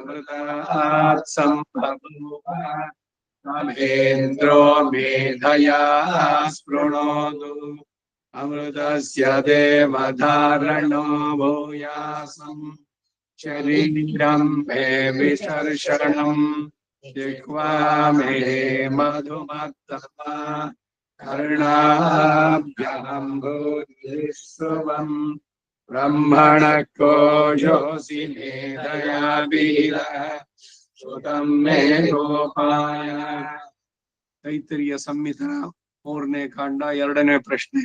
अमृतात् सम्भवो महेन्द्रो मेधया स्पृणोतु अमृतस्य देवधारणो भूयासम् शरीरं मे विशर्षणम् जिह्वा मे मधुमत्तमा कर्णाभ्याम् भूरिश्रुवम् ब्रह्मणः कोशोऽसि मेधया वीरः श्रुतं मे गोपाय। तैत्तिरीय संहिता 3ನೇ ಕಾಂಡ 2ನೇ ಪ್ರಶ್ನೆ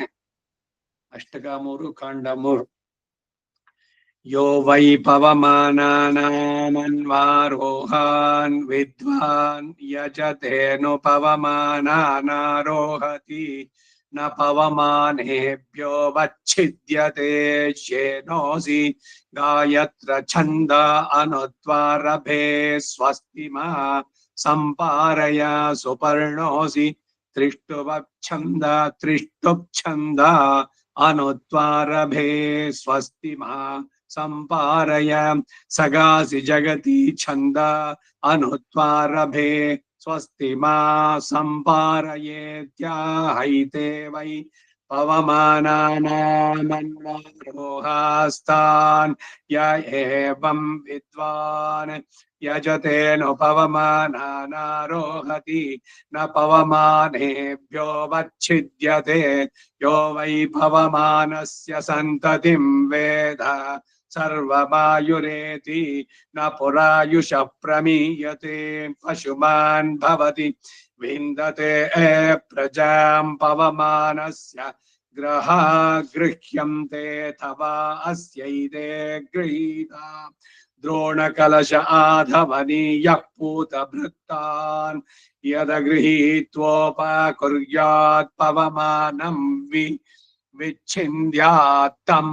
ಅಷ್ಟಕ 3 ಕಾಂಡ 3 यो वै पवमानानामन्वारोहान् विद्वान् यजतेऽनुपवमानानारोहति न पवमानेभ्यो वच्छिद्यते श्येनोऽसि गायत्र छन्द अनुत्वारभे स्वस्ति मा सम्पारय सुपर्णोऽसि त्रिष्टुप्छन्द अनुत्वारभे स्वस्ति मा सम्पारय सगासि जगति छन्द अनुत्वारभे स्वस्ति मा सम्पारयेत्याहैते वै पवमानानामन्वारोहास्तान् य एवं विद्वान् यजतेऽनुपवमानानारोहति न पवमानेभ्यो वच्छिद्यते यो वै पवमानस्य सन्ततिं वेद सर्वमायुरेति न पुरायुष प्रमीयते पशुमान् भवति विन्दते प्रजां पवमानस्य ग्रहा गृह्यन्ते तवा अस्यैते गृहीता द्रोणकलश आधवनीयः पूतभृत्तान् यदगृहीत्वोपकुर्यात् पवमानं विच्छिन्द्यात् तं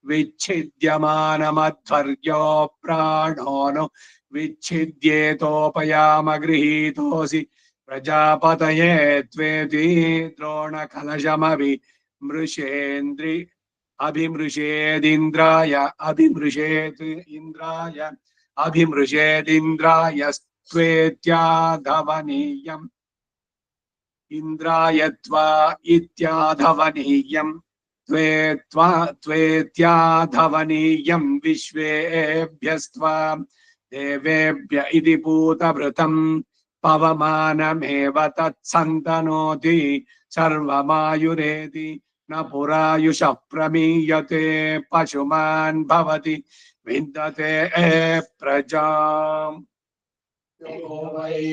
विच्छिद्यमानमध्वर्यो प्राणोनु विच्छिद्येतोपयामगृहीतोऽसि प्रजापतये त्वेति द्रोणकलशमभिमृशेन्द्रि अभिमृशेदिन्द्राय अभिमृशेदिन्द्राय त्वेत्याधवनीयम् इन्द्रायत्वा इत्याधवनीयम् त्वेत्याधवनीयम् विश्वेभ्यस्त्वा देवेभ्य इति पूतभृतम् पवमानमेव तत्सन्तनोति सर्वमायुरेति न पुरायुष प्रमीयते पशुमान् भवति विन्दते प्रजाम् यो वै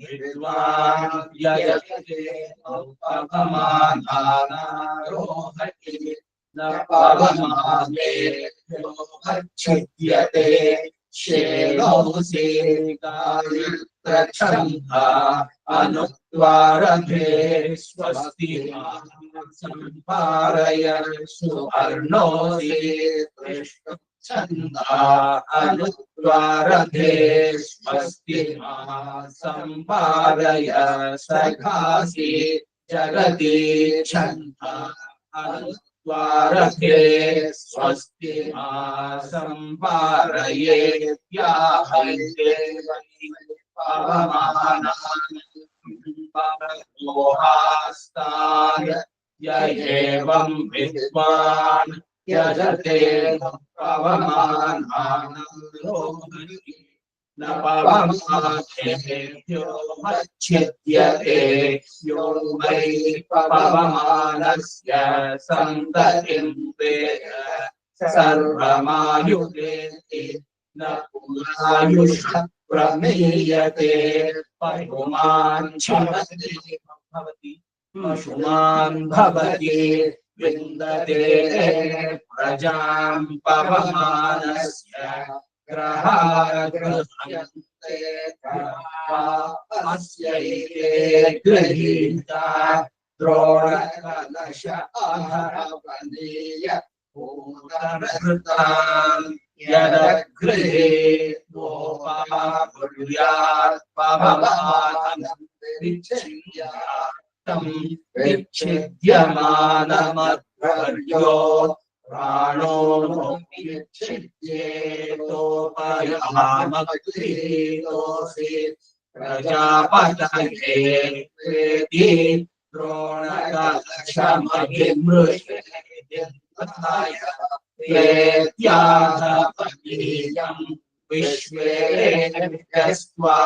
विद्वान् यजतेऽनुपवमानानारोहति न पवमानेभ्यो वच्छिद्यते श्येनोऽसि गायत्र छन्दा अनुत्वारभे स्वस्ति मा सम्पारय सुपर्णोऽसि त्रिष्टुप्छन्दा अनुत्वारभे स्वस्ति मा सम्पारय सखासि जगति छन्दा अनुत्वारभे स्वस्ति मा सम्पारयेत्याहैते पवमानानामन्वारोहास्तान् य एवं विद्वान् यजतेऽनुपवमानानारोहति न पवमानेभ्यो वच्छिद्यते यो वै पवमानस्य सन्ततिं वेद सर्वमायुरेति न पुरायुष प्रमीयते पशुमान् भवति विन्दते प्रजां पवमानस्य ग्रहा गृह्यन्ते अस्यैते गृहीता द्रोणकलश आधवनीय पूतभृत्तान् यदगृहीत्वोपकुर्यात् पवमानं विच्छिद्यात् तं विच्छिद्यमानमध्वर्यो प्राणो यच्छिद्येतोपयामक्रीतोऽसि प्रजापतये वेति द्रोणकलशमभिमृशेद्धाय वेत्याधपनीयम् विश्वेभ्यस्त्वा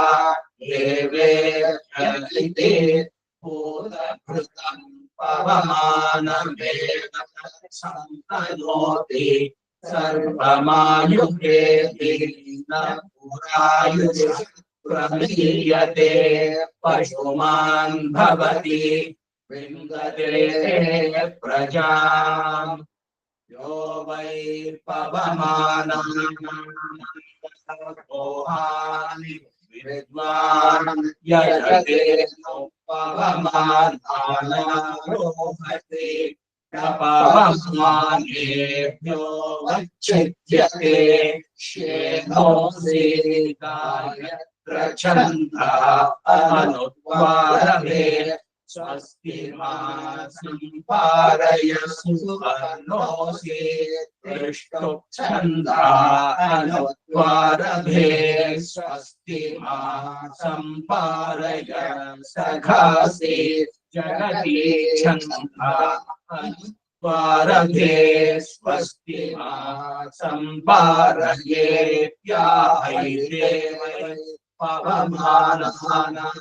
देवेभ्यस्ते भूतभृतम् पवमानमेव सन्तनोति सर्वमायुर्वेदि न पुरायुः प्रमीयते पशुमान् भवति विन्दते प्रजाम् यो वै पवमानानि विद्वान् यजते पवमानारोहते पवमानेभ्यो वच्छिद्यते श्येनोऽसीताय प्रचण्डः अनुद्वारवे स्वस्ति सम्पारयसु अर्णोऽसि पृष्ठोच्छन्दः अनुद्वारभे स्वस्ति सम्पारय सखासि जगति छन्दः अनुद्वारभे स्वस्ति सम्पारयेत्याहैरेवै पवमानानां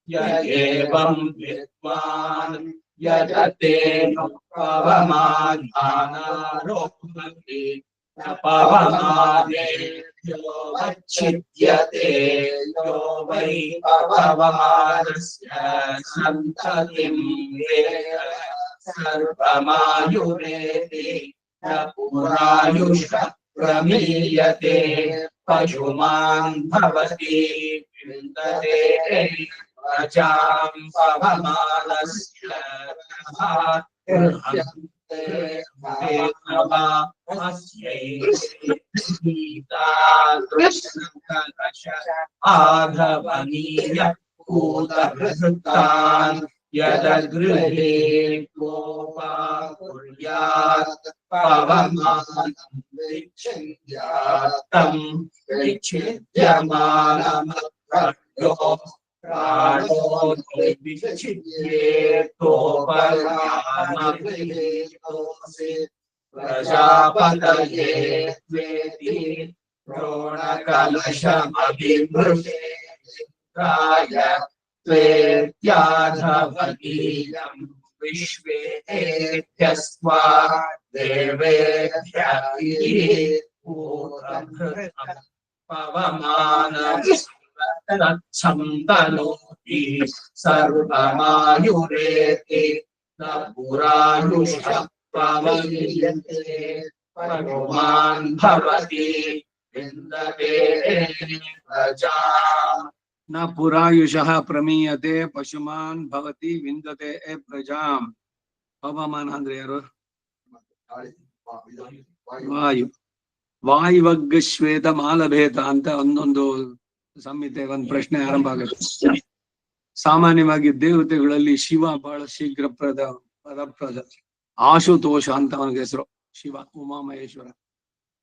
य एवं विद्वान् यजते पवमानानारोहति पवमानेभ्यो वच्छिद्यते यो वै पवमानस्य सन्ततिं वेद सर्वमायुरेति न पुरायुषः प्रमीयते पशुमान् भवति विन्दते प्रजाम् पवमानस्य आधवनीय भूतभृतान् यदगृहे गोपा कुर्यात् पवमानं विच्छिद्यात्तम् विच्छिद्यमानमप्रायो प्राणो विच्छिद्येतोपयामक्रीतोऽसि प्रजापतये वेति द्रोणकलशमभिमृशेद्धाय त्वेत्याधवनीयम् विश्वेभ्यस्त्वा देवेभ्यः भूतभृतम् पवमानसन्तनोति सर्वमायुरेति न पुरायुषः प्रमीयते पशुमान् भवति विन्दते प्रजाम् न पुरायुषः प्रमीयते पशुमान् भवति विन्दते प्रजाम् ಪವಮಾನ ಅಂದ್ರೆ ಯಾರು? ವಾಯು. ವಾಯುವಗ್ಗ ಶ್ವೇತ ಮಾಲಭೇದ ಅಂತ ಒಂದೊಂದು ಸಂಹಿತೆ ಒಂದ್ ಪ್ರಶ್ನೆ ಆರಂಭ ಆಗುತ್ತೆ. ಸಾಮಾನ್ಯವಾಗಿ ದೇವತೆಗಳಲ್ಲಿ ಶಿವ ಬಹಳ ಶೀಘ್ರ ಪದಪ್ರದ ಆಶುತೋಷ ಅಂತ ಅವನಿಗೆ ಹೆಸರು. ಶಿವ ಉಮಾಮಹೇಶ್ವರ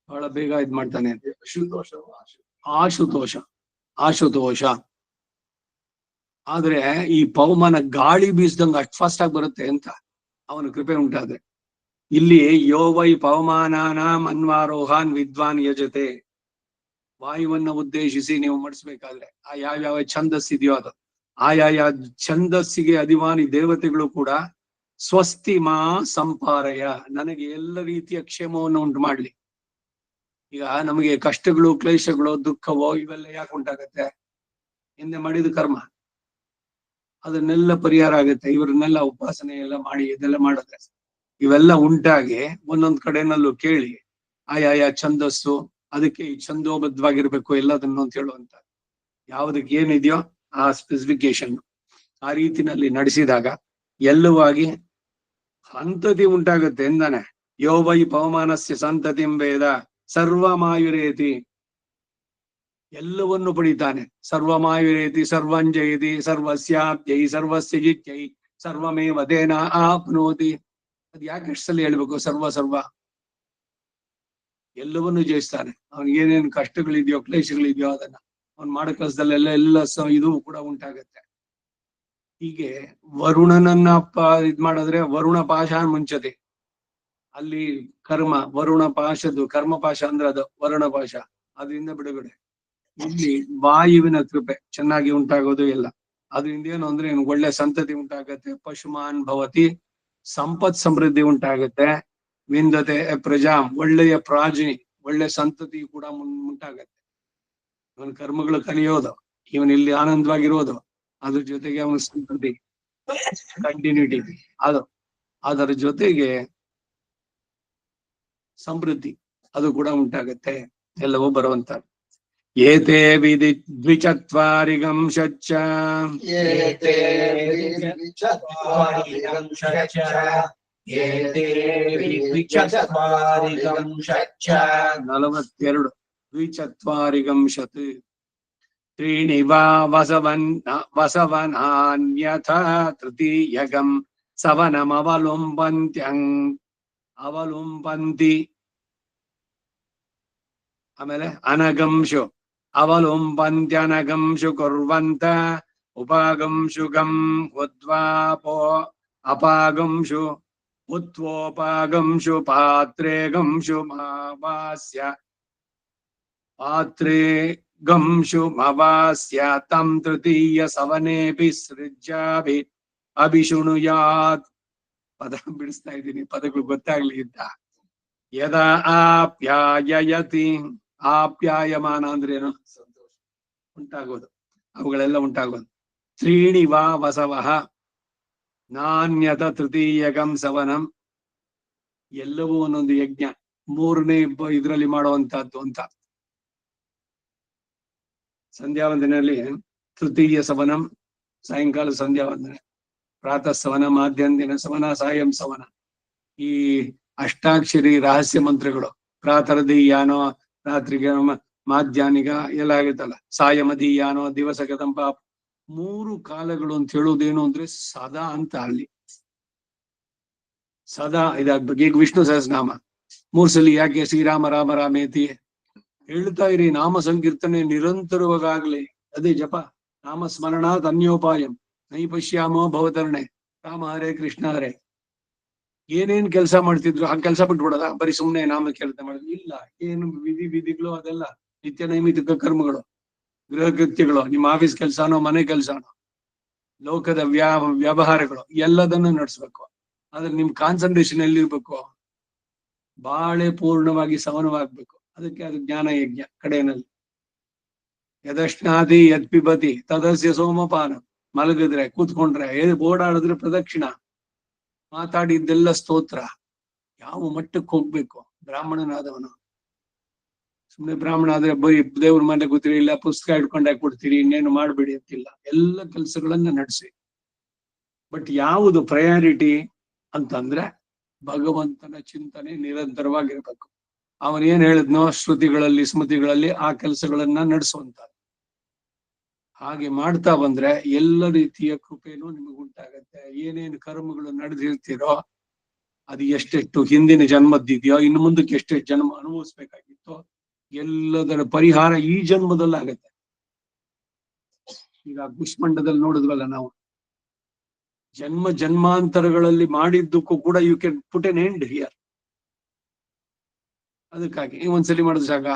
ಬಹಳ ಬೇಗ ಇದ್ ಮಾಡ್ತಾನೆ. ಆಶುತೋಷ ಆದ್ರೆ ಈ ಪವಮಾನ ಗಾಳಿ ಬೀಸ್ದಂಗ ಅಷ್ಟು ಫಾಸ್ಟ್ ಆಗಿ ಬರುತ್ತೆ ಅಂತ ಅವನ ಕೃಪೆ ಉಂಟಾದ್ರೆ. ಇಲ್ಲಿ ಯೋ ವೈ ಪವಮಾನಾನ ಮನ್ವಾರೋಹಾನ್ ವಿದ್ವಾನ್ ಯಜತೆ, ವಾಯುವನ್ನ ಉದ್ದೇಶಿಸಿ ನೀವು ಮಾಡಿಸ್ಬೇಕಾದ್ರೆ ಆ ಯಾವ್ಯಾವ ಛಂದಸ್ಸಿದೆಯೋ ಅದು ಆಯಾಯ ಛಂದಸ್ಸಿಗೆ ಅಧಿವಾನಿ ದೇವತೆಗಳು ಕೂಡ ಸ್ವಸ್ತಿ ಮಾ ಸಂಪಾರಯ, ನನಗೆ ಎಲ್ಲ ರೀತಿಯ ಕ್ಷೇಮವನ್ನು ಉಂಟು ಮಾಡ್ಲಿ. ಈಗ ನಮಗೆ ಕಷ್ಟಗಳು ಕ್ಲೇಶಗಳು ದುಃಖವೋ ಇವೆಲ್ಲ ಯಾಕೆ ಉಂಟಾಗತ್ತೆ? ಹಿಂದೆ ಮಾಡಿದ ಕರ್ಮ, ಅದನ್ನೆಲ್ಲ ಪರಿಹಾರ ಆಗುತ್ತೆ. ಇವರನ್ನೆಲ್ಲ ಉಪಾಸನೆ ಎಲ್ಲ ಮಾಡಿ ಇದೆಲ್ಲ ಮಾಡಿದ್ರೆ ಇವೆಲ್ಲ ಉಂಟಾಗಿ ಒಂದೊಂದ್ ಕಡೆನಲ್ಲೂ ಕೇಳಿ ಆಯಾಯ ಛಂದಸ್ಸು ಅದಕ್ಕೆ ಈ ಛಂದೋಬದ್ಧವಾಗಿರ್ಬೇಕು ಎಲ್ಲದನ್ನು ಅಂತ ಹೇಳುವಂತ ಯಾವ್ದಕ್ಕೆ ಏನಿದೆಯೋ ಆ ಸ್ಪೆಸಿಫಿಕೇಶನ್ ಆ ರೀತಿನಲ್ಲಿ ನಡೆಸಿದಾಗ ಎಲ್ಲವಾಗಿ ಸಂತತಿ ಉಂಟಾಗುತ್ತೆ ಎಂದಾನೆ. ಯೋ ವೈ ಪವಮಾನಸ್ಯ ಸಂತತಿಂ ವೇದ ಸರ್ವಮಾಯುರೇತಿ, ಎಲ್ಲವನ್ನು ಪಡಿತಾನೆ. ಸರ್ವಮಾಯುರೇತಿ ಸರ್ವಂಜಯತಿ ಸರ್ವಸ್ಯಾಪ್ಯೈ ಸರ್ವಸ್ಯ ಜಿತ್ಯೈ ಸರ್ವಮೇವ ತೇನ ಆಪ್ನೋತಿ. ಅದ್ ಯಾಕೆ ಎಷ್ಟು ಸಲ ಹೇಳ್ಬೇಕು? ಸರ್ವ ಸರ್ವ ಎಲ್ಲವನ್ನೂ ಜಯಿಸ್ತಾನೆ. ಅವ್ನಿಗೆ ಏನೇನು ಕಷ್ಟಗಳಿದೆಯೋ ಕ್ಲೇಶಗಳಿದೆಯೋ ಅದನ್ನ ಅವ್ನು ಮಾಡೋ ಕೆಲಸದಲ್ಲೆಲ್ಲ ಇದು ಕೂಡ ಉಂಟಾಗತ್ತೆ. ಹೀಗೆ ವರುಣನನ್ನ ಇದ್ ಮಾಡಿದ್ರೆ ವರುಣ ಪಾಶ ಮುಂಚತೆ, ಅಲ್ಲಿ ಕರ್ಮ ವರುಣ ಪಾಶದ್ದು ಕರ್ಮ ಪಾಶ ಅಂದ್ರೆ ಅದು ವರುಣ ಪಾಶ, ಅದರಿಂದ ಬಿಡುಗಡೆ. ಇಲ್ಲಿ ವಾಯುವಿನ ಕೃಪೆ ಚೆನ್ನಾಗಿ ಉಂಟಾಗೋದು ಎಲ್ಲ. ಅದರಿಂದ ಏನು ಅಂದ್ರೆ ಒಳ್ಳೆ ಸಂತತಿ ಉಂಟಾಗತ್ತೆ. ಪಶುಮಾನ್ ಭವತಿ, ಸಂಪತ್ ಸಮೃದ್ಧಿ ಉಂಟಾಗತ್ತೆ. ವಿಂದತೆ ಪ್ರಜಾಂ, ಒಳ್ಳೆಯ ಪ್ರಾಜಿನಿ, ಒಳ್ಳೆ ಸಂತತಿ ಕೂಡ ಉಂಟಾಗತ್ತೆ. ಇವನ್ ಕರ್ಮಗಳು ಕಲಿಯೋದು, ಇವನ್ ಇಲ್ಲಿ ಆನಂದವಾಗಿರೋದು, ಅದ್ರ ಜೊತೆಗೆ ಅವನ ಸಂತತಿ ಕಂಟಿನ್ಯೂಟಿ, ಅದರ ಜೊತೆಗೆ ಸಮೃದ್ಧಿ ಅದು ಕೂಡ ಉಂಟಾಗತ್ತೆ. ಎಲ್ಲವೂ ಬರುವಂತ ಏತೇ ವಿಧಿ ದ್ವಿಚತ್ವಾರಿಗಂ ಷಚ್ಚ ಏತೇ ದ್ವಿಚತ್ವಾರಿಗಂ ಷಚ್ಚ ಏತೇ ದ್ವಿಚತ್ವಾರಿಗಂ ಷಚ್ಚ 42 ದ್ವಿಚತ್ವಾರಿಗಂ ಶತ್ ತ್ರೀಣಿ ವಾ ವಸವನಾನ್ಯಥ ತೃತೀಯಗಂ ಅವಲುಂಬಂತಿ. ಆಮೇಲೆ ಅನಗಂಶು ಅವಲುಂಬಂತ್ಯನಗಂಶು ಕುರ್ವಂತ ಉಪಾಗಂಶುಗಂ ಉದ್ವಾಪೋ ಅಪಾಗಂಶು ಉತ್ವೋಪಾಗಂಶು ಪಾತ್ರೆ ಗಂಶು ಮವಾಸ್ಯ ತಂ ತೃತೀಯ ಸವನೇಪಿ ಸೃಜ್ಯಾಭಿ ಅಭಿಶೃಣುಯಾತ್. ಪದ ಬಿಡಿಸ್ತಾ ಇದ್ದೀನಿ, ಪದಗಳು ಗೊತ್ತಾಗ್ಲಿ ಅಂತ. ಯದಾ ಆಪ್ಯಾಯಯತಿ, ಆಪ್ಯಾಯಮಾನ ಅಂದ್ರೇನು? ಸಂತೋಷ ಉಂಟಾಗೋದು, ಅವುಗಳೆಲ್ಲ ಉಂಟಾಗೋದು. ತ್ರೀಣಿ ವಾ ವಸವಃ ನಾಣ್ಯತ ತೃತೀಯಗಂ ಸವನಂ, ಎಲ್ಲವೂ ಒಂದೊಂದು ಯಜ್ಞ, ಮೂರನೇ ಇದ್ರಲ್ಲಿ ಮಾಡುವಂತಹದ್ದು ಅಂತ. ಸಂಧ್ಯಾ ವಂದನೆಯಲ್ಲಿ ತೃತೀಯ ಸವನಂ ಸಾಯಂಕಾಲ ಸಂಧ್ಯಾ ವಂದನೆ, ಪ್ರಾತಃ ಸವನ, ಮಾಧ್ಯಾಹ್ನ ಸವನ, ಸಾಯಂ ಸವನ. ಈ ಅಷ್ಟಾಕ್ಷರಿ ರಹಸ್ಯ ಮಂತ್ರಗಳು, ಪ್ರಾತರದೀಯಾನೋ ರಾತ್ರಿಗೆ, ಮಾಧ್ಯಾಹ್ನಿಕ ಎಲ್ಲ ಆಗುತ್ತಲ್ಲ, ಸಾಯಮದೀಯಾನೋ ದಿವಸ ಕದಂಬ, 3 ಕಾಲಗಳು ಅಂತ ಹೇಳುವುದೇನು ಅಂದ್ರೆ ಸದಾ ಅಂತ. ಅಲ್ಲಿ ಸದಾ ಇದಾಗ್ಬೇಕು. ಈಗ ವಿಷ್ಣು ಸಹಸ್ರನಾಮ 3 ಸಲ ಯಾಕೆ? ಶ್ರೀರಾಮ ರಾಮ ರಾಮೇತಿ ಹೇಳ್ತಾ ಇರಿ, ನಾಮ ಸಂಕೀರ್ತನೆ ನಿರಂತರವಾಗಲಿ. ಅದೇ ಜಪ, ನಾಮ ಸ್ಮರಣಾತ್ ಅನ್ಯೋಪಾಯಂ ನೈಪಶ್ಯಾಮೋ ಭವತರಣೆ, ರಾಮ ಹರೇ ಕೃಷ್ಣ ಹರೇ. ಏನೇನ್ ಕೆಲಸ ಮಾಡ್ತಿದ್ರು ಆ ಕೆಲಸ ಬಿಟ್ಬಿಡೋದ? ಬರೀ ಸುಮ್ನೆ ನಾಮ ಕೆಲಸ ಮಾಡೋದು ಇಲ್ಲ. ಏನು ವಿಧಿಗಳು ಅದೆಲ್ಲ ನಿತ್ಯ ನೈಮಿತಿಕ ಕರ್ಮಗಳು, ಗೃಹ ಕೃತ್ಯಗಳು, ನಿಮ್ಮ ಆಫೀಸ್ ಕೆಲ್ಸಾನೋ ಮನೆ ಕೆಲ್ಸಾನೋ, ಲೋಕದ ವ್ಯವಹಾರಗಳು ಎಲ್ಲದನ್ನು ನಡೆಸ್ಬೇಕು. ಆದ್ರೆ ನಿಮ್ ಕಾನ್ಸಂಟ್ರೇಷನ್ ಎಲ್ಲಿರ್ಬೇಕು? ಬಾಳೆ ಪೂರ್ಣವಾಗಿ ಸವನವಾಗ್ಬೇಕು. ಅದಕ್ಕೆ ಅದು ಜ್ಞಾನ ಯಜ್ಞ ಕಡೆಯಲ್ಲಿ. ಯದಶ್ನಾದಿ ಯದ್ ಪಿಬತಿ ತದಸ್ಯ ಸೋಮಪಾನ, ಮಲಗಿದ್ರೆ ಕೂತ್ಕೊಂಡ್ರೆ ಓಡಾಡಿದ್ರೆ ಪ್ರದಕ್ಷಿಣ, ಮಾತಾಡಿದ್ದೆಲ್ಲ ಸ್ತೋತ್ರ. ಯಾವ ಮಟ್ಟಕ್ಕೆ ಹೋಗ್ಬೇಕು ಬ್ರಾಹ್ಮಣನಾದವನು? ಸುಮ್ನೆ ಬ್ರಾಹ್ಮಣ ಆದ್ರೆ ಬರೀ ದೇವ್ರ ಮನೆ ಕೂತಿರಿ, ಇಲ್ಲ ಪುಸ್ತಕ ಹಿಡ್ಕೊಂಡಾಗ ಕೊಡ್ತೀರಿ, ಇನ್ನೇನು ಮಾಡ್ಬೇಡಿ ಅಂತಿಲ್ಲ. ಎಲ್ಲ ಕೆಲಸಗಳನ್ನ ನಡೆಸಿ. ಬಟ್ ಯಾವುದು ಪ್ರಯಾರಿಟಿ ಅಂತಂದ್ರೆ ಭಗವಂತನ ಚಿಂತನೆ ನಿರಂತರವಾಗಿರ್ಬೇಕು. ಅವನೇನ್ ಹೇಳಿದ್ನೋ ಶ್ರುತಿಗಳಲ್ಲಿ ಸ್ಮೃತಿಗಳಲ್ಲಿ ಆ ಕೆಲಸಗಳನ್ನ ನಡೆಸುವಂತ. ಹಾಗೆ ಮಾಡ್ತಾ ಬಂದ್ರೆ ಎಲ್ಲ ರೀತಿಯ ಕೃಪೆನೂ ನಿಮಗುಂಟಾಗತ್ತೆ. ಏನೇನು ಕರ್ಮಗಳು ನಡೆದಿರ್ತೀರೋ ಅದು ಎಷ್ಟೆಷ್ಟು ಹಿಂದಿನ ಜನ್ಮದ್ದಿದೆಯೋ, ಇನ್ನು ಮುಂದಕ್ಕೆ ಎಷ್ಟೆಷ್ಟು ಜನ್ಮ ಅನುಭವಿಸ್ಬೇಕಾಗಿತ್ತೋ ಎಲ್ಲದರ ಪರಿಹಾರ ಈ ಜನ್ಮದಲ್ಲಿ ಆಗತ್ತೆ. ಈಗ ಕುಷ್ಮಂಡದಲ್ಲಿ ನೋಡಿದ್ವಲ್ಲ ನಾವು, ಜನ್ಮಾಂತರಗಳಲ್ಲಿ ಮಾಡಿದ್ದಕ್ಕೂ ಕೂಡ you can put an end here. ಅದಕ್ಕಾಗಿ ಒಂದ್ಸಲಿ ಮಾಡಿದ ಜಾಗ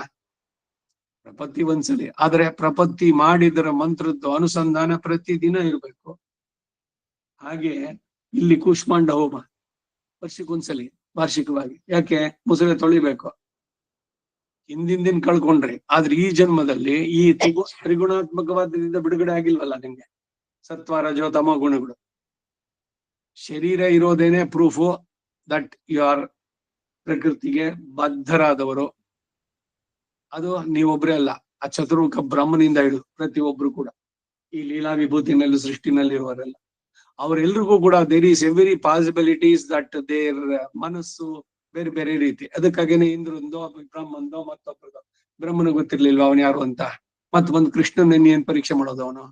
ಪ್ರಪತ್ತಿ ಒಂದ್ಸಲಿ, ಆದ್ರೆ ಪ್ರಪತ್ತಿ ಮಾಡಿದರ ಮಂತ್ರದ್ದು ಅನುಸಂಧಾನ ಪ್ರತಿದಿನ ಇರ್ಬೇಕು. ಹಾಗೆ ಇಲ್ಲಿ ಕೂಷ್ಮಾಂಡ ಹೋಮ ವರ್ಷಕ್ಕೊಂದ್ಸಲಿ ವಾರ್ಷಿಕವಾಗಿ. ಯಾಕೆ? ಮುಸುರೆ ತೊಳಿಬೇಕು. ಹಿಂದಿನ ದಿನ ಕಳ್ಕೊಂಡ್ರಿ, ಆದ್ರೆ ಈ ಜನ್ಮದಲ್ಲಿ ಈ ತ್ರಿಗುಣಾತ್ಮಕವಾದದಿಂದ ಬಿಡುಗಡೆ ಆಗಿಲ್ವಲ್ಲ ನಿಮ್ಗೆ, ಸತ್ವ ರಜೋ ತಮೋ ಗುಣಗಳು. ಶರೀರ ಇರೋದೇನೆ ಪ್ರೂಫು ದಟ್ ಯು ಆರ್ ಪ್ರಕೃತಿಗೆ ಬದ್ಧರಾದವರು. ಅದು ನೀವೊಬ್ರೇ ಅಲ್ಲ, ಆ ಚತುರ್ಮುಖ ಬ್ರಹ್ಮನಿಂದ ಹಿಡಿದು ಪ್ರತಿಯೊಬ್ರು ಕೂಡ ಈ ಲೀಲಾ ವಿಭೂತಿನಲ್ಲಿ ಸೃಷ್ಟಿನಲ್ಲಿರುವವರೆಲ್ಲ, ಅವರೆಲ್ರಿಗೂ ಕೂಡ there is every possibilities that their ಮನಸ್ಸು ಬೇರೆ ಬೇರೆ ರೀತಿ. ಅದಕ್ಕಾಗೇನೆ ಇಂದ್ರಂದೋ ಬ್ರಹ್ಮಂದೋ ಮತ್ತೊಬ್ಬರದೋ. ಬ್ರಹ್ಮನಿಗೆ ಗೊತ್ತಿರ್ಲಿಲ್ವ ಅವನು ಯಾರು ಅಂತ? ಮತ್ ಬಂದು ಕೃಷ್ಣನ ಏನ್ ಪರೀಕ್ಷೆ ಮಾಡೋದು ಅವನು?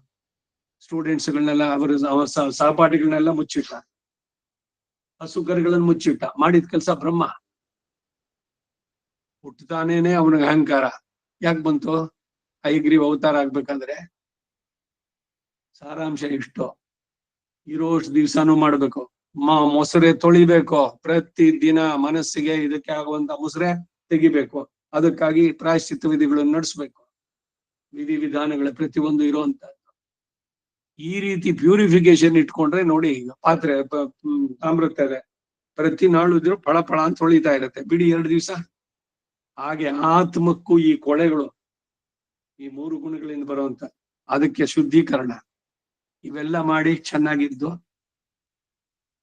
ಸ್ಟೂಡೆಂಟ್ಸ್ಗಳನ್ನೆಲ್ಲ ಅವರ ಸಹಪಾಠಿಗಳನ್ನೆಲ್ಲ ಮುಚ್ಚಿಟ್ಟ, ಹಸುಕರುಗಳನ್ನು ಮುಚ್ಚಿಟ್ಟ. ಮಾಡಿದ ಕೆಲಸ ಬ್ರಹ್ಮ. ಹುಟ್ಟುತ್ತಾನೇನೆ ಅವನಿಗೆ ಅಹಂಕಾರ ಯಾಕೆ ಬಂತು? ಹೈಗ್ರೀವ್ ಅವತಾರ ಆಗ್ಬೇಕಂದ್ರೆ ಸಾರಾಂಶ ಇಷ್ಟು, ಇರೋಷ್ಟು ದಿವ್ಸಾನು ಮಾಡ್ಬೇಕು. ಮೊಸರೆ ತೊಳಿಬೇಕು ಪ್ರತಿ ದಿನ. ಮನಸ್ಸಿಗೆ ಇದಕ್ಕೆ ಆಗುವಂತ ಮೊಸರೆ ತೆಗಿಬೇಕು. ಅದಕ್ಕಾಗಿ ಪ್ರಾಯಶ್ಚಿತ್ತ ವಿಧಿಗಳನ್ನು ನಡೆಸ್ಬೇಕು. ವಿಧಿ ವಿಧಾನಗಳ ಪ್ರತಿಯೊಂದು ಇರುವಂತಹದ್ದು. ಈ ರೀತಿ ಪ್ಯೂರಿಫಿಕೇಶನ್ ಇಟ್ಕೊಂಡ್ರೆ ನೋಡಿ, ಈಗ ಪಾತ್ರೆ ತಾಮ್ರತೆ ಇದೆ, ಪ್ರತಿ ನಾಳು ಇದ್ರು ಫಳ ಫಳ ಅಂತ ತೊಳಿತಾ ಇರತ್ತೆ, ಬಿಡಿ 2 ದಿವಸ. ಹಾಗೆ ಆತ್ಮಕ್ಕೂ ಈ ಕೊಳೆಗಳು, ಈ 3 ಗುಣಗಳಿಂದ ಬರುವಂತ ಅದಕ್ಕೆ ಶುದ್ಧೀಕರಣ ಇವೆಲ್ಲ ಮಾಡಿ ಚೆನ್ನಾಗಿದ್ದು,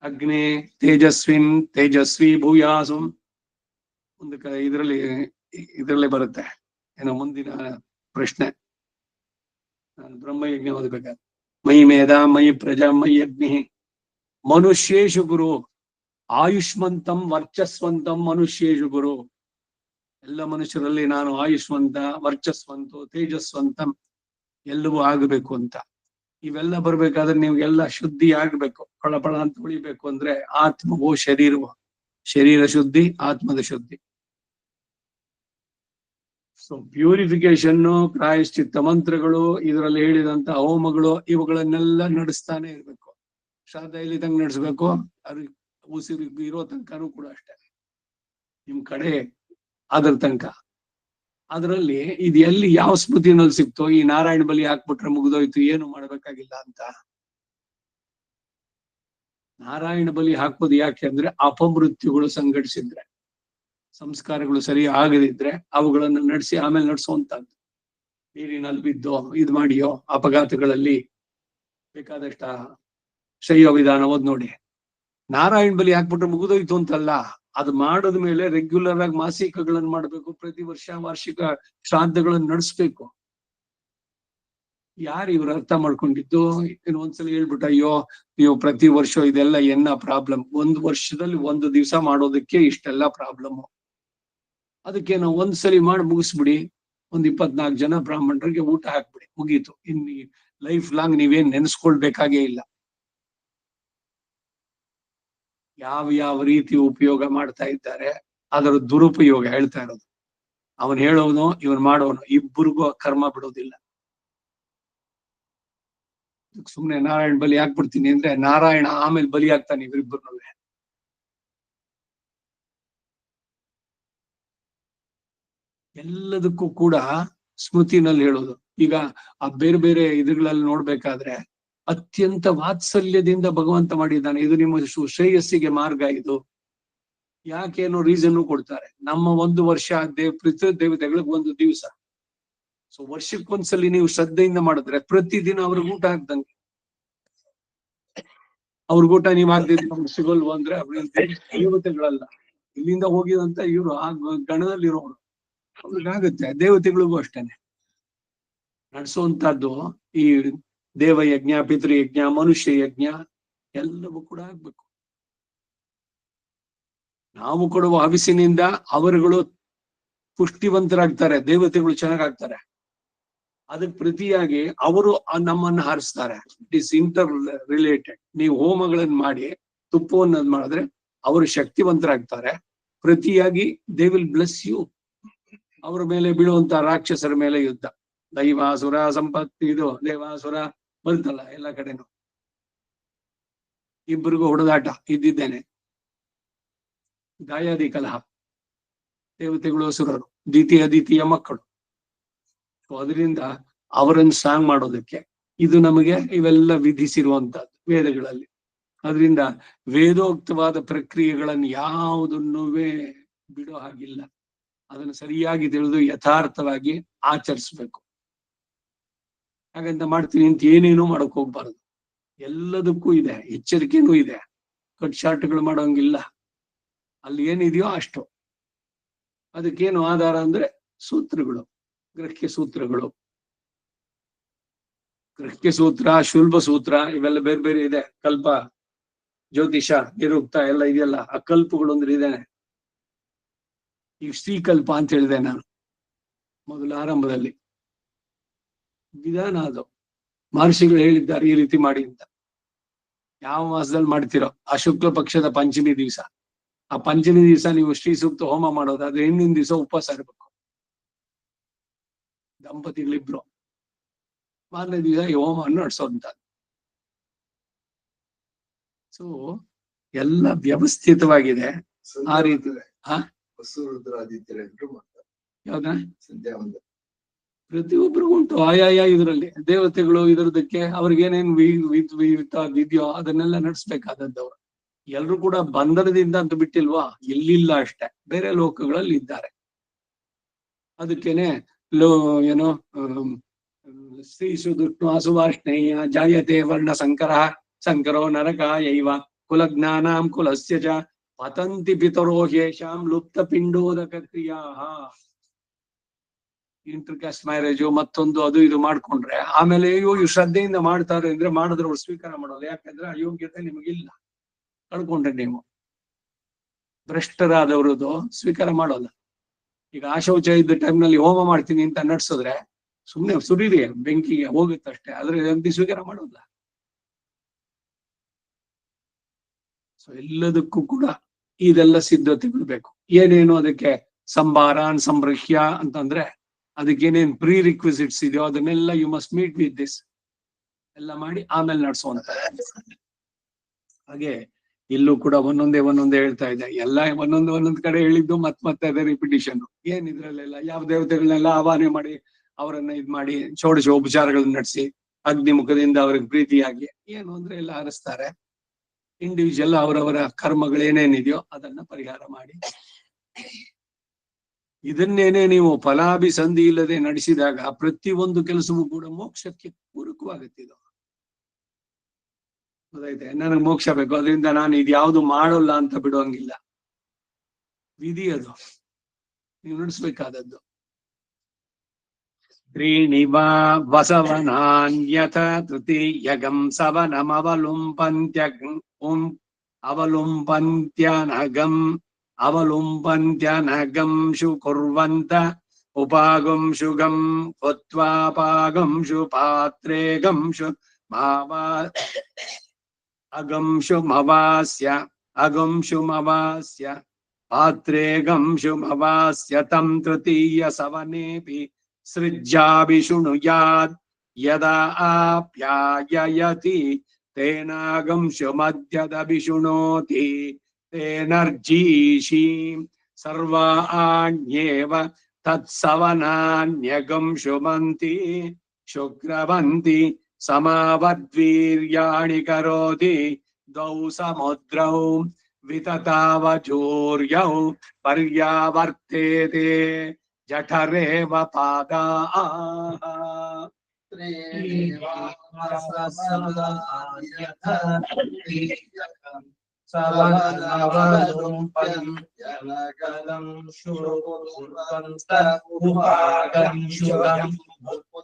ಅಗ್ನಿ ತೇಜಸ್ವಿ ಭೂಯಾಸು ಒಂದು ಇದರಲ್ಲಿ ಬರುತ್ತೆ. ಏನೋ ಮುಂದಿನ ಪ್ರಶ್ನೆ ಬ್ರಹ್ಮಯಜ್ಞ ಓದಬೇಕಾದ್ರೆ, ಮೈ ಮೇಧ ಮೈ ಪ್ರಜಾ ಮೈ ಅಗ್ನಿ ಮನುಷ್ಯೇಶು ಗುರು ಆಯುಷ್ಮಂತಂ ವರ್ಚಸ್ವಂತಂ ಮನುಷ್ಯೇಶು ಗುರು. ಎಲ್ಲ ಮನುಷ್ಯರಲ್ಲಿ ನಾನು ಆಯುಷ್ಮಂತ, ವರ್ಚಸ್ವಂತ, ತೇಜಸ್ವಂತಂ ಎಲ್ಲವೂ ಆಗಬೇಕು ಅಂತ. ಇವೆಲ್ಲ ಬರ್ಬೇಕಾದ್ರೆ ನೀವೆಲ್ಲ ಶುದ್ಧಿ ಆಗ್ಬೇಕು, ಫಳಫಳ ಅಂತ ಉಳಿಬೇಕು. ಅಂದ್ರೆ ಆತ್ಮವೋ ಶರೀರವೋ, ಶರೀರ ಶುದ್ಧಿ, ಆತ್ಮದ ಶುದ್ಧಿ. ಸೊ ಪ್ಯೂರಿಫಿಕೇಶನ್, ಪ್ರಾಯಶ್ಚಿತ್ತ ಮಂತ್ರಗಳು, ಇದರಲ್ಲಿ ಹೇಳಿದಂತ ಹೋಮಗಳು, ಇವುಗಳನ್ನೆಲ್ಲ ನಡೆಸ್ತಾನೆ ಇರ್ಬೇಕು. ಶ್ರಾದ್ದ ಇಲ್ಲಿದಂಗೆ ನಡೆಸ್ಬೇಕು, ಅದು ಉಸಿರು ಇರೋ ತನಕನೂ ಕೂಡ ಅಷ್ಟೇ. ನಿಮ್ ಕಡೆ ಅದ್ರ ತನಕ. ಅದರಲ್ಲಿ ಇದು ಎಲ್ಲಿ ಯಾವ ಸ್ಮೃತಿನಲ್ಲಿ ಸಿಕ್ತೋ, ಈ ನಾರಾಯಣ ಬಲಿ ಹಾಕ್ಬಿಟ್ರೆ ಮುಗಿದೋಯ್ತು, ಏನು ಮಾಡ್ಬೇಕಾಗಿಲ್ಲ ಅಂತ. ನಾರಾಯಣ ಬಲಿ ಹಾಕೋದು ಯಾಕೆ ಅಂದ್ರೆ ಅಪಮೃತ್ಯುಗಳು ಸಂಘಟಿಸಿದ್ರೆ, ಸಂಸ್ಕಾರಗಳು ಸರಿ ಆಗದಿದ್ರೆ ಅವುಗಳನ್ನು ನಡೆಸಿ ಆಮೇಲೆ ನಡೆಸುವಂತದ್ದು. ನೀರಿನಲ್ಲಿ ಬಿದ್ದೋ ಇದು ಮಾಡಿಯೋ ಅಪಘಾತಗಳಲ್ಲಿ ಬೇಕಾದಷ್ಟ ಶೈವ ವಿಧಾನ ಓದ್ ನೋಡಿ. ನಾರಾಯಣ ಬಲಿ ಹಾಕ್ಬಿಟ್ರೆ ಮುಗಿದೋಯ್ತು ಅಂತಲ್ಲ, ಅದು ಮಾಡದ ಮೇಲೆ ರೆಗ್ಯುಲರ್ ಆಗಿ ಮಾಸಿಕಗಳನ್ನು ಮಾಡ್ಬೇಕು, ಪ್ರತಿ ವರ್ಷ ವಾರ್ಷಿಕ ಶ್ರಾದ್ದಗಳನ್ನು ನಡೆಸ್ಬೇಕು. ಯಾರು ಇವ್ರು ಅರ್ಥ ಮಾಡ್ಕೊಂಡಿದ್ದು? ಇನ್ನು ಒಂದ್ಸಲ ಹೇಳ್ಬಿಟ್ಟ, ಅಯ್ಯೋ ನೀವು ಪ್ರತಿ ವರ್ಷ ಇದೆಲ್ಲ ಏನ ಪ್ರಾಬ್ಲಮ್, 1 ವರ್ಷದಲ್ಲಿ 1 ದಿವಸ ಮಾಡೋದಕ್ಕೆ ಇಷ್ಟೆಲ್ಲ ಪ್ರಾಬ್ಲಮ್. ಅದಕ್ಕೆ ನಾವು ಒಂದ್ಸಲಿ ಮಾಡಿ ಮುಗಿಸ್ಬಿಡಿ, 24 ಜನ ಬ್ರಾಹ್ಮಣರಿಗೆ ಊಟ ಹಾಕ್ಬಿಡಿ, ಮುಗೀತು. ಇನ್ನು ಲೈಫ್ ಲಾಂಗ್ ನೀವೇನ್ ನೆನೆಸ್ಕೊಳ್ಬೇಕಾಗೇ ಇಲ್ಲ. ಯಾವ ರೀತಿ ಉಪಯೋಗ ಮಾಡ್ತಾ ಇದ್ದಾರೆ, ಅದರ ದುರುಪಯೋಗ ಹೇಳ್ತಾ ಇರೋದು. ಅವನ್ ಹೇಳೋನು ಇವನ್ ಮಾಡೋನು ಇಬ್ಬರಿಗೂ ಕರ್ಮ ಬಿಡೋದಿಲ್ಲ. ಸುಮ್ನೆ ನಾರಾಯಣ ಬಲಿ ಹಾಕ್ಬಿಡ್ತೀನಿ ಅಂದ್ರೆ ನಾರಾಯಣ ಆಮೇಲೆ ಬಲಿ ಆಗ್ತಾನೆ ಇವರಿಬ್ಬರು. ಎಲ್ಲದಕ್ಕೂ ಕೂಡ ಸ್ಮೃತಿನಲ್ಲಿ ಹೇಳೋದು. ಈಗ ಆ ಬೇರೆ ಬೇರೆ ಇದ್ರಲ್ಲಿ ನೋಡ್ಬೇಕಾದ್ರೆ ಅತ್ಯಂತ ವಾತ್ಸಲ್ಯದಿಂದ ಭಗವಂತ ಮಾಡಿದ್ದಾನೆ. ಇದು ನಿಮ್ಮ ಶ್ರೇಯಸ್ಸಿಗೆ ಮಾರ್ಗ. ಇದು ಯಾಕೇನೋ ರೀಸನ್ ಕೊಡ್ತಾರೆ. ನಮ್ಮ 1 ವರ್ಷ ಪ್ರತಿ ದೇವತೆಗಳಿಗೆ 1 ದಿವಸ. ಸೊ ವರ್ಷಕ್ಕೊಂದ್ಸಲಿ ನೀವು ಶ್ರದ್ಧೆಯಿಂದ ಮಾಡಿದ್ರೆ ಪ್ರತಿದಿನ ಅವ್ರಿಗೆ ಊಟ ಹಾಕ್ದಂಗೆ. ಅವ್ರಿಗೆ ಊಟ ನೀವು ಹಾಕ್ದಿದ್ರೆ ನಮ್ಗೆ ಸಿಗಲ್ವ ಅಂದ್ರೆ ದೇವತೆಗಳಲ್ಲ, ಇಲ್ಲಿಂದ ಹೋಗಿದಂತ ಇವರು ಆ ಗಣದಲ್ಲಿರೋರು, ಅವ್ರಿಗಾಗುತ್ತೆ. ದೇವತೆಗಳಿಗೂ ಅಷ್ಟೇನೆ ನಡೆಸುವಂತಹದ್ದು. ಈ ದೇವಯಜ್ಞ, ಪಿತೃಯಜ್ಞ, ಮನುಷ್ಯ ಯಜ್ಞ ಎಲ್ಲವೂ ಕೂಡ ಆಗ್ಬೇಕು. ನಾವು ಕೊಡುವ ಹವಿಸಿನಿಂದ ಅವರುಗಳು ಪುಷ್ಟಿವಂತರಾಗ್ತಾರೆ, ದೇವತೆಗಳು ಚೆನ್ನಾಗಾಗ್ತಾರೆ. ಅದಕ್ಕೆ ಪ್ರತಿಯಾಗಿ ಅವರು ನಮ್ಮನ್ನು ಹಾರಿಸ್ತಾರೆ. It is interrelated. ನೀವು ಹೋಮಗಳನ್ನು ಮಾಡಿ ತುಪ್ಪವನ್ನು ಮಾಡಿದ್ರೆ ಅವರು ಶಕ್ತಿವಂತರಾಗ್ತಾರೆ. ಪ್ರತಿಯಾಗಿ ದೇ ವಿಲ್ ಬ್ಲೆಸ್ ಯು. ಅವರ ಮೇಲೆ ಬೀಳುವಂತ ರಾಕ್ಷಸರ ಮೇಲೆ ಯುದ್ಧ, ದೈವಾಸುರ ಸಂಪತ್ತಿ, ಇದು ದೇವಾಸುರ ಬರುತ್ತಲ್ಲ ಎಲ್ಲ ಕಡೆನೂ. ಇಬ್ಬರಿಗೂ ಹೊಡೆದಾಟ ಇದ್ದಿದ್ದೇನೆ. ದಾಯಾದಿ ಕಲಹ, ದೇವತೆಗಳು ಅಸುರರು, ದ್ವಿತೀಯ ಮಕ್ಕಳು. ಅದರಿಂದ ಅವರನ್ನು ಸ್ಟ್ರಾಂಗ್ ಮಾಡೋದಕ್ಕೆ ಇದು ನಮಗೆ ಇವೆಲ್ಲ ವಿಧಿಸಿರುವಂತಹದ್ದು ವೇದಗಳಲ್ಲಿ. ಅದರಿಂದ ವೇದೋಕ್ತವಾದ ಪ್ರಕ್ರಿಯೆಗಳನ್ನು ಯಾವುದನ್ನೂ ಬಿಡೋ ಹಾಗಿಲ್ಲ. ಅದನ್ನು ಸರಿಯಾಗಿ ತಿಳಿದು ಯಥಾರ್ಥವಾಗಿ ಆಚರಿಸ್ಬೇಕು. ಹಾಗಂತ ಮಾಡ್ತೀನಿ ಅಂತ ಏನೇನೂ ಮಾಡಕ್ ಹೋಗ್ಬಾರ್ದು. ಎಲ್ಲದಕ್ಕೂ ಇದೆ, ಎಚ್ಚರಿಕೆನೂ ಇದೆ. ಕಟ್ ಶಾರ್ಟ್ಗಳು ಮಾಡೋಂಗಿಲ್ಲ. ಅಲ್ಲಿ ಏನಿದೆಯೋ ಅಷ್ಟು. ಅದಕ್ಕೇನು ಆಧಾರ ಅಂದ್ರೆ ಸೂತ್ರಗಳು, ಗೃಹ್ಯ ಸೂತ್ರಗಳು, ಗೃಹ್ಯ ಸೂತ್ರ, ಶುಲ್ಭ ಸೂತ್ರ, ಇವೆಲ್ಲ ಬೇರೆ ಬೇರೆ ಇದೆ. ಕಲ್ಪ, ಜ್ಯೋತಿಷ, ನಿರುಕ್ತ ಎಲ್ಲ ಇದೆಯಲ್ಲ. ಆ ಕಲ್ಪಗಳು ಅಂದ್ರೆ ಇದೇನೆ. ಈಗ ಶ್ರೀಕಲ್ಪ ಅಂತ ಹೇಳಿದೆ ನಾನು ಮೊದಲ ಆರಂಭದಲ್ಲಿ. ವಿಧಾನ ಅದು ಮಹರ್ಷಿಗಳು ಹೇಳಿದ್ದಾರೆ ಈ ರೀತಿ ಮಾಡಿ ಅಂತ. ಯಾವ ಮಾಸದಲ್ಲಿ ಮಾಡ್ತಿರೋ ಆ ಶುಕ್ಲ ಪಕ್ಷದ ಪಂಚಮಿ ದಿವಸ, ಆ ಪಂಚಮಿ ದಿವಸ ನೀವು ಶ್ರೀ ಸೂಕ್ತ ಹೋಮ ಮಾಡೋದಾದ್ರೆ ಹಿಂದಿನ ದಿವಸ ಉಪವಾಸ ಇರ್ಬೇಕು ದಂಪತಿಗಳಿಬ್ರು. ಮಾರನೇ ದಿವಸ ಈ ಹೋಮವನ್ನು ನಡೆಸೋಂತ. ಸೊ ಎಲ್ಲ ವ್ಯವಸ್ಥಿತವಾಗಿದೆ ಆ ರೀತಿ. ಯಾವ್ದ ಪ್ರತಿಯೊಬ್ಬರಿಗೂ ಉಂಟು ಆಯಾಯ ಇದರಲ್ಲಿ ದೇವತೆಗಳು ಇದರದಕ್ಕೆ ಅವ್ರಿಗೇನೇನ್ ವಿದ್ಯೋ ಅದನ್ನೆಲ್ಲ ನಡೆಸ್ಬೇಕಾದದ್ದವ್ರು. ಎಲ್ರು ಕೂಡ ಬಂಧನದಿಂದ ಅಂತ ಬಿಟ್ಟಿಲ್ವಾ, ಎಲ್ಲಿಲ್ಲ ಅಷ್ಟೇ, ಬೇರೆ ಲೋಕಗಳಲ್ಲಿ ಇದ್ದಾರೆ. ಅದಕ್ಕೇನೆ ಏನೋ ಶ್ರೀ ಸುದುಷ್ಣು ಅಸುವಾಷ್ಣೇಯ ಜಾಯತೆ ವರ್ಣ ಸಂಕರ ಸಂಕರೋ ನರಕಾಯೈವ ಕುಲಜ್ಞಾನಾಂ ಕುಲಸ್ಯ ಚ ಪತಂತಿ ಪಿತರೋ ಹ್ಯೇಷಾಂ ಲುಪ್ತ ಪಿಂಡೋದಕ ಕ್ರಿಯಾ. ಇಂಟರ್ ಕ್ಯಾಸ್ಟ್ ಮ್ಯಾರೇಜು ಮತ್ತೊಂದು ಅದು ಇದು ಮಾಡ್ಕೊಂಡ್ರೆ ಆಮೇಲೆ ಅಯ್ಯೋ ಇವ್ ಶ್ರದ್ಧೆಯಿಂದ ಮಾಡ್ತಾರೆ ಅಂದ್ರೆ ಮಾಡಿದ್ರೆ ಅವ್ರು ಸ್ವೀಕಾರ ಮಾಡೋದು. ಯಾಕಂದ್ರೆ ಅಯೋಗ್ಯತೆ ನಿಮಗಿಲ್ಲ, ಕಳ್ಕೊಂಡ್ರೆ ನೀವು. ಭ್ರಷ್ಟರಾದವ್ರದ್ದು ಸ್ವೀಕಾರ ಮಾಡೋಲ್ಲ. ಈಗ ಆಶೌಚ ಇದ್ದ ಟೈಮ್ನಲ್ಲಿ ಹೋಮ ಮಾಡ್ತೀನಿ ಅಂತ ನಡ್ಸಿದ್ರೆ ಸುಮ್ನೆ ಸುರೀರಿ ಬೆಂಕಿಗೆ ಹೋಗುತ್ತಷ್ಟೇ, ಆದ್ರೆ ಅಂತಿ ಸ್ವೀಕಾರ ಮಾಡೋಲ್ಲ. ಸೊ ಎಲ್ಲದಕ್ಕೂ ಕೂಡ ಇದೆಲ್ಲ ಸಿದ್ಧತೆಗಳು ಬೇಕು. ಏನೇನು ಅದಕ್ಕೆ ಸಂಭಾರಾನ್ ಸಂರಹ್ಯ ಅಂತಂದ್ರೆ ಅದಕ್ಕೇನೇನ್ ಪ್ರೀ ರಿಕ್ವಿಸಿಟ್ಸ್ ಇದೆಯೋ ಅದನ್ನೆಲ್ಲ you must meet with this ಎಲ್ಲ ಮಾಡಿ ಆಮೇಲೆ ನಡ್ಸೋಂತ. ಹಾಗೆ ಇಲ್ಲೂ ಕೂಡ ಒಂದೊಂದೇ ಹೇಳ್ತಾ ಇದೆ. ಎಲ್ಲ ಒಂದೊಂದ್ ಕಡೆ ಹೇಳಿದ್ದು ಮತ್ತೆ ಅದೇ ರಿಪಿಟೇಷನ್. ಏನ್ ಇದ್ರಲ್ಲೆಲ್ಲ ಯಾವ ದೇವತೆಗಳನ್ನೆಲ್ಲ ಆವಾಹನೆ ಮಾಡಿ ಅವರನ್ನ ಇದ್ ಮಾಡಿ ಷೋಡಶ ಉಪಚಾರಗಳನ್ನ ನಡೆಸಿ ಅಗ್ನಿಮುಖದಿಂದ ಅವ್ರಿಗೆ ಪ್ರೀತಿಯಾಗಿ ಏನು ಅಂದ್ರೆ ಎಲ್ಲ ಹರಿಸ್ತಾರೆ. ಇಂಡಿವಿಜುವಲ್ ಅವರವರ ಕರ್ಮಗಳೇನೇನಿದೆಯೋ ಅದನ್ನ ಪರಿಹಾರ ಮಾಡಿ ಇದನ್ನೇನೆ ನೀವು ಫಲಾಭಿಸಂಧಿ ಇಲ್ಲದೆ ನಡೆಸಿದಾಗ ಪ್ರತಿಯೊಂದು ಕೆಲಸವೂ ಕೂಡ ಮೋಕ್ಷಕ್ಕೆ ಪೂರಕವಾಗುತ್ತೆ. ಇದು ಗೊತ್ತಾಯ್ತೆ, ನನಗೆ ಮೋಕ್ಷ ಬೇಕು ಅದರಿಂದ ನಾನು ಇದ್ಯಾವುದು ಮಾಡೋಲ್ಲ ಅಂತ ಬಿಡುವಂಗಿಲ್ಲ. ವಿಧಿ ಅದು, ನೀವು ನಡೆಸ್ಬೇಕಾದದ್ದು. ತ್ರೀಣಿವಾ ವಸವನಾನ್ಯಥ ತೃತೀಯಗಂ ಅವಲುಂಪಂತ್ಯನಗಂ ಶು ಕುರ್ವಂತ ಉಪಾಗಂಶು ಗಂ ಹೊತ್ವಾಪಾಗಂಶು ಪಾತ್ರೆ ಗಂಶು ಅಗಂಶುಮವಾಸ್ಯ ಪಾತ್ರೆ ಗಂಶುಮವಾಸ್ಯ ತಂ ತೃತೀಯ ಸವನೇಪಿ ಸೃಜ್ಯಾಭಿಶೃಣುಯಾತ್ ಯದಾ ಆಪ್ಯಾಯಯತಿ ತೇನಾಗಂಶು ಮಧ್ಯದಭಿಶೃಣೋತಿ ತೇನರ್ಜೀಷಿ ಸರ್ವಾಣ್ಯೇವ ತತ್ಸವನಾನ್ಯಗಂಶುಮಂತಿ ಶುಕ್ರವಂತಿ ಸಮಾವದ್ವೀರ್ಯಾಣಿ ಕರೋತಿ ದ್ವೌ ಸಮುದ್ರೌ ವಿತತಾವಚೂರ್ಯೌ ಪರ್ಯಾವರ್ತೇತೆ ಜಠರೇವ ಪಾದಾಃ. ಸವನವಲುಂಪಂತ್ಯನಗಂ ಶುಕುರ್ವಂತ ಉಪಾಗಂಶು ಗಂ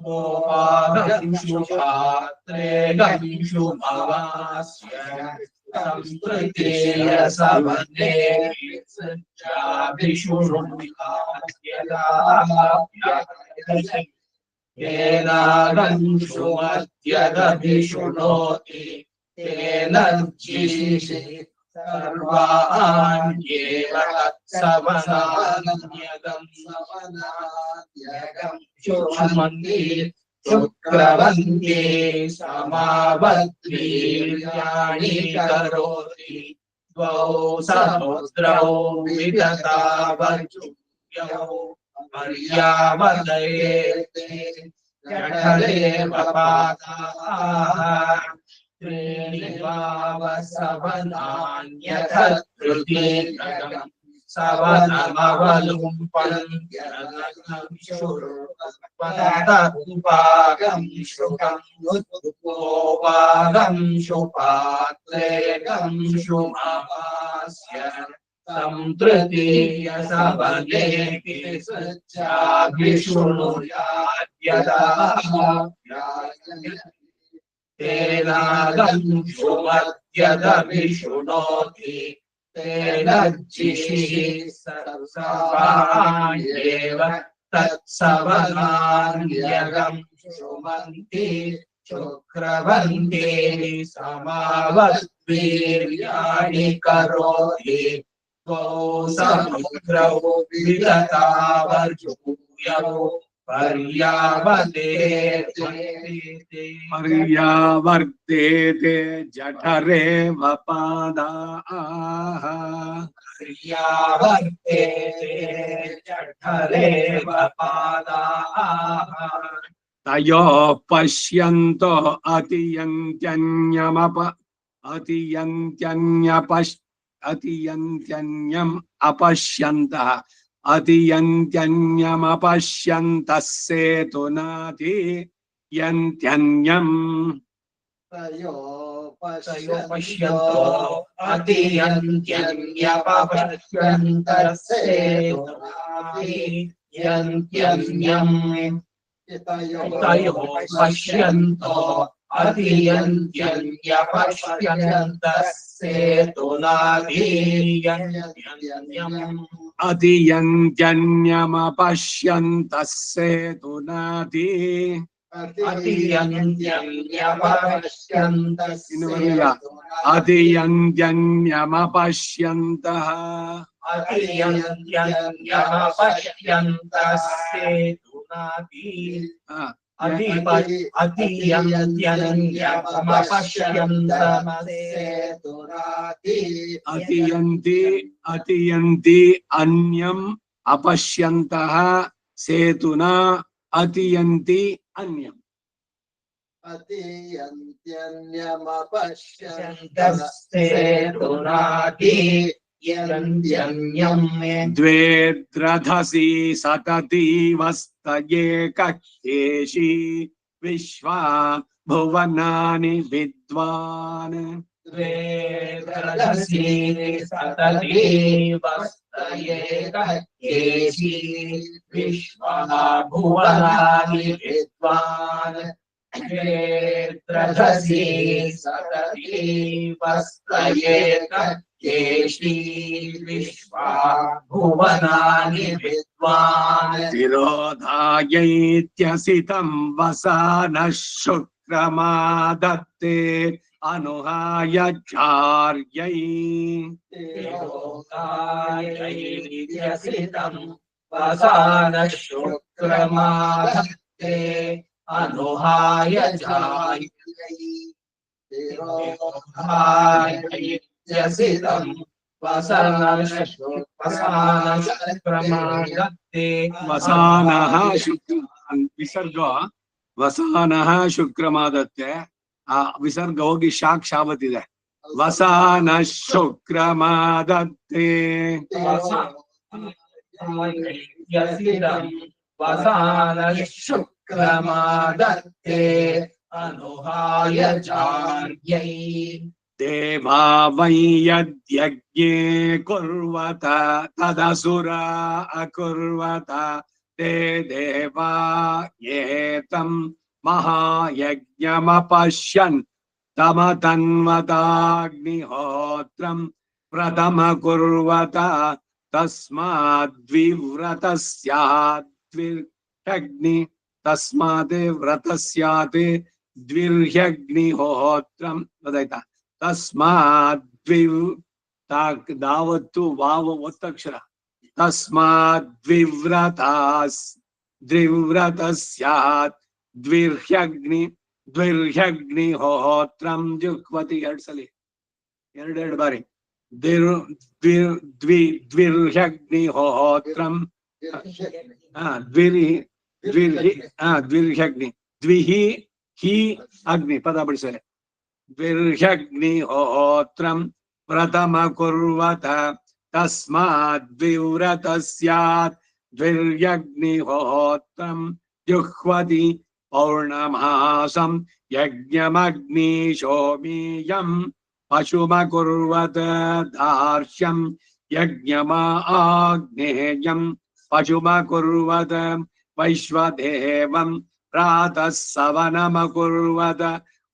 ಉಪಾಗಂಶು ಪಾತ್ರೆ ಗಂಶು ಮವಾಸ್ಯ ಸಂತೃತೀಯ ಸವನೇ ಸೃಜ್ಯಾಭಿಶೃಣುಯಾತ್ ಯದಾ ಆಪ್ಯಾಯಯತಿ ತೇನಾಗಂಶು ಮಧ್ಯದಭಿಶೃಣೋತಿ ತೇನರ್ಜೀಷಿ ಸರ್ವಾಣ್ಯೇವ ತತ್ಸವನಾನ್ಯಗಂ ಶುಮಂತಿ ಶುಕ್ರವಂತಿ ಸಮಾವದ್ವೀರ್ಯಾಣಿ ಕರೋತಿ ದ್ವೌ ಸಮುದ್ರೌ ವಿತತಾವಚೂರ್ಯೌ ಪರ್ಯಾವರ್ತೇತೆ ಜಠರೇವ ಪಾದಾಃ. ತ್ರೀಣಿವಾವಸವನಾನ್ಯಥ ತೃತೀಯಗಂ ಸವನಮವಲುಂಪಂತ್ಯನಗಂ ಶುಕುರ್ವಂತ ಉಪಾಗಂಶು ಗಂ ಉಪಾಗಂಶು ಪಾತ್ರೆ ಗಂಶು ಮವಾಸ್ಯ तं तृतीय सवनेपि सृज्याभिशृणुयात् यदा तेनागंशु मध्यदभिशृणोति तेनर्जिषि सर्वाण्येव तत्सवनान्यगं शृण्वन्ति शुक्रवन्ते समावद्वीर्याणि करोति द्वौ समुद्रौ विगतावर्यूयौ पर्यावर्तेते जठरे वपादाः पर्यावर्तेते जठरे वपादाः तयोः पश्यन्तो अतियन्त्यन्यम् अपश्यन्तः अतियन्त्यन्यमपश्यन्तः सेतुनाति यन्त्यन्यम् पश्यन्तो अतियन्त्यन्यपश्यन्तः सेतुनाति यन्त्यन्यम् तयोः पश्यन्तो अतियन्त्यन्यपश्यन्तः सेतुनाति यन्त्यन्यम् अतियन्त्यन्यमपश्यन्तः सेतुनाति अतियन्त्यन्यमपश्यन्तः अतियन्ति अन्यम् अपश्यन्तः सेतुना अतियन्ति अन्यम् अतियन्त्यन्यमपश्यन्तः सेतुनाति यन्त्यन्यम् द्वे द्रधसि सतति वस्तये कह्येषि विश्वा भुवनानि विद्वान् द्वे द्रधसि सतति वस्तये कह्येषि विश्वा भुवनानि विद्वान् द्वे द्रधसि सतति वस्तये केशी विश्वा भुवनानि विद्वान् तिरोधायैत्यसितं वसानः शुक्रमादत्ते अनुहाय चार्यै तिरोधायैत्यसितं वसानः शुक्रमादत्ते अनुहाय चार्यै तिरोधायैत्यसितं वसानः विसर्ग वसानः शुक्रमादत्ते विसर्ग ಹೋಗಿ ಶಾಕ್ ಶಾಬತ್ತಿದೆ ವಸಾನಃ ಶುಕ್ರಮಾದತ್ತೆ वसानः शुक्रमादत्ते अनुहाय चार्यै देवा वै यद्यज्ञे कुर्वत तदसुरा अकुर्वत ते देवा एतं महायज्ञमपश्यन् तमतन्वताग्निहोत्रं प्रथमकुर्वत तस्मात् द्विर्ह्यग्निहोत्रं वदायता तस्मात् दावत्तु वाव ಒತ್ತಕ್ಷರ तस्मात् द्विव्रतस्यात् द्विर्ह्यग्निहोत्रं जुह्वति ಎರಡು ಬಾರಿ द्विर्ह्यग्निहोत्रं द्विर्ह्यग्नि द्विहि ही अग्नि पद बिಡಿಸರೆ द्विर्ह्यग्निहोत्रं प्रथम कुर्वत तस्मात् द्विव्रतस्यात् द्विर्ह्यग्निहोत्रं जुह्वति पौर्णमासं यज्ञमग्निशोमीयं पशुमकुर्वत दार्श्यं यज्ञमाग्नेयं पशुमकुर्वत वैश्वदेवं प्रातः सवनमकुर्वत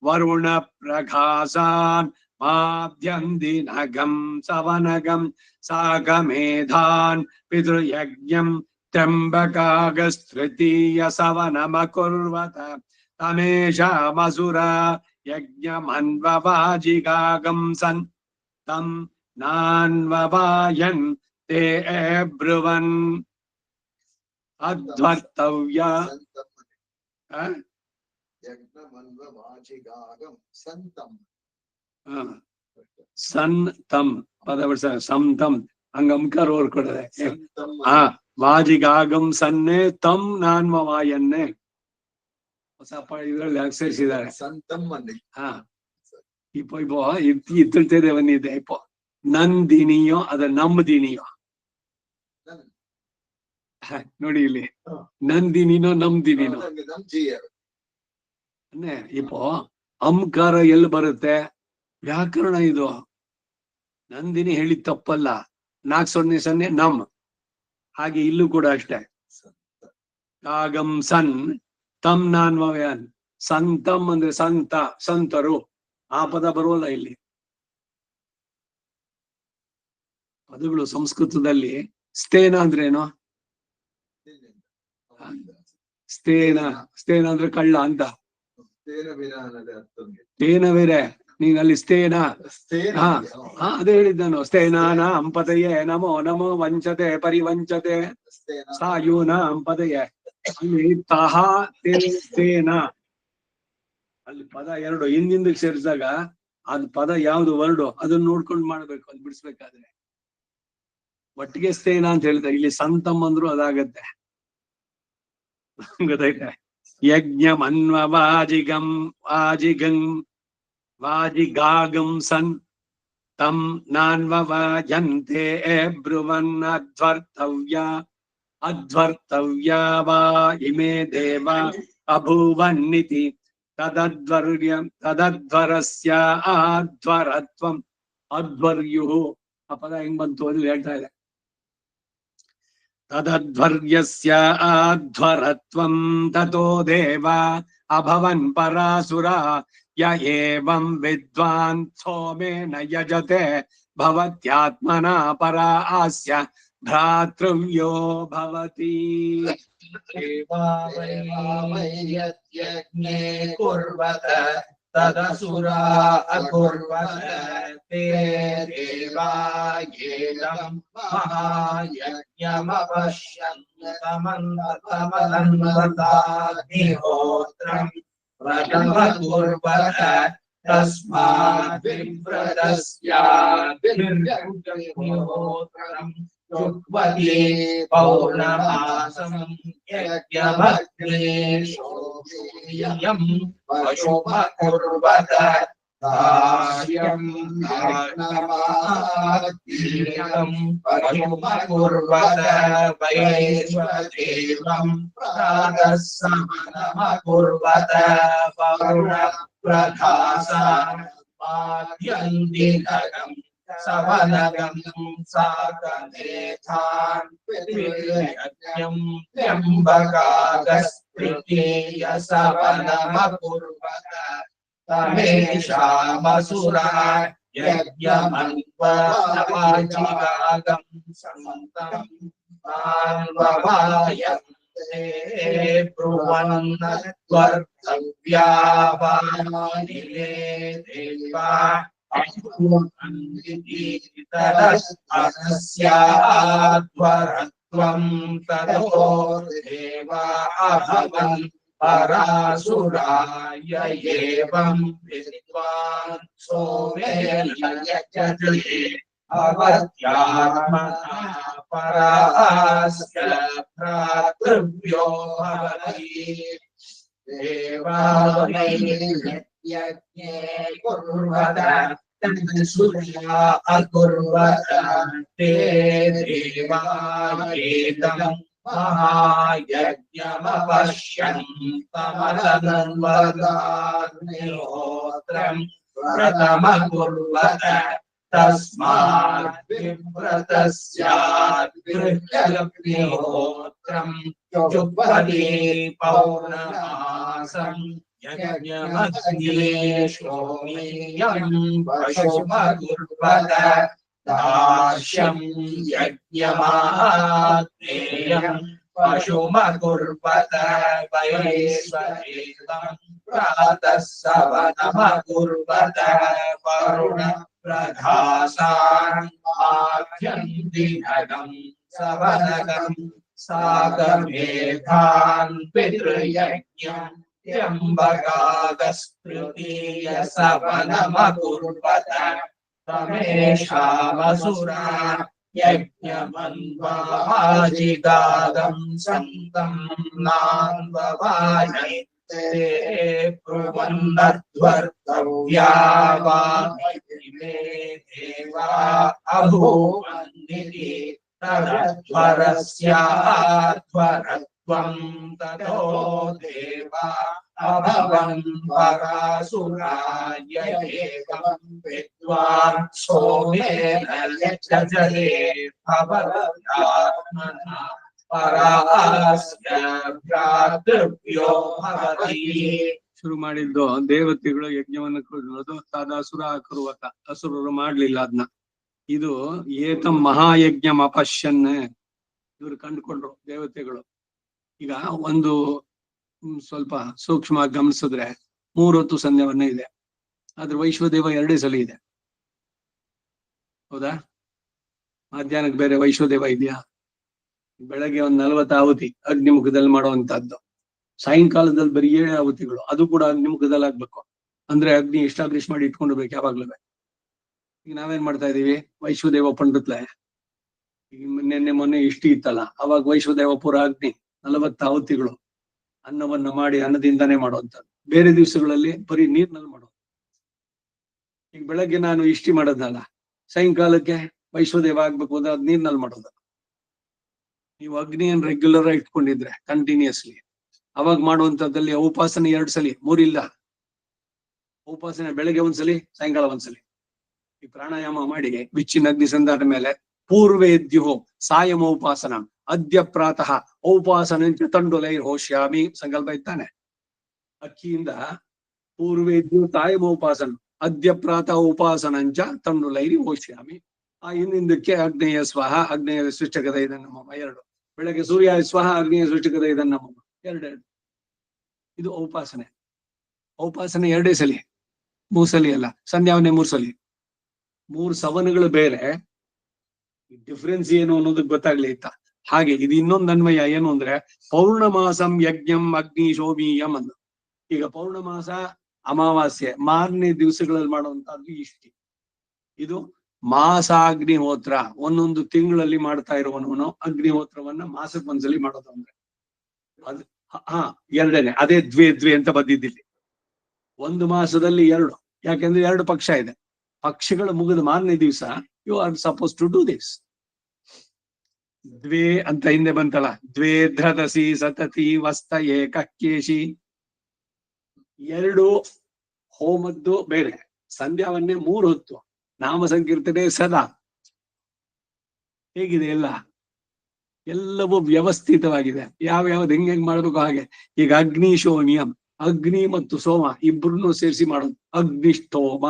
वरुण प्रकाशान् माभ्यन्दिनगं सवनगं सागमेधान् पितृयज्ञं त्र्यम्बकागस्तृतीय सवनमकुर्वत तमेषामसुर यज्ञमन्ववाजिगागं सन् तं नान्ववायन् ते ब्रुवन् अध्वर्तव्य सन् तम पद संतम अंगम करोर ಕೊಡದೆ ವಾಜಿಗಾಗಂ ಸನ್ನೆ ತಂ ನಾನ್ವವಾಯನ್ನೇ ಹೊಸ ಇದರಲ್ಲಿ ಸೇರಿಸಿದ್ದಾರೆ ಸಂತಂ ಅನ್ನೆ ഇപ്പൊ ഇത്തിലത്തെ വന്നിದೆ ഇപ്പൊ ನಂದಿನಿಯೋ ಅದ ನಮ್ದಿನಿಯೋ ನೋಡಿ ಇಲ್ಲಿ ನಂದಿನಿನೋ ನಮ್ದಿನಿನೋ ಇಪ್ಪೋ ಅಂಕಾರ ಎಲ್ಲಿ ಬರುತ್ತೆ ವ್ಯಾಕರಣ ಇದು ನಂದಿನಿ ಹೇಳಿದ ತಪ್ಪಲ್ಲ 4 ನಮ್ ಹಾಗೆ ಇಲ್ಲೂ ಕೂಡ ಅಷ್ಟೇ ಆಗಂ ಸನ್ ತಮ್ ನಾನ್ವಯನ್ ಸಂತಂ ಅಂದ್ರೆ ಸಂತ ಸಂತರು ಆ ಪದ ಬರುವಲ್ಲ ಇಲ್ಲಿ ಪದಗಳು ಸಂಸ್ಕೃತದಲ್ಲಿ ಸ್ಥೇನ ಅಂದ್ರೇನು ಸ್ಥೇನ ಸ್ಥೇನ ಅಂದ್ರೆ ಕಳ್ಳ ಅಂತ ಸ್ಥೇನ ಬೇರೆ ನೀನ್ ಅಲ್ಲಿ ಸ್ಥೇನ ಅದೇ ಹೇಳಿದ್ ನಾನು ಸ್ಥೇನಾನ ಅಂಪದಯೇ ನಮೋ ನಮೋ ವಂಚತೆ ಪರಿವಂಚತೆ ಸಾಯೂನ ಅಂಪದಯೇ ಅಲ್ಲಿ ತಹ ತೇನ ಅಲ್ಲಿ ಪದ ಎರಡು ಹಿಂದಿಂದಕ್ಕೆ ಸೇರಿಸಿದಾಗ ಅದ್ ಪದ ಯಾವ್ದು ವರ್ಡು ಅದನ್ನ ನೋಡ್ಕೊಂಡು ಮಾಡ್ಬೇಕು ಅದು ಬಿಡಿಸ್ಬೇಕಾದ್ರೆ ಒಟ್ಟಿಗೆ ಸ್ಥೇನ ಅಂತ ಹೇಳಿದ್ರೆ ಇಲ್ಲಿ ಸಂತಮ್ ಅಂದ್ರು ಅದಾಗತ್ತೆ ಗೊತ್ತೈತೆ ಯಜ್ಞಂ ಅನ್ವವಾಜಿಗಂ ವಾಜಿಗಾಗಂ ಸನ್ ತಂ ನಾನ್ವವಾಯನ್ತೆ ಬ್ರುವನ್ ಅಧ್ವರ್ತವ್ಯ ವಾ ಇಮೇ ದೇವ ಅಭೂವನ್ನಿತಿ ತದಧ್ವರಸ್ಯ ಆಧ್ವರತ್ವಂ ಅಧ್ವರ್ಯು ಆ ಪದ ಹೆಂಗ್ ಬಂತು ಅದು ಹೇಳ್ತಾ ಇದೆ ತದಧ್ವರ್ಯಸ್ಯ ಆಧ್ವರತ್ವಂ ತತೋ ದೇವ ಅಭವನ್ ಪರಾಸುರ ಯ ಏವಂ ವಿದ್ವಾನ್ ಸೋಮೇನ ಯಜತೆ ಭವತ್ಯಾತ್ಮನ ಪರಾ ಆಸ್ಯ ಭ್ರಾತೃವ್ಯೋ ಭವತಿ ಯಜ್ಞೇ ಕುರ್ವತ ತದಸುರಾ ಅಕುರ್ವತ ತೇ ದೇವಾಯೇದಂ ಮಹಾಯಜ್ಞಮಪಶ್ಯन्तಮನ್ವತಾಗ್ನಿಹೋತ್ರಂ ವ್ರತಮ ಕುರ್ವತ ತಸ್ಮಾದ್ ವಿವ್ರತಸ್ಯಾಗ್ನಿಹೋತ್ರಂ ಯುಕ್ವತಿ ಪೌರ್ಣಮಾಸಂ ಯಜ್ಞಮಗ್ನೇಶೋಯಂ ಪಶುಮ ಕುರ್ವತ ದಾಸ್ಯಂ ನಾಗ್ನಮಾಗ್ನಿಯಂ ಪಶುಮ ಕುರ್ವತ ವೈಶ್ವದೇವಂ ಪ್ರಾತಸ್ಸಮನಮ ಕುರ್ವತ ಪೌರ್ಣ ಪ್ರಧಾಸಾಂ ಮಾದ್ಯಂದಿನಗಂ ಸವನಗಂ ಸಾಕನೇಥಾನ್ ಯಜ್ಞಂ ತ್ರ್ಯಂಬಕಾಗಸ್ತ್ರಿತೀಯ ಸವನಮ ಕುರ್ವತ ತಮೇಷಾಮಸುರಾ ಯಜ್ಞಮನ್ವವಾಜಿಗಾಗಂ ಸಂತಂ ನಾನ್ವವಾಯನ್ತೆ ಬ್ರುವನ್ನಧ್ವರ್ತವ್ಯಾ ವಾನಿಲೇ ದೇವಾ ತದಸ್ಯಾಧ್ವರತ್ವಂ ತದೋ ದೇವಾ ಅಭವನ್ ಪರಾಸುರಾಯ ಏವಂ ವಿದ್ವಾನ್ ಸೋಮೇನ ಯಜತೆ ಭವತ್ಯಾತ್ಮನಃ ಪರಾಸ್ಯ ಭ್ರಾತೃವ್ಯೋ ಭವತಿ ಯಜ್ಞೇ ಕುರ್ವತ ತದಸುರಾ ಅಕುರ್ವತ ತೇ ದೇವಾಯೇದಂ ಮಹಾಯಜ್ಞಮಪಶ್ಯन्तಮನ್ವತಾಗ್ನಿಹೋತ್ರಂ ವ್ರತಮ ಕುರ್ವತ ತಸ್ಮಾದ್ ವಿವ್ರತಸ್ಯಾಗ್ನಿಹೋತ್ರಂ ಯುಕ್ವತಿ ಪೌರ್ಣಮಾಸಂ ಯಜ್ಞಮಗ್ನೇಶೋಯಂ ಪಶುಮ ಕುರ್ವತ ದಾಸ್ಯಂ ಯಜ್ಞಮಾಗ್ನೇಯಂ ಪಶುಮ ಕುರ್ವತ ವೈಶ್ವದೇವಂ प्रातः सवनमकुर्वत वरुण प्रधासान् आख्यं दिनगं सवनगं साकमेधान् पितृयज्ञं त्र्यम्बकागस्तृतीय सवनमकुर्वत तमेषामसुरा यज्ञमन्वाजिगागं सन्तं नान्ववायै ते ब्रुवन्नध्वर्तव्या वा इमे देवा अभूवन्निति तदध्वरस्याध्वरत्वं ततो देवा अभवन् परासुराय एवं विद्वान् सोमेन यजते भवत्यात्मना ಪರಾಸ್ಯ ಭ್ರಾತೃಭ್ಯೋ ಭವತಿ. ಶುರು ಮಾಡಿದ್ದು ದೇವತೆಗಳು ಯಜ್ಞವನ್ನು ಕೊಡೋದು, ತದಾಸುರ ಕುರುವತ, ಅಸುರರು ಮಾಡ್ಲಿಲ್ಲ ಅದನ್ನ. ಇದು ಏತಂ ಮಹಾಯಜ್ಞಂ ಅಪಶ್ಯನ್, ಇವ್ರು ಕಂಡುಕೊಂಡ್ರು ದೇವತೆಗಳು. ಈಗ ಒಂದು ಸ್ವಲ್ಪ ಸೂಕ್ಷ್ಮ ಗಮನಿಸಿದ್ರೆ 3 ಹೊತ್ತು ಸಂಧ್ಯಾವನ್ನ ಇದೆ, ಆದ್ರೆ ವೈಶ್ವದೇವ 2 ಸಲ ಇದೆ. ಹೌದಾ? ಮಧ್ಯಾಹ್ನಕ್ಕೆ ಬೇರೆ ವೈಶ್ವದೇವ ಇದೆಯಾ? ಬೆಳಗ್ಗೆ 40 ಆಹುತಿ ಅಗ್ನಿಮುಖದಲ್ಲಿ ಮಾಡುವಂತಹದ್ದು, ಸಾಯಂಕಾಲದಲ್ಲಿ ಬರೀ 7 ಆಹುತಿಗಳು, ಅದು ಕೂಡ ಅಗ್ನಿಮುಖದಲ್ಲಿ ಆಗ್ಬೇಕು. ಅಂದ್ರೆ ಅಗ್ನಿ ಎಸ್ಟಾಬ್ಲಿಷ್ ಮಾಡಿ ಇಟ್ಕೊಂಡಿರ್ಬೇಕು ಯಾವಾಗ್ಲೂ. ಈಗ ನಾವೇನ್ ಮಾಡ್ತಾ ಇದೀವಿ, ವೈಶ್ವದೇವ ಪಂಡಿತ್ಲೆ ಈಗ ಮೊನ್ನೆ ಇಷ್ಟಿ ಇತ್ತಲ್ಲ, ಅವಾಗ ವೈಶ್ವದೇವ ಪುರ ಅಗ್ನಿ 40 ಆಹುತಿಗಳು ಅನ್ನವನ್ನ ಮಾಡಿ ಅನ್ನದಿಂದಾನೇ ಮಾಡುವಂಥದ್ದು. ಬೇರೆ ದಿವಸಗಳಲ್ಲಿ ಬರೀ ನೀರ್ನಲ್ಲಿ ಮಾಡೋದು. ಈಗ ಬೆಳಗ್ಗೆ ನಾನು ಇಷ್ಟಿ ಮಾಡೋದಲ್ಲ, ಸಾಯಂಕಾಲಕ್ಕೆ ವೈಶ್ವದೇವ ಆಗ್ಬೇಕು ಅಂದ್ರೆ ಅದ್ ನೀರ್ನಲ್ಲಿ ಮಾಡೋದು. ನೀವು ಅಗ್ನಿಯನ್ನು ರೆಗ್ಯುಲರ್ ಆಗಿ ಇಟ್ಕೊಂಡಿದ್ರೆ ಕಂಟಿನ್ಯೂಸ್ಲಿ, ಅವಾಗ ಮಾಡುವಂತದ್ದಲ್ಲಿ ಉಪಾಸನೆ 2 ಸಲ, 3 ಇಲ್ಲ. ಉಪಾಸನೆ ಬೆಳಗ್ಗೆ 1 ಸಲಿ, ಸಾಯಂಕಾಲ 1 ಸಲಿ. ಈ ಪ್ರಾಣಾಯಾಮ ಮಾಡಿ ವಿಚ್ಚಿನ ಅಗ್ನಿ ಸಂಧಾನ ಮೇಲೆ ಪೂರ್ವೇದ್ಯುಹೋ ಸಾಯಮ ಉಪಾಸನ ಅದ್ಯ ಪ್ರಾತಃ ಔಪಾಸನಂಚ ತಂಡುಲೈರ್ ಹೋಶ್ಯಾಮಿ ಸಂಕಲ್ಪ ಇದ್ದಾನೆ. ಅಕ್ಕಿಯಿಂದ ಪೂರ್ವೇದ್ಯು ಸಾಯಮ ಉಪಾಸನ ಅದ್ಯ ಪ್ರಾತಃ ಉಪಾಸನಂಚ ತಂಡುಲೈರಿ ಹೋಶ್ಯಾಮಿ. ಆ ಹಿಂದಿಂದಕ್ಕೆ ಅಗ್ನೇಯ ಸ್ವಹ ಅಗ್ನೇಯ ಸೃಷ್ಟಕದ ಇದನ್ನ ನಮ್ಮಮ್ಮ 2, ಬೆಳಗ್ಗೆ ಸೂರ್ಯ ಸ್ವಹ ಅಗ್ನೇಯ ಸೃಷ್ಟಕದ ಇದನ್ನ ನಮ್ಮಮ್ಮ 2. ಇದು ಉಪಾಸನೆ. ಉಪಾಸನೆ 2 ಸಲಿ, 3 ಸಲಿ ಅಲ್ಲ. ಸಂಧ್ಯಾವನೆ 3 ಸಲಿ. 3 ಸವನಗಳು ಬೇರೆ. ಡಿಫ್ರೆನ್ಸ್ ಏನು ಅನ್ನೋದಕ್ಕೆ ಗೊತ್ತಾಗ್ಲಿ ಇತ್ತ. ಹಾಗೆ ಇದು ಇನ್ನೊಂದು ಅನ್ವಯ ಏನು ಅಂದ್ರೆ, ಪೌರ್ಣಮಾಸಂ ಯಜ್ಞಂ ಅಗ್ನಿ ಶೋಭೀಯಂ ಅಂದು. ಈಗ ಪೌರ್ಣಮಾಸ ಅಮಾವಾಸ್ಯೆ ಮಾರನೇ ದಿವಸಗಳಲ್ಲಿ ಮಾಡುವಂತಹದ್ದು ಇಷ್ಟಿ. ಇದು ಮಾಸಾಗ್ನಿಹೋತ್ರ, ಒಂದೊಂದು ತಿಂಗಳಲ್ಲಿ ಮಾಡ್ತಾ ಇರುವವನು ಅಗ್ನಿಹೋತ್ರವನ್ನ ಮಾಸಕ್ಕೆ 1 ಸಲಿ ಮಾಡೋದು. ಅಂದ್ರೆ ಅದು 2ನೇ, ಅದೇ ದ್ವೇ ಅಂತ ಬಂದಿದ್ದಿಲ್ಲಿ. 1 ಮಾಸದಲ್ಲಿ 2, ಯಾಕೆಂದ್ರೆ 2 ಪಕ್ಷ ಇದೆ. ಪಕ್ಷಗಳು ಮುಗಿದ ಮಾರನೇ ದಿವಸ you are suppose to do this. ದ್ವೇ ಅಂತ ಹಿಂದೆ ಬಂತಲ್ಲ, ದ್ವೇ ಧೃತಸಿ ಸತತಿ ವಸ್ತ ಏಕಕೇಶಿ. 2 ಹೋಮದ್ದು ಬೇರೆ, ಸಂಧ್ಯಾವನ್ನೇ 3 ಹೊತ್ತು, ನಾಮ ಸಂಕೀರ್ತನೆ ಸದಾ. ಹೇಗಿದೆ ಎಲ್ಲವೂ ವ್ಯವಸ್ಥಿತವಾಗಿದೆ. ಯಾವ್ಯಾವ್ದು ಹೆಂಗ್ ಮಾಡ್ಬೇಕು ಹಾಗೆ. ಈಗ ಅಗ್ನಿ ಶೋಮಿಯಂ, ಅಗ್ನಿ ಮತ್ತು ಸೋಮ ಇಬ್ಬರನ್ನು ಸೇರಿಸಿ ಮಾಡೋದು ಅಗ್ನಿಷ್ಠೋಮ.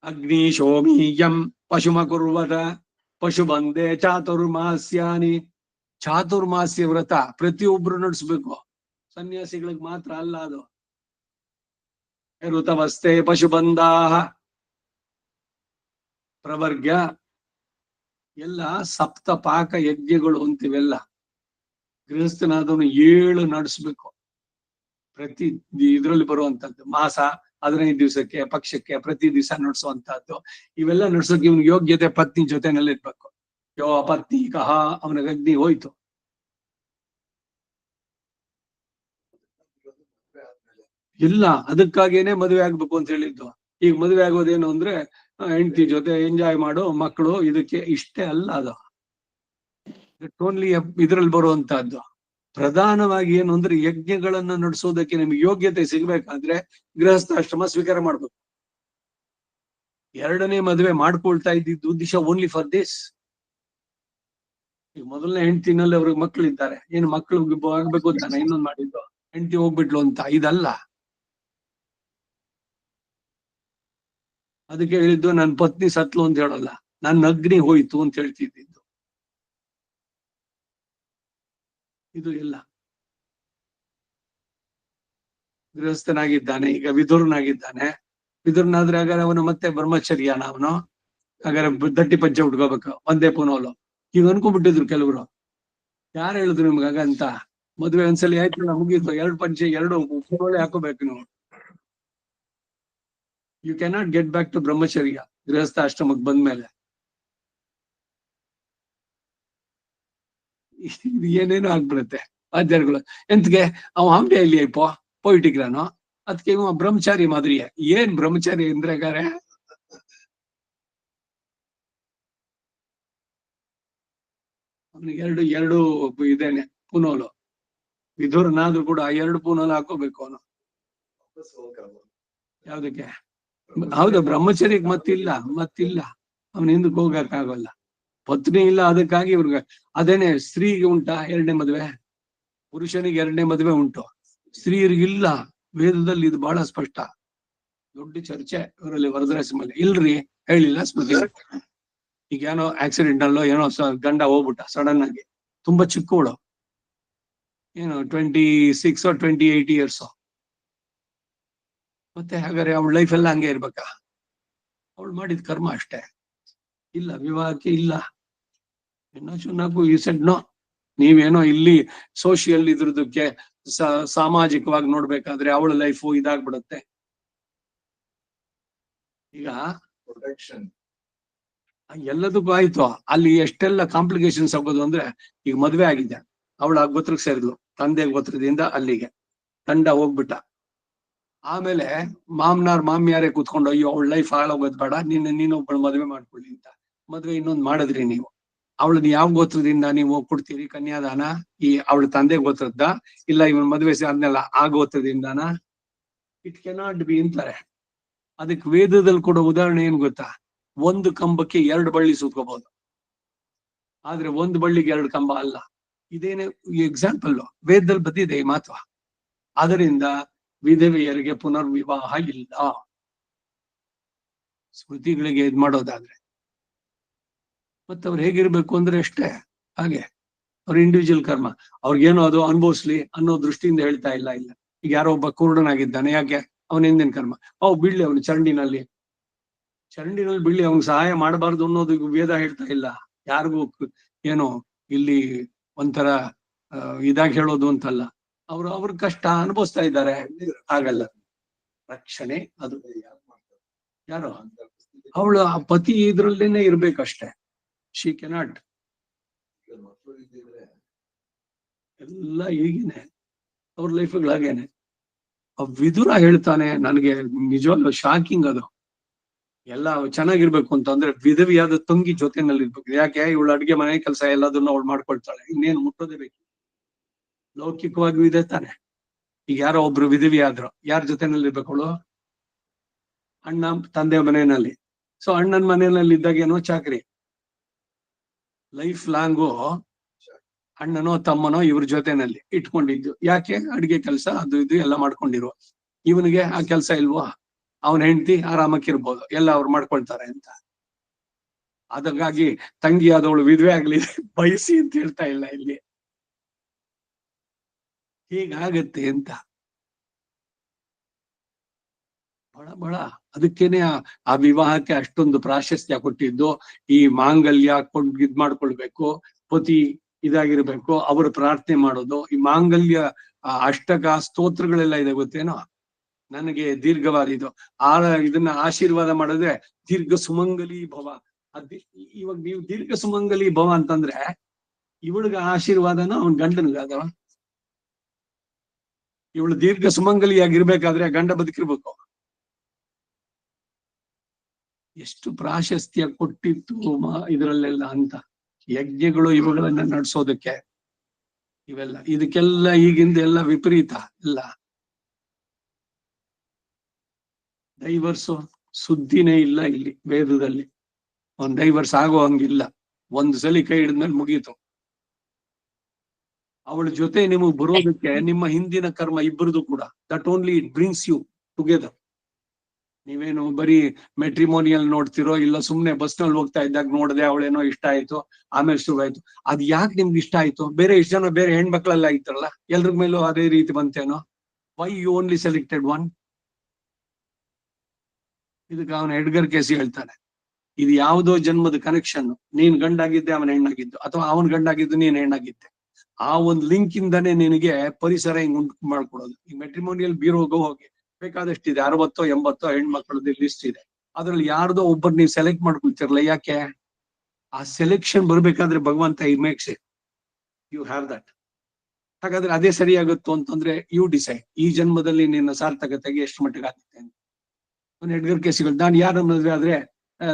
ಅಗ್ನಿ ಶೋಮೀಯಂ ಪಶುಮ ಕುರ್ವತ ಪಶು ಬಂದೆ ಚಾತುರ್ಮಾಸ್ಯಾನಿ. ಚಾತುರ್ಮಾಸ್ಯ ವ್ರತ ಪ್ರತಿಯೊಬ್ರು ನಡೆಸ್ಬೇಕು, ಸನ್ಯಾಸಿಗಳಿಗೆ ಮಾತ್ರ ಅಲ್ಲ ಅದು. ಋತವಸ್ತೆ ಪಶುಬಂಧಾಹ ಪ್ರವರ್ಗ್ಯ ಎಲ್ಲ ಸಪ್ತ ಪಾಕ ಯಜ್ಞಗಳು ಅಂತಿವೆಲ್ಲ. ಗೃಹಸ್ಥನಾದವನು 7 ನಡೆಸ್ಬೇಕು ಪ್ರತಿ ಇದ್ರಲ್ಲಿ ಬರುವಂತದ್ದು. ಮಾಸ 15 ದಿವಸಕ್ಕೆ, ಪಕ್ಷಕ್ಕೆ ಪ್ರತಿ ದಿವಸ ನಡೆಸುವಂತಹದ್ದು. ಇವೆಲ್ಲ ನಡ್ಸೋಕೆ ಇವನ್ ಯೋಗ್ಯತೆ ಪತ್ನಿ ಜೊತೆನಲ್ಲಿ ಇರ್ಬೇಕು. ಯೋ ಅಪತ್ನಿ ಕಹ, ಅವನಿಗೆ ಅಗ್ನಿ ಹೋಯ್ತು. ಇಲ್ಲ, ಅದಕ್ಕಾಗೇನೆ ಮದುವೆ ಆಗ್ಬೇಕು ಅಂತ ಹೇಳಿದ್ದು. ಈಗ ಮದುವೆ ಆಗೋದೇನು ಅಂದ್ರೆ ಹೆಂಡತಿ ಜೊತೆ ಎಂಜಾಯ್ ಮಾಡು, ಮಕ್ಕಳು, ಇದಕ್ಕೆ ಇಷ್ಟೇ ಅಲ್ಲ. ಅದು ಓನ್ಲಿ ಇದ್ರಲ್ಲಿ ಬರುವಂತಹದ್ದು. ಪ್ರಧಾನವಾಗಿ ಏನು ಅಂದ್ರೆ, ಯಜ್ಞಗಳನ್ನ ನಡೆಸೋದಕ್ಕೆ ನಿಮ್ಗೆ ಯೋಗ್ಯತೆ ಸಿಗ್ಬೇಕಾದ್ರೆ ಗೃಹಸ್ಥಾಶ್ರಮ ಸ್ವೀಕಾರ ಮಾಡ್ಬೇಕು. 2ನೇ ಮದುವೆ ಮಾಡ್ಕೊಳ್ತಾ ಇದ್ದಿದ್ದು ಉದ್ದೇಶ ಓನ್ಲಿ ಫಾರ್ ದಿಸ್. ಈಗ ಮೊದಲನೇ ಹೆಂಡತಿನಲ್ಲಿ ಅವ್ರಿಗೆ ಮಕ್ಕಳಿದ್ದಾರೆ, ಏನು ಮಕ್ಕಳು ಆಗ್ಬೇಕು ಅಂತಾನೆ ಇನ್ನೊಂದು ಮಾಡಿದ್ದು, ಹೆಂಡತಿ ಹೋಗ್ಬಿಟ್ಲು ಅಂತ ಇದಲ್ಲ. ಅದಕ್ಕೆ ಹೇಳಿದ್ದು ನನ್ನ ಪತ್ನಿ ಸತ್ಲು ಅಂತ ಹೇಳಲ್ಲ, ನನ್ನ ಅಗ್ನಿ ಹೋಯ್ತು ಅಂತ ಹೇಳ್ತಿದ್ದು. ಇದು ಇಲ್ಲ. ಗೃಹಸ್ಥನಾಗಿದ್ದಾನೆ, ಈಗ ವಿದುರನಾಗಿದ್ದಾನೆ. ವಿದುರನಾದ್ರೆ ಹಾಗಾದ್ರೆ ಅವನು ಮತ್ತೆ ಬ್ರಹ್ಮಚರ್ಯನ ಅವನು? ಹಾಗಾದ್ರೆ ದಟ್ಟಿ ಪಂಚೆ ಉಟ್ಕೋಬೇಕು, ಒಂದೇ ಪುನೋಲು. ಈಗ ಅನ್ಕೊಂಡ್ಬಿಟ್ಟಿದ್ರು ಕೆಲವರು. ಯಾರು ಹೇಳಿದ್ರು ನಿಮ್ಗೆ ಹಾಗಂತ? ಮದ್ವೆ ಒಂದ್ಸಲಿ ಆಯ್ತು ಮುಗೀತು, 2 ಪಂಚೆ 2 ಪುನೋಲೆ ಹಾಕೋಬೇಕು ನೀವು. You cannot get back to ಬ್ರಹ್ಮಚರ್ಯ ಗೃಹಸ್ಥ ಆಶ್ರಮಕ್ಕೆ ಬಂದ್ಮೇಲೆ. ಏನೇನೋ ಆಗ್ಬಿಡುತ್ತೆ ಆಚಾರ್ಯಗಳು. ಎಂತಗೆ ಅವ ಹಂಪೆಯಲ್ಲಿ ಪೊಯಿಟಿಗ್ರಾನು, ಅದಕ್ಕೆ ಇವ ಬ್ರಹ್ಮಚಾರಿ ಮಾದರಿಯ. ಏನ್ ಬ್ರಹ್ಮಚಾರಿ ಅಂದ್ರೆ ಹಾಗಾರೆ? ಅವನಿಗೆ ಎರಡು ಇದೇನೆ ಪುನೋಲು. ವಿಧುರನಾದ್ರೂ ಕೂಡ 2 ಪುನೋಲು ಹಾಕೋಬೇಕು ಅವನು. ಯಾವ್ದಕ್ಕೆ? ಹೌದು, ಬ್ರಹ್ಮಚರ್ಯಕ್ಕೆ ಮತ್ತಿಲ್ಲ ಅವನ ಹಿಂದಕ್ಕೆ ಹೋಗಕ್ ಆಗೋಲ್ಲ. ಪತ್ನಿ ಇಲ್ಲ, ಅದಕ್ಕಾಗಿ ಇವ್ರಿಗೆ ಅದೇನೆ. ಸ್ತ್ರೀಗೆ ಉಂಟಾ 2ನೇ ಮದುವೆ? ಪುರುಷನಿಗೆ 2ನೇ ಮದುವೆ ಉಂಟು, ಸ್ತ್ರೀಯರಿಗಿಲ್ಲ. ವೇದದಲ್ಲಿ ಇದು ಬಹಳ ಸ್ಪಷ್ಟ. ದೊಡ್ಡ ಚರ್ಚೆ ಇವರಲ್ಲಿ ವರದರಾಜ ಇಲ್ರಿ, ಹೇಳಿಲ್ಲ ಸ್ಮೃತಿ. ಈಗ ಏನೋ ಆಕ್ಸಿಡೆಂಟ್ ಅಲ್ಲೋ ಏನೋ ಗಂಡ ಹೋಗ್ಬಿಟ್ಟ ಸಡನ್ ಆಗಿ, ತುಂಬಾ ಚಿಕ್ಕವಳು, ಏನು 26 or 28 years. ಮತ್ತೆ ಹಾಗಾದ್ರೆ ಅವಳ ಲೈಫ್ ಎಲ್ಲ ಹಂಗೆ ಇರ್ಬೇಕಾ? ಅವಳು ಮಾಡಿದ ಕರ್ಮ ಅಷ್ಟೇ. ಇಲ್ಲ, ವಿವಾಹಕ್ಕೆ ಇಲ್ಲ. ಇನ್ನೂ ಚೆನ್ನಾಗೂ ಈ ಸೆಡ್ ನೋ. ನೀವೇನೋ ಇಲ್ಲಿ ಸೋಷಿಯಲ್ ಇದ್ರದಕ್ಕೆ ಸಾಮಾಜಿಕವಾಗಿ ನೋಡ್ಬೇಕಾದ್ರೆ ಅವಳ ಲೈಫು ಇದಾಗ್ಬಿಡುತ್ತೆ. ಈಗ ಪ್ರೊಟೆಕ್ಷನ್ ಎಲ್ಲದಕ್ಕೂ ಆಯ್ತು. ಅಲ್ಲಿ ಎಷ್ಟೆಲ್ಲ ಕಾಂಪ್ಲಿಕೇಶನ್ಸ್ ಆಗೋದು ಅಂದ್ರೆ, ಈಗ ಮದ್ವೆ ಆಗಿದೆ, ಅವಳ ಗೋತ್ರಕ್ಕೆ ಸೇರಿದ್ಲು, ತಂದೆ ಗೋತ್ರದಿಂದ ಅಲ್ಲಿಗೆ ತಂಡ ಹೋಗ್ಬಿಟ್ಟ. ಆಮೇಲೆ ಮಾಮನಾರ್ ಮಾಮಿಯಾರೇ ಕೂತ್ಕೊಂಡು, ಅಯ್ಯೋ ಅವಳ ಲೈಫ್ ಹಾಳಾಗೋದ್ ಬೇಡ, ನೀನೊಬ್ಬಳು ಮದ್ವೆ ಮಾಡ್ಕೊಳ್ಳಿ ಅಂತ. ಮದ್ವೆ ಇನ್ನೊಂದು ಮಾಡಿದ್ರಿ ನೀವು. ಅವಳನ್ನ ಯಾವ ಗೋತ್ರದಿಂದ ನೀವು ಕೊಡ್ತೀರಿ ಕನ್ಯಾದಾನ? ಈ ಅವಳ ತಂದೆ ಗೋತ್ರದ್ದ, ಇಲ್ಲ ಇವನ್ ಮದ್ವೆ ಆದ್ಮೇಲೆ ಆ ಗೋತ್ರದಿಂದಾನ? ಇಟ್ ಕೆನಾಟ್ ಬಿ ಅಂತಾರೆ. ಅದಕ್ಕೆ ವೇದದಲ್ಲಿ ಕೊಡೋ ಉದಾಹರಣೆ ಏನ್ ಗೊತ್ತಾ? 1 ಕಂಬಕ್ಕೆ 2 ಬಳ್ಳಿ ಸುತ್ಕೋಬಹುದು, ಆದ್ರೆ 1 ಬಳ್ಳಿಗೆ 2 ಕಂಬ ಅಲ್ಲ. ಇದೇನೆ ಎಕ್ಸಾಂಪಲ್, ವೇದದಲ್ಲಿ ಬಂದಿದೆ ಈ ಮಾತು. ಅದರಿಂದ ವಿಧವೆಯರಿಗೆ ಪುನರ್ವಿವಾಹ ಇಲ್ಲ, ಸ್ಮೃತಿಗಳಿಗೆ ಇದ್ ಮಾಡೋದಾದ್ರೆ. ಮತ್ತೆ ಅವ್ರು ಹೇಗಿರ್ಬೇಕು ಅಂದ್ರೆ ಅಷ್ಟೇ, ಹಾಗೆ ಅವ್ರ ಇಂಡಿವಿಜುವಲ್ ಕರ್ಮ ಅವ್ರಿಗೇನೋ ಅದು ಅನುಭವಿಸ್ಲಿ ಅನ್ನೋ ದೃಷ್ಟಿಯಿಂದ ಹೇಳ್ತಾ ಇಲ್ಲ. ಈಗ ಯಾರೋ ಒಬ್ಬ ಕುರುಡನಾಗಿದ್ದಾನೆ, ಯಾಕೆ? ಅವನ ಹಿಂದಿನ ಕರ್ಮ. ಬೀಳ್ಲಿ ಅವನು ಚರಂಡಿನಲ್ಲಿ ಬೀಳ್ಲಿ, ಅವ್ನಿಗೆ ಸಹಾಯ ಮಾಡಬಾರ್ದು ಅನ್ನೋದು ವೇದ ಹೇಳ್ತಾ ಇಲ್ಲ. ಯಾರಿಗೂ ಏನೋ ಇಲ್ಲಿ ಒಂಥರ ಇದಾಗಿ ಹೇಳೋದು ಅಂತಲ್ಲ. ಅವ್ರ ಕಷ್ಟ ಅನುಭವಿಸ್ತಾ ಇದ್ದಾರೆ, ಆಗಲ್ಲ. ರಕ್ಷಣೆ ಅದು ಯಾರು? ಅವಳು ಆ ಪತಿ ಇದ್ರಲ್ಲೇನೆ ಇರ್ಬೇಕಷ್ಟೇ. She cannot. ಎಲ್ಲ ಹೀಗೇನೆ ಅವ್ರ ಲೈಫ್ಗಳಾಗೇನೆ. ವಿದುರ ಹೇಳ್ತಾನೆ, ನನಗೆ ನಿಜವಾಗ್ಲೂ ಶಾಕಿಂಗ್ ಅದು. ಎಲ್ಲ ಚೆನ್ನಾಗಿರ್ಬೇಕು ಅಂತಂದ್ರೆ ವಿಧವಿಯಾದ ತಂಗಿ ಜೊತೆನಲ್ಲಿ ಇರ್ಬೇಕು. ಯಾಕೆ? ಇವಳು ಅಡ್ಗೆ ಮನೆ ಕೆಲಸ ಎಲ್ಲದನ್ನು ಅವಳು ಮಾಡ್ಕೊಳ್ತಾಳೆ, ಇನ್ನೇನು ಮುಟ್ಟೋದೇ ಬೇಕು. ಲೌಕಿಕವಾಗಿಯೂ ಇದೆ ತಾನೆ. ಈಗ ಯಾರೋ ಒಬ್ರು ವಿಧವಿ ಆದ್ರು, ಯಾರ ಜೊತೆನಲ್ಲಿ ಇರ್ಬೇಕು ಅವಳು? ಅಣ್ಣ ತಂದೆ ಮನೆಯಲ್ಲಿ. ಸೊ ಅಣ್ಣನ ಮನೆಯಲ್ಲಿ ಇದ್ದಾಗ ಏನೋ ಚಾಕ್ರಿ, ಲೈಫ್ ಲಾಂಗು ಅಣ್ಣನೋ ತಮ್ಮನೋ ಇವ್ರ ಜೊತೆನಲ್ಲಿ ಇಟ್ಕೊಂಡಿದ್ದು. ಯಾಕೆ? ಅಡ್ಗೆ ಕೆಲಸ ಅದು ಇದು ಎಲ್ಲ ಮಾಡ್ಕೊಂಡಿರುವ. ಇವನಿಗೆ ಆ ಕೆಲಸ ಇಲ್ವೋ? ಅವನ ಹೆಂಡತಿ ಆರಾಮಕ್ಕಿರ್ಬೋದು, ಎಲ್ಲ ಅವ್ರು ಮಾಡ್ಕೊಳ್ತಾರೆ ಅಂತ. ಅದಕ್ಕಾಗಿ ತಂಗಿ ಆದವಳು ವಿಧವೆ ಆಗ್ಲಿ ಬಯಸಿ ಅಂತ ಹೇಳ್ತಾ ಇಲ್ಲ ಇಲ್ಲಿ. ಹೀಗಾಗತ್ತೆ ಅಂತ ಬಹಳ ಅದಕ್ಕೇನೆ ಆ ವಿವಾಹಕ್ಕೆ ಅಷ್ಟೊಂದು ಪ್ರಾಶಸ್ತ್ಯ ಕೊಟ್ಟಿದ್ದು. ಈ ಮಾಂಗಲ್ಯ ಇದ್ ಮಾಡ್ಕೊಳ್ಬೇಕು, ಪತಿ ಇದಾಗಿರ್ಬೇಕು, ಅವರು ಪ್ರಾರ್ಥನೆ ಮಾಡೋದು. ಈ ಮಾಂಗಲ್ಯ ಅಷ್ಟಕ ಸ್ತೋತ್ರಗಳೆಲ್ಲ ಇದೆ ಗೊತ್ತೇನೋ? ನನಗೆ ದೀರ್ಘವಾದ ಇದನ್ನ ಆಶೀರ್ವಾದ ಮಾಡಿದ್ರೆ ದೀರ್ಘ ಸುಮಂಗಲಿ ಭವ. ಇವಾಗ ನೀವು ದೀರ್ಘ ಸುಮಂಗಲಿ ಭವ ಅಂತಂದ್ರೆ ಇವಳಿಗ ಆಶೀರ್ವಾದನ ಅವನ್ ಗಂಡನ್ಗಾದವ. ಇವಳು ದೀರ್ಘ ಸುಮಂಗಲಿಯಾಗಿರ್ಬೇಕಾದ್ರೆ ಗಂಡ ಬದುಕಿರ್ಬೇಕು. ಎಷ್ಟು ಪ್ರಾಶಸ್ತ್ಯ ಕೊಟ್ಟಿತ್ತು ಇದರಲ್ಲೆಲ್ಲ ಅಂತ. ಯಜ್ಞಗಳು ಇವುಗಳನ್ನ ನಡೆಸೋದಕ್ಕೆ, ಇವೆಲ್ಲ ಇದಕ್ಕೆಲ್ಲ ಈಗಿಂದ ಎಲ್ಲ ವಿಪರೀತ. ಎಲ್ಲ ಡೈವರ್ಸು ಸುದ್ದಿನೇ ಇಲ್ಲ ಇಲ್ಲಿ ವೇದದಲ್ಲಿ. ಡೈವರ್ಸ್ ಆಗೋ ಹಂಗಿಲ್ಲ. ಒಂದು ಸಲಿ ಕೈ ಹಿಡಿದ್ಮೇಲೆ ಮುಗೀತು. ಅವಳ ಜೊತೆ ನಿಮಗೆ ಬರೋದಕ್ಕೆ ನಿಮ್ಮ ಹಿಂದಿನ ಕರ್ಮ ಇಬ್ಬರದು ಕೂಡ, that only it brings you together. ನೀವೇನು ಬರೀ ಮೆಟ್ರಿಮೋನಿಯಲ್ ನೋಡ್ತಿರೋ, ಇಲ್ಲ ಸುಮ್ನೆ ಬಸ್ ನಲ್ಲಿ ಹೋಗ್ತಾ ಇದ್ದಾಗ ನೋಡದೆ ಅವಳೇನೋ ಇಷ್ಟ ಆಯ್ತು, ಆಮೇಲೆ ಶುರು ಆಯ್ತು. ಅದ್ ಯಾಕೆ ನಿಮ್ಗೆ ಇಷ್ಟ ಆಯ್ತು? ಬೇರೆ ಇಷ್ಟ ಜನ ಬೇರೆ ಹೆಣ್ಮಕ್ಳೆಲ್ಲ ಇದ್ರಲ್ಲ, ಎಲ್ರ ಮೇಲೂ ಅದೇ ರೀತಿ ಬಂತೇನೋ? Why you only selected one? ಇದಕ್ಕೆ ಅವನ ಎಡ್ಗರ್ ಕೇಸಿ ಹೇಳ್ತಾನೆ, ಇದು ಯಾವುದೋ ಜನ್ಮದ ಕನೆಕ್ಷನ್. ನೀನ್ ಗಂಡಾಗಿದ್ದೆ, ಅವನ ಹೆಣ್ಣಾಗಿದ್ದು, ಅಥವಾ ಅವನ್ ಗಂಡಾಗಿದ್ದು ನೀನ್ ಹೆಣ್ಣಾಗಿದ್ದೆ. ಆ ಒಂದು ಲಿಂಕ್ ಇಂದಾನೆ ನಿನಗೆ ಪರಿಸರ ಹಿಂಗ್ ಉಂಟು ಮಾಡ್ಕೊಡೋದು. ಈ ಮೆಟ್ರಿಮೋನಿಯಲ್ ಬ್ಯೂರೋಗೆ ಹೋಗಿ ಬೇಕಾದಷ್ಟಿದೆ, 60 80 ಹೆಣ್ಮಕ್ಳದ್ದು ಲಿಸ್ಟ್ ಇದೆ. ಅದ್ರಲ್ಲಿ ಯಾರ್ದೋ ಒಬ್ಬರು ನೀವು ಸೆಲೆಕ್ಟ್ ಮಾಡ್ಕೊಳ್ತಿರಲ್ಲ, ಯಾಕೆ? ಆ ಸೆಲೆಕ್ಷನ್ ಬರ್ಬೇಕಾದ್ರೆ ಭಗವಂತ ಈ makes it, you have that. ಹಾಗಾದ್ರೆ ಅದೇ ಸರಿಯಾಗುತ್ತೋ ಅಂತಂದ್ರೆ ಯು ಡಿಸೈಡ್, ಈ ಜನ್ಮದಲ್ಲಿ ನಿನ್ನ ಸಾರ್ಥಕತೆಗೆ ಎಷ್ಟು ಮಟ್ಟಿಗೆ ಆಗುತ್ತೆ ಅಂತ. ಎಡ್ಗರ್ ಕೇಸಿಗಳು, ನಾನು ಯಾರ ಮದುವೆ ಆದ್ರೆ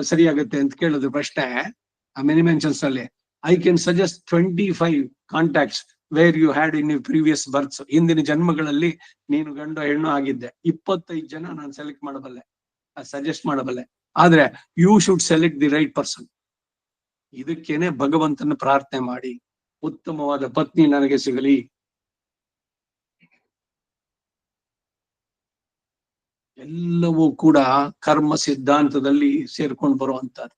ಸರಿಯಾಗುತ್ತೆ ಅಂತ ಕೇಳಿದ್ರು ಪ್ರಶ್ನೆ ಆ ಮೆನಿ ಮೆನ್ಷನ್ಸ್ ಅಲ್ಲಿ. I can suggest 25 contacts where you had in previous births. ಹಿಂದಿನ ಜನ್ಮಗಳಲ್ಲಿ ನೀನು ಗಂಡು ಹೆಣ್ಣು ಆಗಿದ್ದೆ. 25 ಜನ ನಾನು ಸೆಲೆಕ್ಟ್ ಮಾಡಬಲ್ಲೆ, ಸಜೆಸ್ಟ್ ಮಾಡಬಲ್ಲೆ. ಆದ್ರೆ you should select the right person. ಇದಕ್ಕೇನೆ ಭಗವಂತನ ಪ್ರಾರ್ಥನೆ ಮಾಡಿ, ಉತ್ತಮವಾದ ಪತ್ನಿ ನನಗೆ ಸಿಗಲಿ. ಎಲ್ಲವೂ ಕೂಡ ಕರ್ಮ ಸಿದ್ಧಾಂತದಲ್ಲಿ ಸೇರ್ಕೊಂಡು ಬರುವಂತದ್ದು.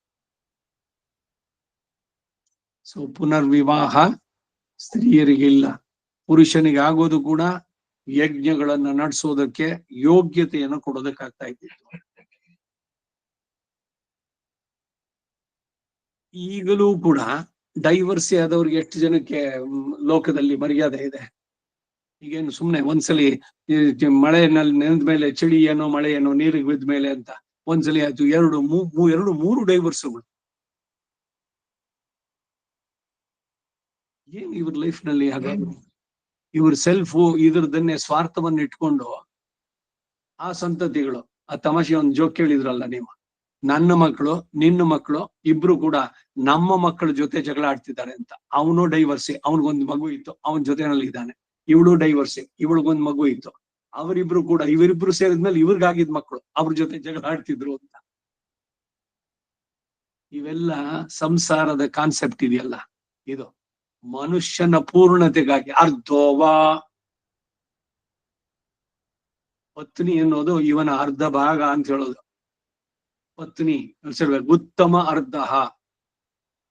ಸೊ ಪುನರ್ವಿವಾಹ ಸ್ತ್ರೀಯರಿಗಿಲ್ಲ, ಪುರುಷನಿಗೆ ಆಗೋದು ಕೂಡ ಯಜ್ಞಗಳನ್ನ ನಡೆಸೋದಕ್ಕೆ ಯೋಗ್ಯತೆಯನ್ನು ಕೊಡೋದಕ್ಕಾಗ್ತಾ ಇದ್ದಿತ್ತು. ಈಗಲೂ ಕೂಡ ಡೈವರ್ಸಿ ಆದವ್ರಿಗೆ ಎಷ್ಟು ಜನಕ್ಕೆ ಲೋಕದಲ್ಲಿ ಮರ್ಯಾದೆ ಇದೆ? ಈಗೇನು ಸುಮ್ನೆ ಒಂದ್ಸಲಿ ಮಳೆನಲ್ಲಿ ನೆನೆದ ಮೇಲೆ ಚಳಿ ಏನೋ ಮಳೆ ಏನೋ ನೀರಿಗೆ ಬಿದ್ದ ಮೇಲೆ ಅಂತ ಒಂದ್ಸಲಿ ಆಯ್ತು, ಎರಡು ಮೂರು ಡೈವರ್ಸ್ಗಳು. ಏನ್ ಇವ್ರ ಲೈಫ್ ನಲ್ಲಿ ಹಾಗಾದ್ರೆ? ಇವ್ರ ಸೆಲ್ಫ್ ಇದ್ರದನ್ನೇ ಸ್ವಾರ್ಥವನ್ನ ಇಟ್ಕೊಂಡು ಆ ಸಂತತಿಗಳು. ಆ ತಮಾಷೆ ಒಂದು ಜೋಕ್ ಕೇಳಿದ್ರಲ್ಲ ನೀವು, ನನ್ನ ಮಕ್ಕಳು ನಿನ್ನ ಮಕ್ಕಳು ಇಬ್ರು ಕೂಡ ನಮ್ಮ ಮಕ್ಕಳ ಜೊತೆ ಜಗಳ ಆಡ್ತಿದ್ದಾರೆ ಅಂತ. ಅವನು ಡೈವರ್ಸಿ, ಅವನಿಗೊಂದು ಮಗು ಇತ್ತು, ಅವನ ಜೊತೆನಲ್ಲಿ ಇದ್ದಾನೆ. ಇವಳು ಡೈವರ್ಸಿ, ಇವಳಿಗೊಂದು ಮಗು ಇತ್ತು. ಅವರಿಬ್ರು ಕೂಡ, ಇವರಿಬ್ರು ಸೇರಿದ್ಮೇಲೆ ಇವ್ರಿಗಾಗಿದ್ ಮಕ್ಕಳು ಅವ್ರ ಜೊತೆ ಜಗಳ ಆಡ್ತಿದ್ರು ಅಂತ. ಇವೆಲ್ಲ ಸಂಸಾರದ ಕಾನ್ಸೆಪ್ಟ್ ಇದೆಯಲ್ಲ, ಇದು ಮನುಷ್ಯನ ಪೂರ್ಣತೆಗಾಗಿ. ಅರ್ಧೋವಾ ಪತ್ನಿ ಅನ್ನೋದು ಇವನ ಅರ್ಧ ಭಾಗ ಅಂತ ಹೇಳೋದು. ಪತ್ನಿ ಉತ್ತಮ ಅರ್ಧ.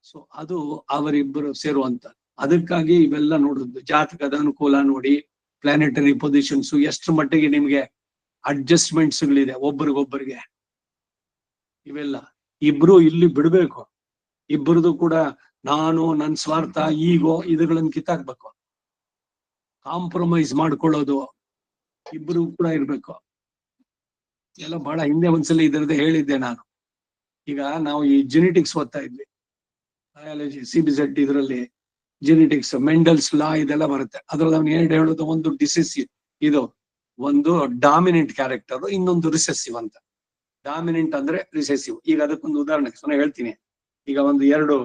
ಸೊ ಅದು ಅವರಿಬ್ಬರು ಸೇರುವಂತ. ಅದಕ್ಕಾಗಿ ಇವೆಲ್ಲ ನೋಡುದು, ಜಾತಕದ ಅನುಕೂಲ ನೋಡಿ, ಪ್ಲಾನೆಟರಿ ಪೊಸಿಷನ್ಸ್, ಎಷ್ಟು ಮಟ್ಟಿಗೆ ನಿಮ್ಗೆ ಅಡ್ಜಸ್ಟ್ಮೆಂಟ್ಸ್ ಗಳಿದೆ ಒಬ್ಬರಿಗೊಬ್ಬರಿಗೆ. ಇವೆಲ್ಲ ಇಬ್ರು ಇಲ್ಲಿ ಬಿಡ್ಬೇಕು. ಇಬ್ಬರದು ಕೂಡ ನಾನು, ನನ್ನ ಸ್ವಾರ್ಥ, ಈಗೋ ಇದುಗಳನ್ನ ಕಿತ್ತಾಕ್ಬೇಕು. ಕಾಂಪ್ರಮೈಸ್ ಮಾಡ್ಕೊಳ್ಳೋದು ಇಬ್ರು ಕೂಡ ಇರ್ಬೇಕು. ಎಲ್ಲ ಬಹಳ ಹಿಂದೆ ಒಂದ್ಸಲಿ ಇದರದ್ದೇ ಹೇಳಿದ್ದೆ ನಾನು. ಈಗ ನಾವು ಈ ಜೆನೆಟಿಕ್ಸ್ ಓದ್ತಾ ಇದ್ವಿ, ಬಯಾಲಜಿ, CBZ ಇದರಲ್ಲಿ ಜೆನೆಟಿಕ್ಸ್, ಮೆಂಡಲ್ಸ್ ಲಾ ಇದೆಲ್ಲ ಬರುತ್ತೆ. ಅದ್ರಲ್ಲಿ ಅವ್ನು ಎರಡು ಹೇಳೋದು, ಒಂದು ಡಿಸೆಸಿವ್, ಇದು ಒಂದು ಡಾಮಿನೆಂಟ್ ಕ್ಯಾರೆಕ್ಟರ್, ಇನ್ನೊಂದು ರಿಸೆಸಿವ್ ಅಂತ. ಡಾಮಿನೆಂಟ್ ಅಂದ್ರೆ ರಿಸೆಸಿವ್. ಈಗ ಅದಕ್ಕೊಂದು ಉದಾಹರಣೆ ನಾನು ಹೇಳ್ತೀನಿ. ಈಗ ಒಂದು 2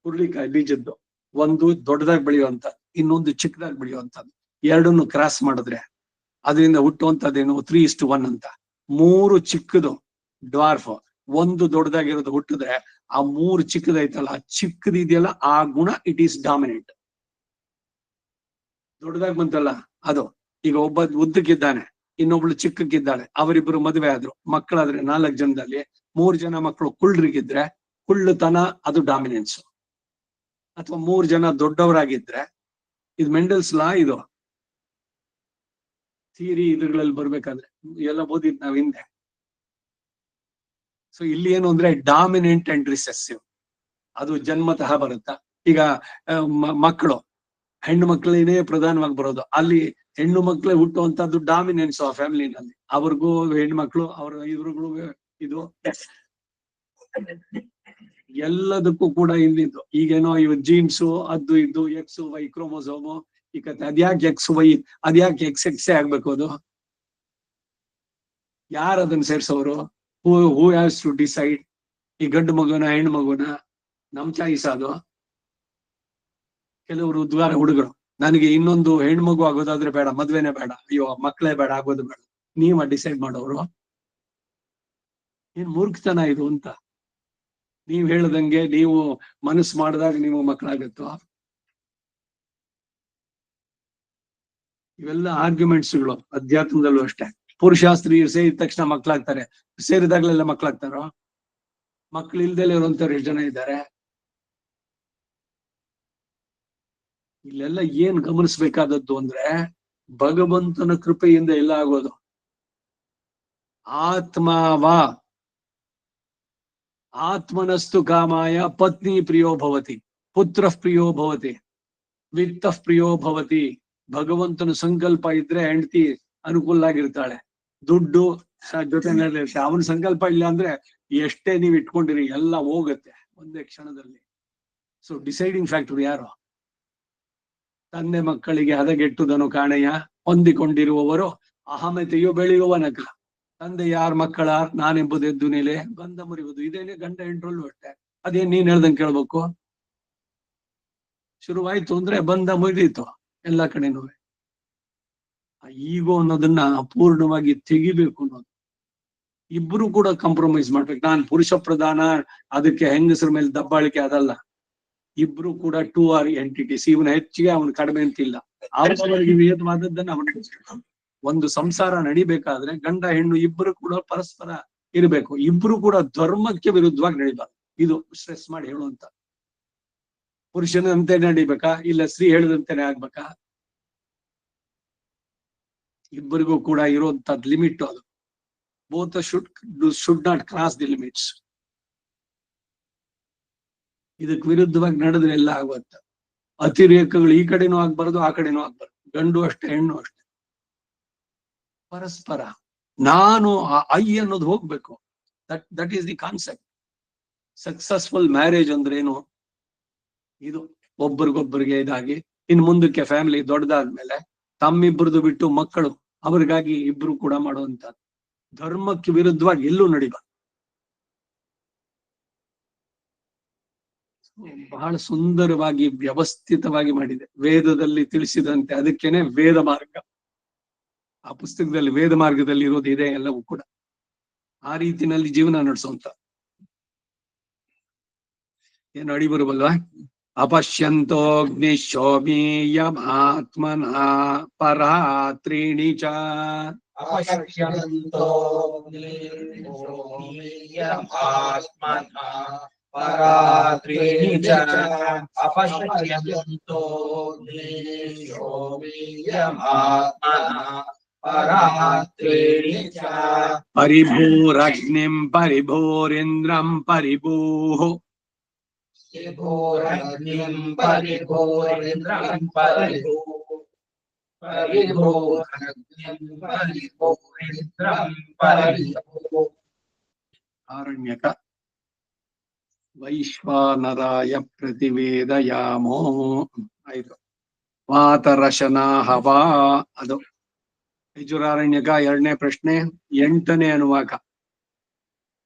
ಹುರುಳಿಕಾಯಿ ಬೀಜದ್ದು, ಒಂದು ದೊಡ್ಡದಾಗಿ ಬೆಳೆಯುವಂತ, ಇನ್ನೊಂದು ಚಿಕ್ಕದಾಗಿ ಬೆಳೆಯುವಂತದ್ದು. ಎರಡನ್ನು ಕ್ರಾಸ್ ಮಾಡಿದ್ರೆ ಅದರಿಂದ ಹುಟ್ಟುವಂತದ್ದೇನು 3:1 ಅಂತ. 3 ಚಿಕ್ಕದು ಡ್ವಾರ್ಫ್, ಒಂದು ದೊಡ್ಡದಾಗಿರೋದು ಹುಟ್ಟಿದ್ರೆ ಆ 3 ಚಿಕ್ಕದೈತಲ್ಲ, ಆ ಚಿಕ್ಕದಿದೆಯಲ್ಲ ಆ ಗುಣ ಇಟ್ ಈಸ್ ಡಾಮಿನೆಂಟ್. ದೊಡ್ಡದಾಗಿ ಬಂತಲ್ಲ ಅದು. ಈಗ ಒಬ್ಬ ಉದ್ದಕ್ಕಿದ್ದಾನೆ, ಇನ್ನೊಬ್ಳು ಚಿಕ್ಕಕ್ಕಿದ್ದಾಳೆ, ಅವರಿಬ್ರು ಮದುವೆ ಆದ್ರು, ಮಕ್ಕಳಾದ್ರೆ 4 ಜನದಲ್ಲಿ 3 ಜನ ಮಕ್ಕಳು ಕುಳ್ಳರಿಗಿದ್ರೆ ಕುಳ್ಳುತನ ಅದು ಡಾಮಿನೆನ್ಸ್. ಅಥವಾ 3 ಜನ ದೊಡ್ಡವರಾಗಿದ್ರೆ, ಇದು ಮೆಂಡಲ್ಸ್ ಲಾ, ಇದು ಥಿಯರಿ ಇದ್ರಲ್ಲಿ ಬರ್ಬೇಕಾದ್ರೆ ಎಲ್ಲ ಓದಿದ್ ನಾವ್ ಹಿಂದೆ. ಸೊ ಇಲ್ಲಿ ಏನು ಅಂದ್ರೆ ಡಾಮಿನೆಂಟ್ ಅಂಡ್ ರಿಸೆಸಿವ್ ಅದು ಜನ್ಮತಃ ಬರುತ್ತಾ. ಈಗ ಮಕ್ಕಳು, ಹೆಣ್ಣು ಮಕ್ಕಳೇನೇ ಪ್ರಧಾನವಾಗಿ ಬರೋದು. ಅಲ್ಲಿ ಹೆಣ್ಣು ಮಕ್ಕಳೇ ಹುಟ್ಟುವಂತದ್ದು ಡಾಮಿನೆನ್ಸ್ ಆ ಫ್ಯಾಮಿಲಿನಲ್ಲಿ. ಅವ್ರಿಗೂ ಹೆಣ್ಮಕ್ಳು, ಅವ್ರ ಇವ್ರಿಗೂ ಇದು ಎಲ್ಲದಕ್ಕೂ ಕೂಡ ಇಲ್ಲಿದ್ದು. ಈಗೇನೋ ಇವ್ ಜೀನ್ಸು ಅದು ಇದು XY ಕ್ರೋಮೋಸೋಮು ಈ ಕತೆ. ಅದ್ಯಾಕೆ XY, ಅದ್ಯಾಕೆ XX ಆಗ್ಬೇಕು? ಅದು ಯಾರು ಅದನ್ನ ಸೇರ್ಸೋರು? Who has to decide? ಈ ಗಂಡು ಮಗುನ ಹೆಣ್ಣು ಮಗುನ ನಮ್ ಚಾಯ್ಸ್ ಅದು. ಕೆಲವರು ಉದ್ವಾರ ಹುಡುಗರು, ನನಗೆ ಇನ್ನೊಂದು ಹೆಣ್ಮಗು ಆಗೋದಾದ್ರೆ ಬೇಡ, ಮದ್ವೆನೇ ಬೇಡ, ಅಯ್ಯೋ ಮಕ್ಕಳೇ ಬೇಡ, ಆಗೋದು ಬೇಡ. ನೀವ ಡಿಸೈಡ್ ಮಾಡೋರು? ಏನ್ ಮೂರ್ಖತನ ಇದು ಅಂತ. ನೀವ್ ಹೇಳ್ದಂಗೆ ನೀವು ಮನಸ್ಸು ಮಾಡಿದಾಗ ನೀವು ಮಕ್ಕಳಾಗತ್ತೋ? ಇವೆಲ್ಲ ಆರ್ಗ್ಯುಮೆಂಟ್ಸ್ಗಳು ಅಧ್ಯಾತ್ಮದಲ್ಲೂ ಅಷ್ಟೇ. ಪುರುಷ ಸ್ತ್ರೀಯರು ಸೇರಿದ ತಕ್ಷಣ ಮಕ್ಕಳಾಗ್ತಾರೆ, ಸೇರಿದಾಗ್ಲೆಲ್ಲ ಮಕ್ಕಳಾಗ್ತಾರೋ? ಮಕ್ಳು ಇಲ್ದೆಲ್ಲ ಇರುವಂತವ್ರು ಎಷ್ಟು ಜನ ಇದ್ದಾರೆ? ಇಲ್ಲೆಲ್ಲ ಏನ್ ಗಮನಿಸ್ಬೇಕಾದದ್ದು ಅಂದ್ರೆ, ಭಗವಂತನ ಕೃಪೆಯಿಂದ ಎಲ್ಲ ಆಗೋದು. ಆತ್ಮಾವ ಆತ್ಮನಸ್ತು ಕಾಮಾಯ ಪತ್ನಿ ಪ್ರಿಯೋ ಭವತಿ, ಪುತ್ರ ಪ್ರಿಯೋ ಭವತಿ, ವಿತ್ತ ಪ್ರಿಯೋ ಭವತಿ. ಭಗವಂತನ ಸಂಕಲ್ಪ ಇದ್ರೆ ಹೆಂಡತಿ ಅನುಕೂಲ ಆಗಿರ್ತಾಳೆ, ದುಡ್ಡು ಜೊತೆನಲ್ಲಿ ಇರುತ್ತೆ. ಅವನ ಸಂಕಲ್ಪ ಇಲ್ಲ ಅಂದ್ರೆ ಎಷ್ಟೇ ನೀವ್ ಇಟ್ಕೊಂಡಿರಿ ಎಲ್ಲ ಹೋಗುತ್ತೆ ಒಂದೇ ಕ್ಷಣದಲ್ಲಿ. ಸೊ ಡಿಸೈಡಿಂಗ್ ಫ್ಯಾಕ್ಟರ್ ಯಾರು? ತಂದೆ ಮಕ್ಕಳಿಗೆ ಹದಗೆಟ್ಟುದನು ಕಾಣೆಯ, ಹೊಂದಿಕೊಂಡಿರುವವರು ಅಹಮತೆಯು ಬೆಳೆಯುವನಕ. ತಂದೆ ಯಾರ ಮಕ್ಕಳ ನಾನೆಂಬುದೆದ್ದು ನೆಲೆ ಬಂದ ಮುರಿಯುವುದು. ಇದೇನೆ ಗಂಡ ಹೆಂಡ್ರಲ್ಲೂ ಅಷ್ಟೇ. ಅದೇನ್ ನೀನ್ ಹೇಳ್ದಂಗೆ ಕೇಳ್ಬೇಕು. ಶುರುವಾಯ್ತು ಅಂದ್ರೆ ಬಂದ ಮುರಿದೀತು ಎಲ್ಲ ಕಡೆನೂ. ಈಗೋ ಅನ್ನೋದನ್ನ ಅಪೂರ್ಣವಾಗಿ ತೆಗಿಬೇಕು ಅನ್ನೋದು. ಇಬ್ರು ಕೂಡ ಕಾಂಪ್ರಮೈಸ್ ಮಾಡ್ಬೇಕು. ನಾನ್ ಪುರುಷ ಪ್ರಧಾನ, ಅದಕ್ಕೆ ಹೆಂಗಸರ ಮೇಲೆ ದಬ್ಬಾಳಿಕೆ, ಅದಲ್ಲ. ಇಬ್ರು ಕೂಡ 2 ಆರ್ ಎಂಟಿಟೀಸ್. ಇವನ ಹೆಚ್ಚಿಗೆ ಅವನು ಕಡಿಮೆ ಅಂತಿಲ್ಲ. ಅವರವರಿಗೆ ನಿಯತವಾದದ್ದನ್ನ ಅವನಿಗೆ. ಒಂದು ಸಂಸಾರ ನಡಿಬೇಕಾದ್ರೆ ಗಂಡ ಹೆಣ್ಣು ಇಬ್ರು ಕೂಡ ಪರಸ್ಪರ ಇರಬೇಕು. ಇಬ್ರು ಕೂಡ ಧರ್ಮಕ್ಕೆ ವಿರುದ್ಧವಾಗಿ ನಡಿಬಾರ್ದು. ಇದು ಸ್ಟ್ರೆಸ್ ಮಾಡಿ ಹೇಳುವಂತ. ಪುರುಷನಂತೆ ನಡಿಬೇಕಾ, ಇಲ್ಲ ಸ್ತ್ರೀ ಹೇಳಿದಂತೆನೆ ಆಗ್ಬೇಕಾ? ಇಬ್ಬರಿಗೂ ಕೂಡ ಇರುವಂತದ್ ಲಿಮಿಟ್ ಅದು. Both should not cross the limits. ಇದಕ್ಕೆ ವಿರುದ್ಧವಾಗಿ ನಡೆದ್ರೆ ಎಲ್ಲ ಆಗುತ್ತ. ಅತಿರೇಕಗಳು ಈ ಕಡೆನೂ ಆಗ್ಬಾರ್ದು, ಆ ಕಡೆನೂ ಆಗ್ಬಾರ್ದು. ಗಂಡು ಅಷ್ಟೇ, ಹೆಣ್ಣು ಅಷ್ಟೇ. ಪರಸ್ಪರ ನಾನು ಐ ಅನ್ನೋದು ಹೋಗ್ಬೇಕು. That is the concept. Successful marriage ಅಂದ್ರೆ ಏನು? ಇದು ಒಬ್ಬರಿಗೊಬ್ಬರಿಗೆ ಇದಾಗಿ ಇನ್ ಮುಂದಕ್ಕೆ ಫ್ಯಾಮಿಲಿ ದೊಡ್ಡದಾದ್ಮೇಲೆ ತಮ್ಮಿಬ್ಬರದು ಬಿಟ್ಟು ಮಕ್ಕಳು, ಅವ್ರಿಗಾಗಿ ಇಬ್ರು ಕೂಡ ಮಾಡುವಂತ. ಧರ್ಮಕ್ಕೆ ವಿರುದ್ಧವಾಗಿ ಎಲ್ಲೂ ನಡಿಬಾರ್ದು. ಬಹಳ ಸುಂದರವಾಗಿ ವ್ಯವಸ್ಥಿತವಾಗಿ ಮಾಡಿದೆ ವೇದದಲ್ಲಿ ತಿಳಿಸಿದಂತೆ. ಅದಕ್ಕೇನೆ ವೇದ ಮಾರ್ಗ. ಆ ಪುಸ್ತಕದಲ್ಲಿ ವೇದ ಮಾರ್ಗದಲ್ಲಿ ಇರೋದು ಇದೆ ಎಲ್ಲವೂ ಕೂಡ. ಆ ರೀತಿನಲ್ಲಿ ಜೀವನ ನಡೆಸುವಂತ ಏನು ಅಡಿ ಬರುವಲ್ವಾ? ಅಪಶ್ಯಂತೋಗ್ನಿಶೋಮೀಯಮಾತ್ಮನ ಪರಾತ್ರೀಣಿ ಚ. ಪರಾತ್ರೀಣಿ ಚ ಅಪಶ್ಯಂತೋ ಪರಾತ್ರೀಣಿ ಚ. ಪರಿಭೂರಗ್ನಿಂ ಪರಿಭೂರಿಂದ್ರಂ ಪರಿಭೂಃ. ಪರಿಭೂರಗ್ನಿಂ ಪರಿಭೂರಿಂದ್ರಂ ಪರಿಭೂಃ. ಪರಿಭೂರಗ್ನಿಂ ಪರಿಭೂರಿಂದ್ರಂ ಪರಿಭೂಃ. ಆರಣ್ಯಕ. ವೈಶ್ವಾನರಾಯ ಪ್ರತಿವೇದಯಾಮೋ. 5. ವಾತರಶನ ಹವಾ. ಅದು ಯಜುರಾರಣ್ಯಕ 2ನೇ ಪ್ರಶ್ನೆ 8ನೇ ಅನುವಾಕ.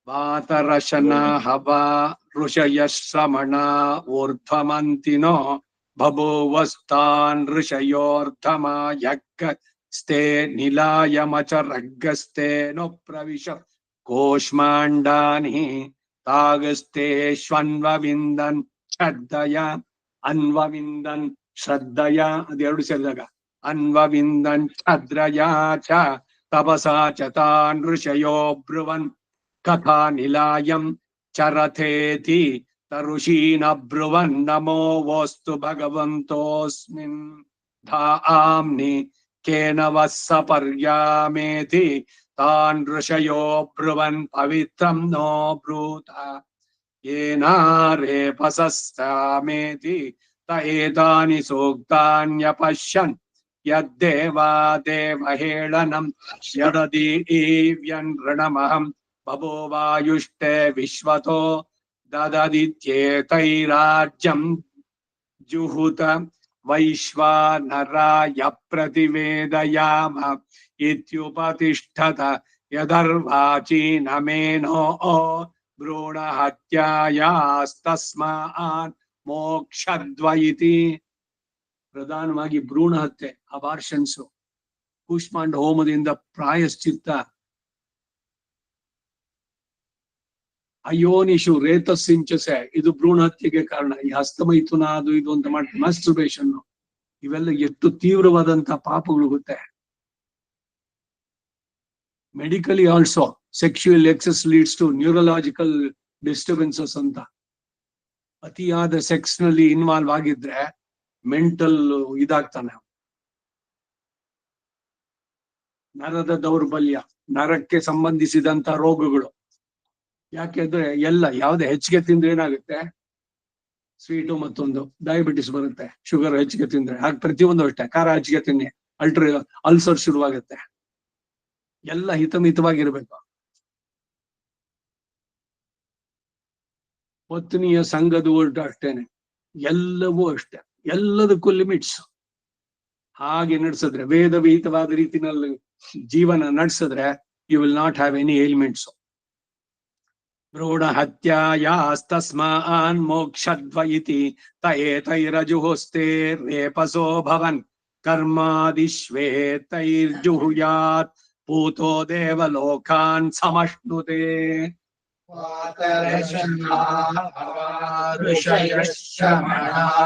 ವಾತರಶನ ಹವಾ ಋಷಯ ಶ್ರಮಣ ಊರ್ಧ್ವಮಂತಿನೋ ಬಭೂವಸ್ತಾನ್ ಋಷಯೋರ್ಧಮ ಯಗ್ಗಸ್ತೆ ನಿಲಾಯಮಚರಗ್ಗಸ್ತೇನೋ ಪ್ರವಿಶ ಕೋಷ್ಮಾಂಡಾನಿ ತಾಗಸ್ತೇಶ್ವನ್ವವಿಂದನ್ ಶ್ರದ್ಧಯ ಅನ್ವವಿಂದನ್ ಶ್ರದ್ಧಯ. ಅದೆರಡು ಸೇರಿದಾಗ ಅನ್ವವಿಂದನ್ ಶ್ರದ್ಧಯ ಚ ತಪಸಾ ಚ ತಾನ್ ಋಷಯೋ ಬ್ರುವನ್ ಕಥಾ ನಿಲಾಯಂ ಚರಥೇತಿ ತರುಷೀನ ಬ್ರುವನ್ ನಮೋ ವೋಸ್ತು ಭಗವಂತೋಸ್ಮಿನ್ ಧಾಮ್ನಿ ಕೇನ ವಸ್ಸ ಪರ್ಯಾಮೇತಿ ತಾನ್ ಋಷಯೋ ಬ್ರುವನ್ ಪವಿತ್ರಂ ನೋ ಬ್ರೂತ ಏನಾರೇಪಸಸ್ತಾಮೇತಿ ತಏತಾನಿ ಸೂಕ್ತಾನ್ಯಪಶ್ಯನ್ ಯದ್ದೇವಾ ದೇವಹೇಳನಂ ಯದದೀವ್ಯನ್ ಋಣಮಹಂ ಬಭೂವಾಯುಷ್ಟೇ ವಿಶ್ವತೋ ದದದಿತ್ಯೇತೈರಾಜ್ಯಂ ಜುಹುತ ವೈಶ್ವಾನರಾಯ ಪ್ರತಿವೇದಯಾಮ ಇತ್ಯುಪತಿಷ್ಠತ ಯದರ್ವಾಚೀನಮೇನೋ ಭ್ರೂಣ ಹತ್ಯಾಯಾಸ್ತಸ್ಮಾನ್ ಮೋಕ್ಷದ್ವಯಿತಿ. ಪ್ರಧಾನವಾಗಿ ಭ್ರೂಣ ಹತ್ಯೆ, ಅಬಾರ್ಷನ್ಸು, ಕೂಷ್ಮಾಂಡ ಹೋಮದಿಂದ ಪ್ರಾಯಶ್ಚಿತ್ತ. ಅಯೋನಿಷು ರೇತಸ್ಸಿಂಚಸೆ, ಇದು ಭ್ರೂಣ ಹತ್ಯೆಗೆ ಕಾರಣ. ಈ ಹಸ್ತಮೈಥುನ ಅದು ಇದು ಅಂತ ಮಾಡ್ತಾರೆ, ಮಾಸ್ಟರ್ಬೇಷನ್, ಇವೆಲ್ಲ ಎಷ್ಟು ತೀವ್ರವಾದಂತಹ ಪಾಪಗಳು ಗೊತ್ತೆ. Medically also sexual excess leads to neurological disturbances ಅಂತ. ಅತಿಯಾದ ಸೆಕ್ಸ್ ನಲ್ಲಿ ಇನ್ವಾಲ್ವ್ ಆಗಿದ್ರೆ ಮೆಂಟಲ್ ಇದಾಗ್ತಾನೆ. ನರದ ದೌರ್ಬಲ್ಯ, ನರಕ್ಕೆ ಸಂಬಂಧಿಸಿದಂತ ರೋಗಗಳು. ಯಾಕೆಂದ್ರೆ ಎಲ್ಲ ಯಾವುದೇ ಹೆಚ್ಚಿಗೆ ತಿಂದ್ರೆ ಏನಾಗುತ್ತೆ, ಸ್ವೀಟು ಮತ್ತೊಂದು ಡಯಾಬಿಟಿಸ್ ಬರುತ್ತೆ, ಶುಗರ್ ಹೆಚ್ಚಿಗೆ ತಿಂದ್ರೆ. ಹಾಗೆ ಪ್ರತಿಯೊಂದು ಅಷ್ಟೇ, ಖಾರ ಹೆಚ್ಚಿಗೆ ತಿನ್ನಿ ಅಲ್ಸರ್ ಶುರುವಾಗುತ್ತೆ. ಎಲ್ಲ ಹಿತಮಿತವಾಗಿರ್ಬೇಕು. ಪತ್ನಿಯ ಸಂಘದ ಒಟ್ಟು ಅಷ್ಟೇನೆ, ಎಲ್ಲವೂ ಅಷ್ಟೇ, ಎಲ್ಲದಕ್ಕೂ ಲಿಮಿಟ್ಸ್. ಹಾಗೆ ನಡೆಸಿದ್ರೆ, ವೇದ ವಿಹಿತವಾದ ರೀತಿನಲ್ಲಿ ಜೀವನ ನಡೆಸಿದ್ರೆ, you will not have any ailments. ಭ್ರೂಣ ಹತ್ಯಾಯಾಸ್ತಸ್ಮಾನ್ ಮೋಕ್ಷದ್ವ ಇತಿ ತೈರಜುಹೋಸ್ತೆ ರೇಪಸೋ ಭವನ್ ಕರ್ಮಾದಿಶ್ವೇತೈರ್ಜುಹುಯಾತ್ ಭೂತೋ ದೇವಲೋಕಾನ್ ಸಮಶ್ನುತೆ. ಋಷಯಶ್ರಮಣೋ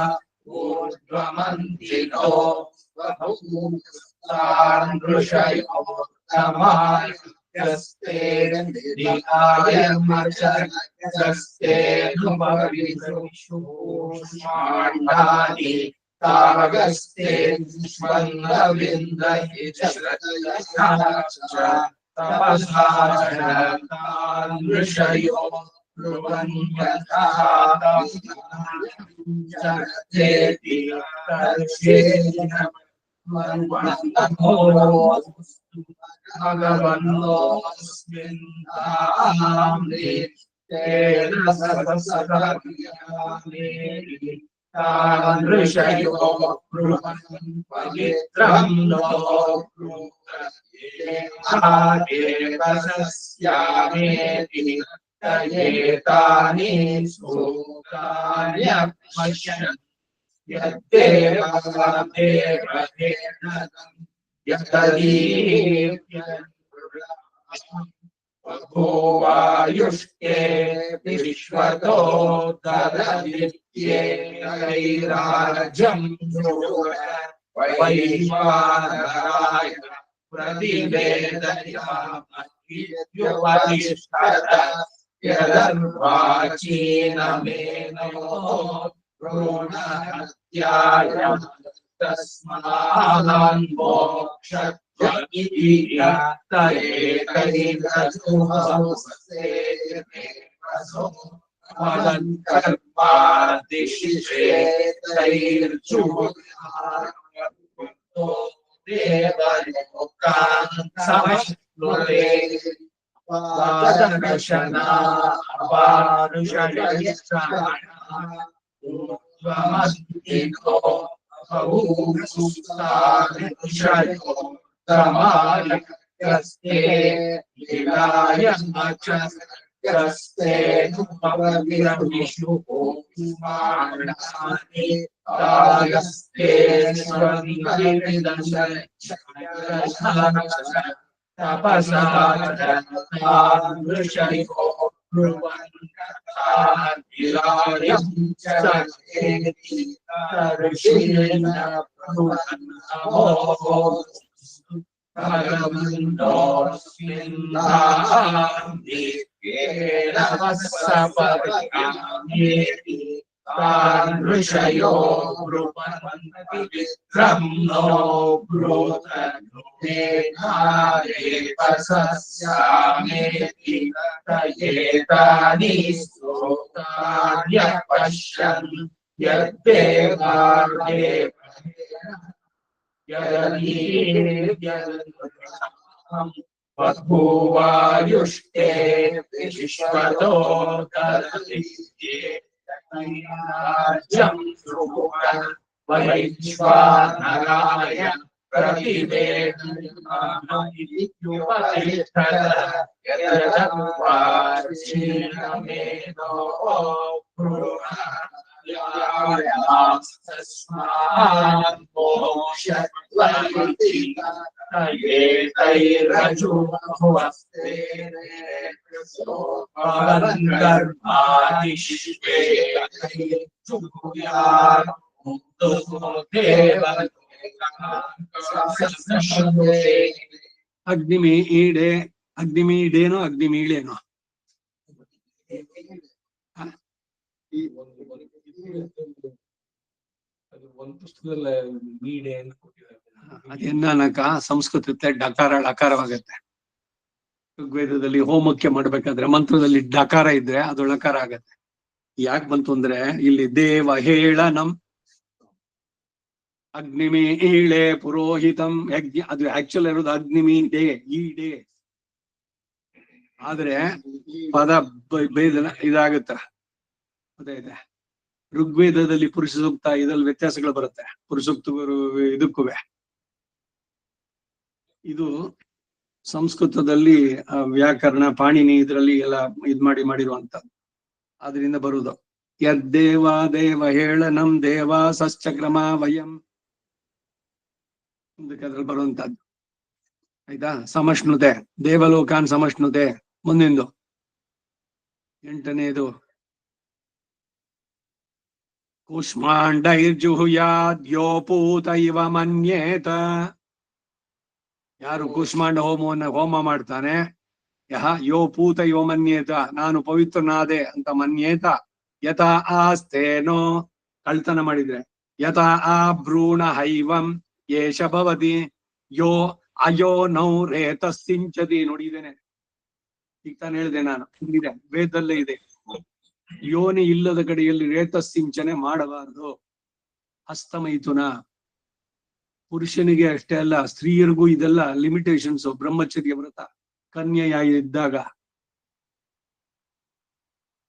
भूवायुष्टे विश्वतो ददविद्येरैराज्यं वैश्वानराय प्रतिवेदयामत्युपतिष्ठत यदर्वाचीनमेनो भ्रूणहत्याय तस्मान् मोक्षः ऋषयो ब्रह्मो ब्रूतसस्यामेति तयेतानि स्तोतान्यपश्यन् यद्देवादेव बभूवायुष्टे विश्वतो ददविद्येरैराज्यं वैश्वानराय प्रतिवेदयामत्युपतिष्ठत यदर्वाचीनमेनो तस्मान् मोक्षः तैरजुहस्ते ಅಗ್ನಿಮೀಡೆ, ಅಗ್ನಿಮೀಡೇನೋ ಅಗ್ನಿಮೀಳೇನೋ? ಒಂದು ಪುಸ್ತಕದಲ್ಲಿ ಮೀಡೆ ಅಂತ ಕೊಟ್ಟಿದ್ದಾರೆ. ಅದೇನಕ ಸಂಸ್ಕೃತಕ್ಕೆ ಡಕಾರ ಡಕಾರವಾಗತ್ತೆ. ಋಗ್ವೇದದಲ್ಲಿ ಹೋಮಕ್ಕೆ ಮಾಡ್ಬೇಕಾದ್ರೆ ಮಂತ್ರದಲ್ಲಿ ಡಕಾರ ಇದ್ರೆ ಅದು ಳಕಾರ ಆಗತ್ತೆ. ಯಾಕೆ ಬಂತು ಅಂದ್ರೆ ಇಲ್ಲಿ ದೇವ ಹೇಳನಂ ಅಗ್ನಿಮಿ ಈಳೆ ಪುರೋಹಿತಂ ಯಜ್ಞ, ಅದು ಆಕ್ಚುಲ್ ಇರೋದು ಅಗ್ನಿಮಿ ಡೇ, ಈ ಡೇ. ಆದ್ರೆ ಪದ ಭೇದನ ಇದಾಗುತ್ತ. ಅದೇ ಇದೆ ಋಗ್ವೇದದಲ್ಲಿ ಪುರುಷ ಸೂಕ್ತ ಇದ್ರಲ್ಲಿ ವ್ಯತ್ಯಾಸಗಳು ಬರುತ್ತೆ. ಪುರುಷ ಸೂಕ್ತ ಇದಕ್ಕೂ ಇದು ಸಂಸ್ಕೃತದಲ್ಲಿ ವ್ಯಾಕರಣ ಪಾಣಿನಿ ಇದರಲ್ಲಿ ಎಲ್ಲ ಮಾಡಿರುವಂತದ್ದು. ಅದರಿಂದ ಬರುವುದು ಯದ್ದೇವ ದೇವ ಹೇಳನಂ ದೇವ ಸಶ್ಚಕ್ರಮ ವಯಂ ಅದ್ರಲ್ಲಿ ಬರುವಂತದ್ದು. ಆಯ್ತಾ? ಸಮಷ್ಣುತೆ, ದೇವಲೋಕಾನ್ ಸಮಷ್ಣುತೆ. ಮುಂದಿಂದು 8ನೇದು ಕೂಷ್ಮಾಂಡೈರ್ಜುಹುಯಾದ್ಯೋಪೂತ ಇವ ಮನ್ಯೇತ. ಯಾರು ಕೂಷ್ಮಾಂಡ ಹೋಮ ಮಾಡ್ತಾನೆ, ಯಹ ಯೋ ಪೂತ ಇವ ಮನ್ಯೇತ, ನಾನು ಪವಿತ್ರನಾದೆ ಅಂತ ಮನ್ಯೇತ. ಯಥಾ ಆಸ್ತೇನೋ, ಕಳ್ತನ ಮಾಡಿದ್ರೆ, ಯಥಾ ಆ ಭ್ರೂಣ ಹೈವಂ ಯೇಷ ಭವತಿ ಯೋ ಅಯೋ ನೌ ರೇತ ಸಿಂಚತಿ. ನೋಡಿದ್ದೇನೆ, ಈಗ ತಾನು ಹೇಳಿದೆ ನಾನು, ಇದೆ ವೇದಲ್ಲೇ ಇದೆ. ಯೋನಿ ಇಲ್ಲದ ಕಡೆಯಲ್ಲಿ ರೇತ ಸಿಂಚನೆ ಮಾಡಬಾರದು. ಹಸ್ತಮೈಥುನ ಪುರುಷನಿಗೆ ಅಷ್ಟೇ ಅಲ್ಲ, ಸ್ತ್ರೀಯರಿಗೂ ಇದೆಲ್ಲ ಲಿಮಿಟೇಷನ್ಸ್. ಬ್ರಹ್ಮಚರ್ಯ ವ್ರತ ಕನ್ಯೆಯ ಇದ್ದಾಗ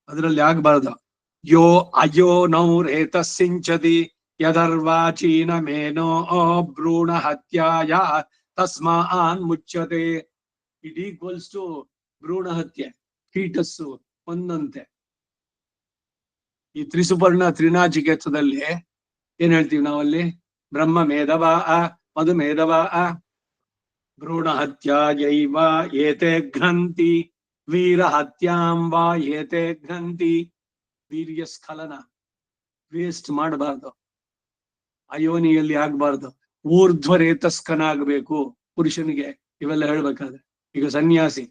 ಅದರಲ್ಲಿ ಆಗ್ಬಾರ್ದು. ಯೋ ಅಯೋ ನೌ ರೇತ ಸಿಂಚತಿ ಯದರ್ವಾಚೀನ ಮೇನೋ ಭ್ರೂಣ ಹತ್ಯಾಯ ತಸ್ಮಾನ್ ಮುಚ್ಚತೆ. ಇಟ್ ಈಕ್ವಲ್ಸ್ ಟು ಭ್ರೂಣ ಹತ್ಯೆ, ಫೀಟಸ್ಸು ಒಂದಂತೆ. ಈ ತ್ರಿಸುಪರ್ಣ ತ್ರಿನಾಚಿಕೇತದಲ್ಲಿ ಏನ್ ಹೇಳ್ತೀವಿ ನಾವಲ್ಲಿ? ಬ್ರಹ್ಮ ಮೇಧವ ಮಧುಮೇಧವ ಭ್ರೂಣ ಹತ್ಯಾಯೈವ ಏತೆ ಘ್ರಂತಿ ವೀರ ಹತ್ಯಾಂ ವಾ ಏತೆ ಘ್ರಂತಿ. ವೀರ್ಯ ಸ್ಖಲನ ವೇಸ್ಟ್ ಮಾಡಬಾರ್ದು, ಅಯೋನಿಯಲ್ಲಿ ಆಗ್ಬಾರ್ದು. ಊರ್ಧ್ವರೇತಸ್ಕನಾಗಬೇಕು ಪುರುಷನಿಗೆ. ಇವೆಲ್ಲ ಹೇಳ್ಬೇಕಾದ್ರೆ ಈಗ ಸನ್ಯಾಸಿ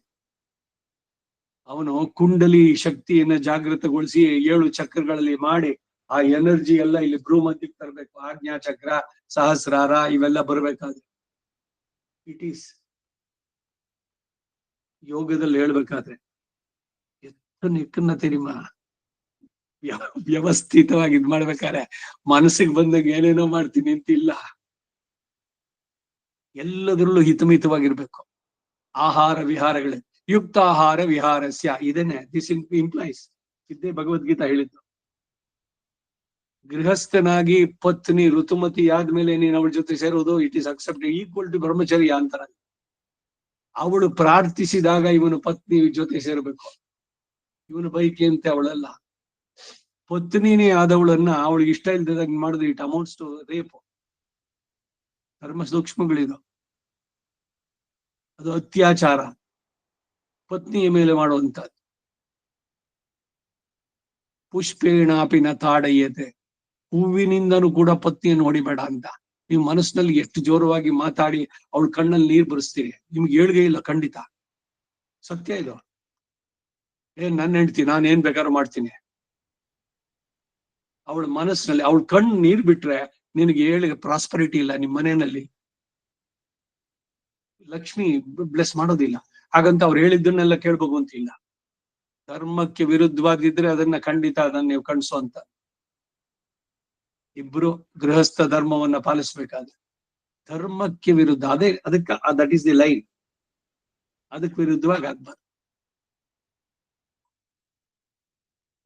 ಅವನು ಕುಂಡಲಿ ಶಕ್ತಿಯನ್ನ ಜಾಗೃತಗೊಳಿಸಿ 7 ಚಕ್ರಗಳಲ್ಲಿ ಮಾಡಿ ಆ ಎನರ್ಜಿ ಎಲ್ಲ ಇಲ್ಲಿ ಭ್ರೂಮಧ್ಯಕ್ಕೆ ತರಬೇಕು. ಆಜ್ಞಾ ಚಕ್ರ, ಸಹಸ್ರಾರ ಇವೆಲ್ಲ ಬರ್ಬೇಕಾದ್ರೆ ಇಟ್ ಈಸ್ ಯೋಗದಲ್ಲಿ ಹೇಳ್ಬೇಕಾದ್ರೆ ಎಕ್ಕನ್ನ ತೆರಿಮ ವ್ಯವಸ್ಥಿತವಾಗಿ ಇದ್ ಮಾಡ್ಬೇಕಾದ್ರೆ ಮನಸ್ಸಿಗೆ ಬಂದಾಗ ಏನೇನೋ ಮಾಡ್ತೀನಿ ಅಂತಿಲ್ಲ. ಎಲ್ಲದರಲ್ಲೂ ಹಿತಮಿತವಾಗಿರ್ಬೇಕು. ಆಹಾರ ವಿಹಾರಗಳೇ ಯುಕ್ತ ಆಹಾರ ವಿಹಾರಸ್ಯ, ಇದನ್ನೇ ದಿಸ್ ಇಂಪ್ಲೈಸ್. ಇದೇ ಭಗವದ್ಗೀತಾ ಹೇಳಿದ್ದು. ಗೃಹಸ್ಥನಾಗಿ ಪತ್ನಿ ಋತುಮತಿ ಆದ್ಮೇಲೆ ನೀನು ಅವಳ ಜೊತೆ ಸೇರೋದು it is accepted, equal to ಬ್ರಹ್ಮಚರ್ಯ ಅಂತರ. ಅವಳು ಪ್ರಾರ್ಥಿಸಿದಾಗ ಇವನು ಪತ್ನಿ ಜೊತೆ ಸೇರ್ಬೇಕು. ಇವನು ಬೈಕಿ ಅಂತೆ ಅವಳಲ್ಲ. ಪತ್ನಿನೇ ಆದವಳನ್ನ ಅವಳಿಗೆ ಇಷ್ಟ ಇಲ್ದಾಗ ಮಾಡಿದ್ರೆ ಇಟ್ ಅಮೌಂಟ್ಸ್ ಟು ರೇಪ್. ಧರ್ಮ ಸೂಕ್ಷ್ಮಗಳಿದು. ಅದು ಅತ್ಯಾಚಾರ, ಪತ್ನಿಯ ಮೇಲೆ ಮಾಡುವಂತದ್ದು. ಪುಷ್ಪೇಣಾಪಿ ನ ತಾಡಯ್ಯತೆ, ಹೂವಿನಿಂದನೂ ಕೂಡ ಪತ್ನಿಯನ್ನು ಹೊಡಿಬೇಡ ಅಂತ. ನೀವು ಮನಸ್ಸಿನಲ್ಲಿ ಎಷ್ಟು ಜೋರವಾಗಿ ಮಾತಾಡಿ ಅವಳ ಕಣ್ಣಲ್ಲಿ ನೀರು ಬರೆಸ್ತೀರಿ, ನಿಮ್ಗೆ ಏಳ್ಗೆ ಇಲ್ಲ. ಖಂಡಿತ ಸತ್ಯ ಇದು. ನನ್ನ ಹೆಂಡ್ತಿ, ನಾನು ಏನ್ ಬೇಕಾದ್ರೂ ಮಾಡ್ತೀನಿ. ಅವಳ ಮನಸ್ಸಿನಲ್ಲಿ ಅವಳ ಕಣ್ಣು ನೀರ್ ಬಿಟ್ರೆ ನಿನಗೆ ಏಳಿಗೆ ಪ್ರಾಸ್ಪರಿಟಿ ಇಲ್ಲ. ನಿಮ್ಮ ಮನೆಯಲ್ಲಿ ಲಕ್ಷ್ಮಿ ಬ್ಲೆಸ್ ಮಾಡೋದಿಲ್ಲ. ಹಾಗಂತ ಅವ್ರು ಹೇಳಿದ್ದನ್ನೆಲ್ಲ ಕೇಳ್ಬೇಕು ಅಂತಿಲ್ಲ. ಧರ್ಮಕ್ಕೆ ವಿರುದ್ಧವಾಗಿದ್ರೆ ಅದನ್ನ ಖಂಡಿತ ಅದನ್ನ ನೀವು ಕಣ್ಸೋ ಅಂತ. ಇಬ್ರು ಗೃಹಸ್ಥ ಧರ್ಮವನ್ನ ಪಾಲಿಸ್ಬೇಕಾದ್ರೆ ಧರ್ಮಕ್ಕೆ ವಿರುದ್ಧ, ಅದಕ್ಕೆ ದಟ್ ಈಸ್ ದಿ ಲೈನ್. ಅದಕ್ಕೆ ವಿರುದ್ಧವಾಗಿ ಆಗ್ಬಾರ್ದು.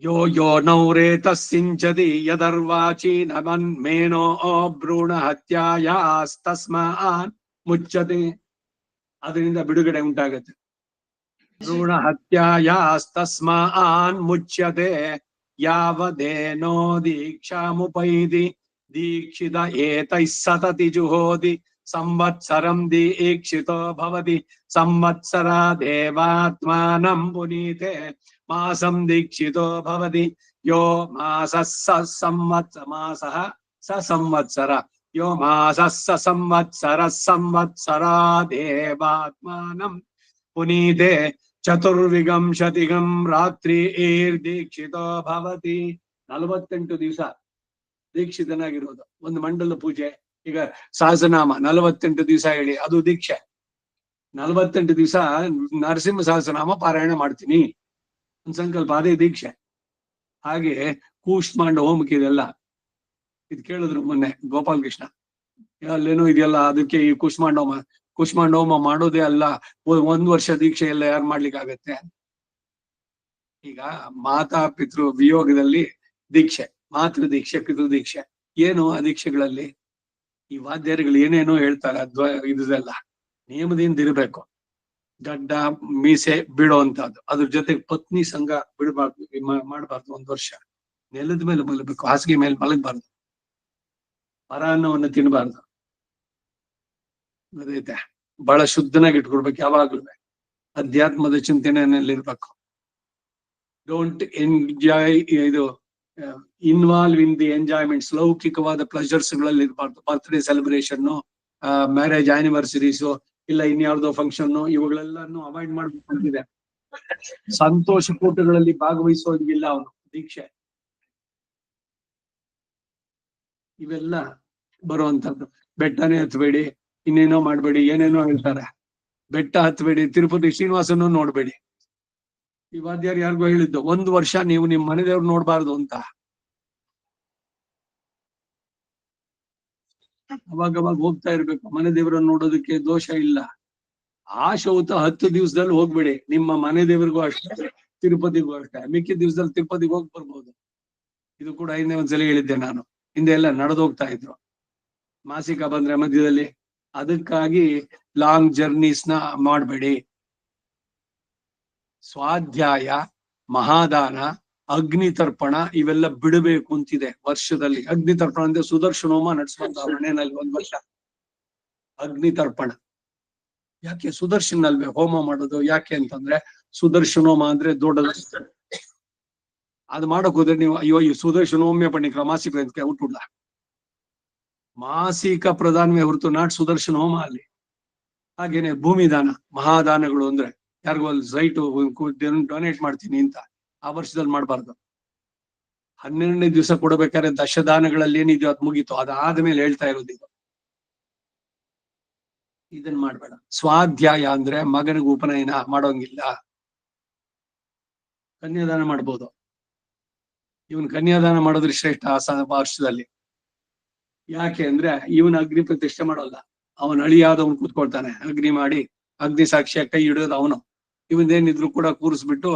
ಯೋ ಯೋ ನೌರೇತ ಸಿಂಚದಿ ಯದರ್ವಾಚಿ ನಮನ್ ಮೇನೋ ಭ್ರೂಣ ಹತ್ಯಾಯಾಸ್ತಸ್ಮಾನ್ ಮುಚ್ಚತೆ. ಅದರಿಂದ ಬಿಡುಗಡೆ ಉಂಟಾಗತ್ತೆ. ಭ್ರೂಣ ಹತ್ಯಾಯಾಸ್ತಸ್ಮಾನ್ ಮುಚ್ಯತೆ ಯಾವದೇನೋ ದೀಕ್ಷಾಮುಪೈದಿ ದೀಕ್ಷಿತ ಏತೈ ಸತತಿ ಜುಹೋದಿ ಸಂವತ್ಸರಂ ದೀಕ್ಷಿತೋ ಭವತಿ ಸಂವತ್ಸರ ದೇವಾತ್ಮಾನಂ ಪುನೀತೆ ಮಾಸಂ ದೀಕ್ಷಿತೋ ಭವತಿ ಯೋ ಮಾಸಃ ಸ ಸಂವತ್ಸರ ಯೋ ಮಾಸಃ ಸಂವತ್ಸರ ಸಂವತ್ಸರ ದೇವಾತ್ಮಾನಂ ಪುನೀತೆ ಚತುರ್ವಿಂಶತಿಗಂ ರಾತ್ರಿ ದೀಕ್ಷಿತೋ ಭವತಿ. 48 ದಿವಸ ದೀಕ್ಷಿತನಾಗಿರೋದು. ಒಂದು ಮಂಡಲ ಪೂಜೆ, ಈಗ ಸಹಸ್ರನಾಮ 48 ದಿವಸ ಹೇಳಿ, ಅದು ದೀಕ್ಷೆ. 48 ದಿವಸ ನರಸಿಂಹ ಸಹಸ್ರನಾಮ ಪಾರಾಯಣ ಮಾಡ್ತೀನಿ ಒಂದು ಸಂಕಲ್ಪ, ಅದೇ ದೀಕ್ಷೆ. ಹಾಗೆ ಕೂಷ್ಮಾಂಡ ಹೋಮಕ್ಕೆ ಇದೆಲ್ಲ ಇದು ಕೇಳಿದ್ರು ಮೊನ್ನೆ ಗೋಪಾಲ್ ಕೃಷ್ಣ, ಅಲ್ಲೇನೋ ಇದೆಯಲ್ಲ, ಅದಕ್ಕೆ ಈ ಕೂಷ್ಮಾಂಡ ಹೋಮ ಮಾಡೋದೇ ಅಲ್ಲ, 1 ವರ್ಷ ದೀಕ್ಷೆ ಎಲ್ಲ ಯಾರು ಮಾಡ್ಲಿಕ್ಕೆ ಆಗತ್ತೆ? ಈಗ ಮಾತಾ ಪಿತೃ ವಿಯೋಗದಲ್ಲಿ ದೀಕ್ಷೆ, ಮಾತೃ ದೀಕ್ಷೆ, ಪಿತೃ ದೀಕ್ಷೆ. ಏನು ಆ ದೀಕ್ಷೆಗಳಲ್ಲಿ ಈ ವಾದ್ಯರುಗಳು ಏನೇನೋ ಹೇಳ್ತಾರೆ, ಇದೆಲ್ಲ ನಿಯಮದಿಂದ ಇರಬೇಕು. ಗಡ್ಡ ಮೀಸೆ ಬಿಡೋ ಅಂತದ್ದು, ಅದ್ರ ಜೊತೆಗೆ ಪತ್ನಿ ಸಂಘ ಬಿಡಬಾರ್ದು, ಮಾಡಬಾರ್ದು. 1 ವರ್ಷ ನೆಲದ ಮೇಲೆ ಮಲಗಬೇಕು, ಹಾಸಿಗೆ ಮೇಲೆ ಮಲಗಬಾರ್ದು, ಪರಾನ್ನವನ್ನು ತಿನ್ನಬಾರ್ದು. ಅದೈತೆ, ಬಹಳ ಶುದ್ಧನಾಗಿ ಇಟ್ಕೊಡ್ಬೇಕು ಯಾವಾಗ್ಲೂ, ಅಧ್ಯಾತ್ಮದ ಚಿಂತನೆಯಲ್ಲಿ ಇರ್ಬೇಕು. ಡೋಂಟ್ ಎಂಜಾಯ್, ಇದು ಇನ್ವಾಲ್ವ್ ಇನ್ ದಿ ಎಂಜಾಯ್ಮೆಂಟ್ಸ್, ಲೌಕಿಕವಾದ ಪ್ಲೆಜರ್ಸ್ ಗಳಲ್ಲಿ ಇರಬಾರ್ದು. ಬರ್ತ್ಡೇ ಸೆಲೆಬ್ರೇಷನ್, ಮ್ಯಾರೇಜ್ ಆನಿವರ್ಸರೀಸು, ಇಲ್ಲ ಇನ್ಯಾವುದೋ ಫಂಕ್ಷನ್, ಇವುಗಳೆಲ್ಲಾನು ಅವಾಯ್ಡ್ ಮಾಡ್ಬೇಕಂತಿದೆ. ಸಂತೋಷ ಕೂಟಗಳಲ್ಲಿ ಭಾಗವಹಿಸೋದಿಲ್ಲ ಅವನು. ದೀಕ್ಷೆ ಇವೆಲ್ಲ ಬರುವಂತದ್ದು. ಬೆಟ್ಟನೇ ಹತ್ಬೇಡಿ, ಇನ್ನೇನೋ ಮಾಡ್ಬೇಡಿ, ಏನೇನೋ ಹೇಳ್ತಾರೆ. ಬೆಟ್ಟ ಹತ್ಬೇಡಿ, ತಿರುಪತಿ ಶ್ರೀನಿವಾಸನ ನೋಡ್ಬೇಡಿ. ಈ ವಾದ್ಯಾರು ಯಾರಿಗೋ ಹೇಳಿದ್ದು 1 ವರ್ಷ ನೀವು ನಿಮ್ ಮನೆ ದೇವ್ರು ನೋಡ್ಬಾರ್ದು ಅಂತ. ಅವಾಗವಾಗ ಹೋಗ್ತಾ ಇರ್ಬೇಕು, ಮನೆ ದೇವರನ್ನು ನೋಡೋದಕ್ಕೆ ದೋಷ ಇಲ್ಲ. ಆ ಶೌತ 10 ದಿವಸದಲ್ಲಿ ಹೋಗ್ಬೇಡಿ, ನಿಮ್ಮ ಮನೆ ದೇವರಿಗೂ ಅಷ್ಟೇ, ತಿರುಪತಿಗೂ ಅಷ್ಟೇ. ಮಿಕ್ಕಿದ ದಿವಸದಲ್ಲಿ ತಿರುಪತಿಗೆ ಹೋಗಿ ಬರ್ಬೋದು. ಇದು ಕೂಡ ಹಿಂದೆ ಒಂದ್ಸಲ ಹೇಳಿದ್ದೆ ನಾನು. ಹಿಂದೆ ಎಲ್ಲ ನಡೆದೋಗ್ತಾ ಇದ್ರು, ಮಾಸಿಕ ಬಂದ್ರೆ ಮಧ್ಯದಲ್ಲಿ. ಅದಕ್ಕಾಗಿ ಲಾಂಗ್ ಜರ್ನೀಸ್ನ ಮಾಡಬೇಡಿ. ಸ್ವಾಧ್ಯಾಯ, ಮಹಾದಾನ, ಅಗ್ನಿ ತರ್ಪಣ ಇವೆಲ್ಲ ಬಿಡಬೇಕು ಅಂತಿದೆ ವರ್ಷದಲ್ಲಿ. ಅಗ್ನಿ ತರ್ಪಣ ಅಂದ್ರೆ ಸುದರ್ಶನ ಹೋಮ ನಡೆಸುವಂತ ಮನೆಯಲ್ಲಿ 1 ವರ್ಷ ಅಗ್ನಿ ತರ್ಪಣ. ಯಾಕೆ ಸುದರ್ಶನಲ್ವೇ ಹೋಮ ಮಾಡೋದು? ಯಾಕೆ ಅಂತಂದ್ರೆ ಸುದರ್ಶನ ಹೋಮ ಅಂದ್ರೆ ದೊಡ್ಡದು. ಅದು ಮಾಡಕ್ ಹೋದ್ರೆ ನೀವು ಅಯ್ಯೋ ಈ ಸುದರ್ಶನ ಹೋಮ್ಯ ಪಣಿಕ್ರ ಮಾಸಿಕ ಹುಟ್ಟುಲ್ಲ, ಮಾಸಿಕ ಪ್ರಧಾನವೇ ಹೊರತು ನಾಟ್ ಸುದರ್ಶನ ಹೋಮ ಅಲ್ಲಿ. ಹಾಗೇನೆ ಭೂಮಿದಾನ, ಮಹಾದಾನಗಳು ಅಂದ್ರೆ ಯಾರಿಗೂ ಅಲ್ಲಿ ಸೈಟು ಡೊನೇಟ್ ಮಾಡ್ತೀನಿ ಅಂತ ಆ ವರ್ಷದಲ್ಲಿ ಮಾಡಬಾರ್ದು. 12ನೇ ದಿವಸ ಕೊಡಬೇಕಾದ್ರೆ ದಶದಾನಗಳಲ್ಲಿ ಏನಿದೆಯೋ ಅದು ಮುಗೀತು, ಅದಾದ್ಮೇಲೆ ಹೇಳ್ತಾ ಇರೋದು ಇದು. ಇದನ್ ಮಾಡ್ಬೇಡ. ಸ್ವಾಧ್ಯಾಯ ಅಂದ್ರೆ ಮಗನಿಗೆ ಉಪನಯನ ಮಾಡೋಂಗಿಲ್ಲ, ಕನ್ಯಾದಾನ ಮಾಡ್ಬೋದು. ಇವನ್ ಕನ್ಯಾದಾನ ಮಾಡೋದ್ರ ಶ್ರೇಷ್ಠ ಆ ವರ್ಷದಲ್ಲಿ. ಯಾಕೆ ಅಂದ್ರೆ ಇವನ್ ಅಗ್ನಿ ಪ್ರತಿಷ್ಠೆ ಮಾಡೋಲ್ಲ, ಅವನ್ ಅಳಿಯಾದವನ್ ಕೂತ್ಕೊಳ್ತಾನೆ, ಅಗ್ನಿ ಮಾಡಿ ಅಗ್ನಿ ಸಾಕ್ಷಿಯ ಕೈ ಹಿಡಿಯೋದು ಅವನು. ಇವನ್ನೇನಿದ್ರು ಕೂಡ ಕೂರಿಸ್ಬಿಟ್ಟು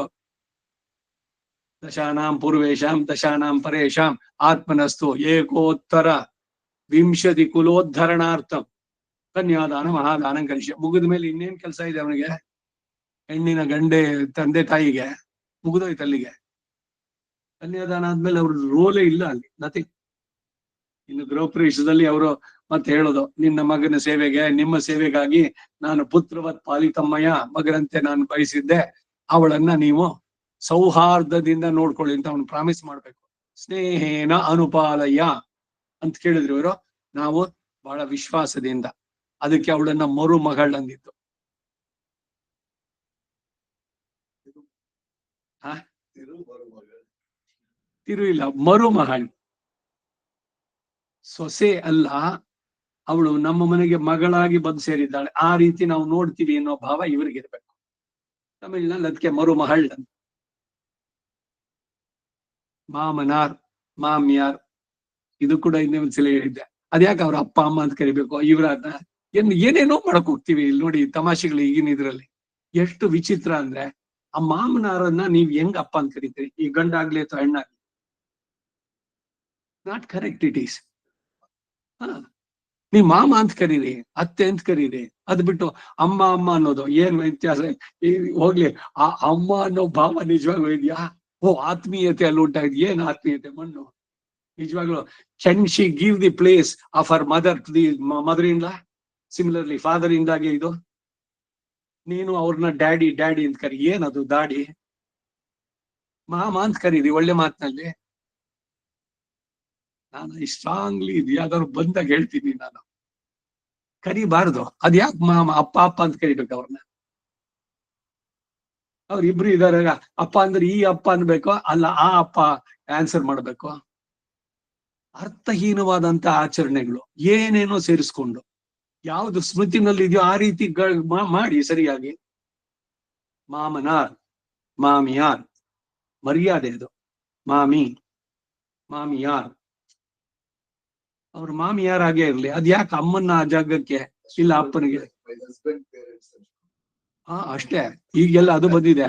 ದಶಾನಾಂ ಪೂರ್ವೇಶಾಂ ದಶಾನಾಂ ಪರೇಶಾಂ ಆತ್ಮನಸ್ತು ಏಕೋತ್ತರ 20 ಕುಲೋದ್ಧರಣಾರ್ಥಂ ಕನ್ಯಾದಾನ ಮಹಾದಾನ ಕರಿಷ್ಯ. ಮುಗಿದ ಮೇಲೆ ಇನ್ನೇನ್ ಕೆಲಸ ಇದೆ ಅವನಿಗೆ? ಹೆಣ್ಣಿನ ಗಂಡೆ ತಂದೆ ತಾಯಿಗೆ ಮುಗಿದೋಯ್ತು ಅಲ್ಲಿಗೆ. ಕನ್ಯಾದಾನ ಆದ್ಮೇಲೆ ಅವ್ರ ರೋಲೇ ಇಲ್ಲ ಅಲ್ಲಿ, ನಥಿಂಗ್. ಇನ್ನು ಗೃಹಪ್ರವೇಶದಲ್ಲಿ ಅವರು ಮತ್ತೆ ಹೇಳೋದು, ನಿನ್ನ ಮಗನ ಸೇವೆಗೆ, ನಿಮ್ಮ ಸೇವೆಗಾಗಿ ನಾನು ಪುತ್ರವತ್ ಪಾಲಿತಮ್ಮಯ್ಯ, ಮಗನಂತೆ ನಾನು ಬಯಸಿದ್ದೆ, ಅವಳನ್ನ ನೀವು ಸೌಹಾರ್ದದಿಂದ ನೋಡ್ಕೊಳ್ಳಿ ಅಂತ ಅವನು ಪ್ರಾಮಿಸ್ ಮಾಡ್ಬೇಕು. ಸ್ನೇಹೇನ ಅನುಪಾಲಯ್ಯ ಅಂತ ಕೇಳಿದ್ರು ಇವರು. ನಾವು ಬಹಳ ವಿಶ್ವಾಸದಿಂದ, ಅದಕ್ಕೆ ಅವಳನ್ನ ಮರು ಮಗಳ್ ಅಂದಿತ್ತು. ತಿರು ಇಲ್ಲ, ಮರು ಮಗಳ್, ಸೊಸೆ ಅಲ್ಲ ಅವಳು, ನಮ್ಮ ಮನೆಗೆ ಮಗಳಾಗಿ ಬಂದು ಸೇರಿದ್ದಾಳೆ, ಆ ರೀತಿ ನಾವು ನೋಡ್ತೀವಿ ಅನ್ನೋ ಭಾವ ಇವ್ರಿಗಿರ್ಬೇಕು. ತಮಿಳ್ನಲ್ಲಿ ಅದಕ್ಕೆ ಮರು ಮಹಳ್ ಅಂತ. ಮಾಮನಾರ್, ಮಾಮಿಯಾರ್, ಇದು ಕೂಡ ಇನ್ನೇ ಒಂದ್ಸಲ ಹೇಳಿದ್ದೆ. ಅದ್ಯಾಕೆ ಅವ್ರ ಅಪ್ಪ ಅಮ್ಮ ಅಂತ ಕರಿಬೇಕು? ಇವ್ರನ್ನ ಏನೇನೋ ಮಾಡಕ್ ಹೋಗ್ತೀವಿ ಇಲ್ಲಿ ನೋಡಿ, ತಮಾಷೆಗಳು ಈಗಿನ ಇದ್ರಲ್ಲಿ. ಎಷ್ಟು ವಿಚಿತ್ರ ಅಂದ್ರೆ, ಆ ಮಾಮನಾರನ್ನ ನೀವ್ ಹೆಂಗ್ ಅಪ್ಪ ಅಂತ ಕರಿತೀರಿ? ಈ ಗಂಡ ಆಗ್ಲಿ ಅಥವಾ ಹೆಣ್ಣಾಗ್ಲಿ, ನಾಟ್ ಕರೆಕ್ಟ್ ಇಟ್ ಈಸ್. ನೀವ್ ಮಾಮ ಅಂತ ಕರೀರಿ, ಅತ್ತೆ ಅಂತ ಕರೀರಿ, ಅದ್ ಬಿಟ್ಟು ಅಮ್ಮ ಅಮ್ಮ ಅನ್ನೋದು ಏನ್ ವ್ಯತ್ಯಾಸ? ಹೋಗ್ಲಿ, ಆ ಅಮ್ಮ ಅನ್ನೋ ಭಾವ ನಿಜವಾಗ್ಲೂ ಇದೆಯಾ? ಓ, ಆತ್ಮೀಯತೆ ಅಲ್ಲಿ ಉಂಟಾಗಿದೆ. ಏನ್ ಆತ್ಮೀಯತೆ? ಮಣ್ಣು. ನಿಜವಾಗ್ಲೂ can she give the place of her mother to the mother in law? Similarly father in ಲಾಗೆ ಇದು. ನೀನು ಅವ್ರನ್ನ ಡ್ಯಾಡಿ ಡ್ಯಾಡಿ ಅಂತ ಕರಿ, ಏನದು ದಾಡಿ? ಮಾಮ ಅಂತ ಕರೀರಿ ಒಳ್ಳೆ ಮಾತಿನಲ್ಲಿ. ನಾನು ಸ್ಟ್ರಾಂಗ್ಲಿ ಇದು ಯಾವ್ದಾದ್ರು ಬಂದಾಗ ಹೇಳ್ತೀನಿ, ನಾನು ಕರಿಬಾರ್ದು. ಅದ್ಯಾಕ್ ಮಾಮ ಅಪ್ಪ ಅಪ್ಪ ಅಂತ ಕರಿಬೇಕು ಅವ್ರನ್ನ? ಅವ್ರಿಬ್ರು ಇದಾರೆ, ಅಪ್ಪ ಅಂದ್ರೆ ಈ ಅಪ್ಪ ಅನ್ಬೇಕು, ಅಲ್ಲ ಆ ಅಪ್ಪ ಆನ್ಸರ್ ಮಾಡ್ಬೇಕು. ಅರ್ಥಹೀನವಾದಂತ ಆಚರಣೆಗಳು ಏನೇನೋ ಸೇರಿಸ್ಕೊಂಡು ಯಾವುದು ಸ್ಮೃತಿನಲ್ಲಿ ಇದೆಯೋ ಆ ರೀತಿ ಮಾಡಿ ಸರಿಯಾಗಿ. ಮಾಮನಾರ್, ಮಾಮಿಯಾರ್, ಮರ್ಯಾದೆ ಅದು. ಮಾಮಿ, ಮಾಮಿಯಾರ್, ಅವ್ರ ಮಾಮಿಯಾರ್ ಹಾಗೆ ಇರ್ಲಿ. ಅದ್ಯಾಕೆ ಅಮ್ಮನ್ನ ಆ ಜಾಗಕ್ಕೆ, ಇಲ್ಲ ಅಪ್ಪನಿಗೆ? ಅಷ್ಟೇ. ಈಗೆಲ್ಲ ಅದು ಬಂದಿದೆ.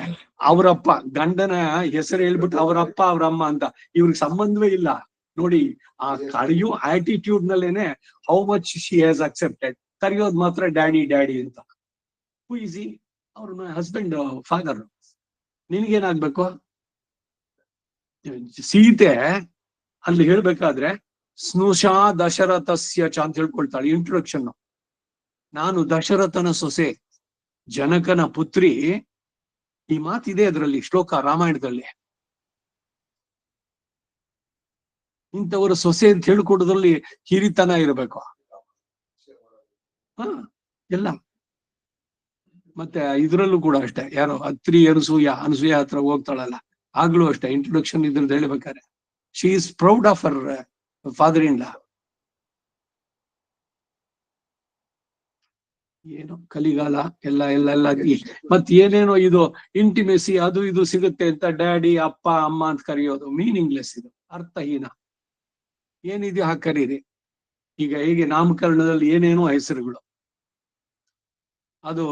ಅವರಪ್ಪ, ಗಂಡನ ಹೆಸರು ಹೇಳ್ಬಿಟ್ಟು ಅವರಪ್ಪ ಅವರಮ್ಮ ಅಂತ. ಇವ್ರಿಗೆ ಸಂಬಂಧವೇ ಇಲ್ಲ ನೋಡಿ. ಆ ಕರೆಯೋ ಆಟಿಟ್ಯೂಡ್ ನಲ್ಲೇನೆ how much she has accepted. ಕರೆಯೋದು ಮಾತ್ರ ಡ್ಯಾಡಿ ಡ್ಯಾಡಿ ಅಂತ. Who is he? ಅವ್ರ ಹಸ್ಬೆಂಡ್, ಫಾದರ್. ನಿನ್ಗೇನಾಗ್ಬೇಕು? ಸೀತೆ ಅಲ್ಲಿ ಹೇಳ್ಬೇಕಾದ್ರೆ ಸ್ನುಷಾ ದಶರಥಸ್ಯ ಚ ಅಂತ ಹೇಳ್ಕೊಳ್ತಾಳೆ ಇಂಟ್ರೊಡಕ್ಷನ್. ನಾನು ದಶರಥನ ಸೊಸೆ, ಜನಕನ ಪುತ್ರಿ. ಈ ಮಾತಿದೆ ಅದರಲ್ಲಿ, ಶ್ಲೋಕ ರಾಮಾಯಣದಲ್ಲಿ. ಇಂಥವರ ಸೊಸೆ ಅಂತ ಹೇಳ್ಕೊಡೋದ್ರಲ್ಲಿ ಹಿರಿತನ ಇರಬೇಕು. ಎಲ್ಲ. ಮತ್ತೆ ಇದ್ರಲ್ಲೂ ಕೂಡ ಅಷ್ಟೇ, ಯಾರೋ ಅತ್ರಿ ಅನಸೂಯ ಹತ್ರ ಹೋಗ್ತಾಳಲ್ಲ, ಆಗ್ಲೂ ಅಷ್ಟೇ ಇಂಟ್ರೊಡಕ್ಷನ್ ಇದ್ರದ್ದು ಹೇಳ್ಬೇಕಾದ್ರೆ she is proud of her father in law. ಏನು ಕಲಿಗಾಲ ಎಲ್ಲ ಎಲ್ಲ ಎಲ್ಲ. ಮತ್ ಏನೇನೋ ಇದು ಇಂಟಿಮೆಸಿ ಅದು ಇದು ಸಿಗುತ್ತೆ ಅಂತ ಡ್ಯಾಡಿ ಅಪ್ಪ ಅಮ್ಮ ಅಂತ ಕರೆಯೋದು ಮೀನಿಂಗ್ಲೆಸ್. ಇದು ಅರ್ಥಹೀನ. ಏನಿದೆಯೋ ಹಾಗೆ ಕರೀರಿ. ಈಗ ಹೇಗೆ ನಾಮಕರಣದಲ್ಲಿ ಏನೇನೋ ಹೆಸರುಗಳು, ಅದು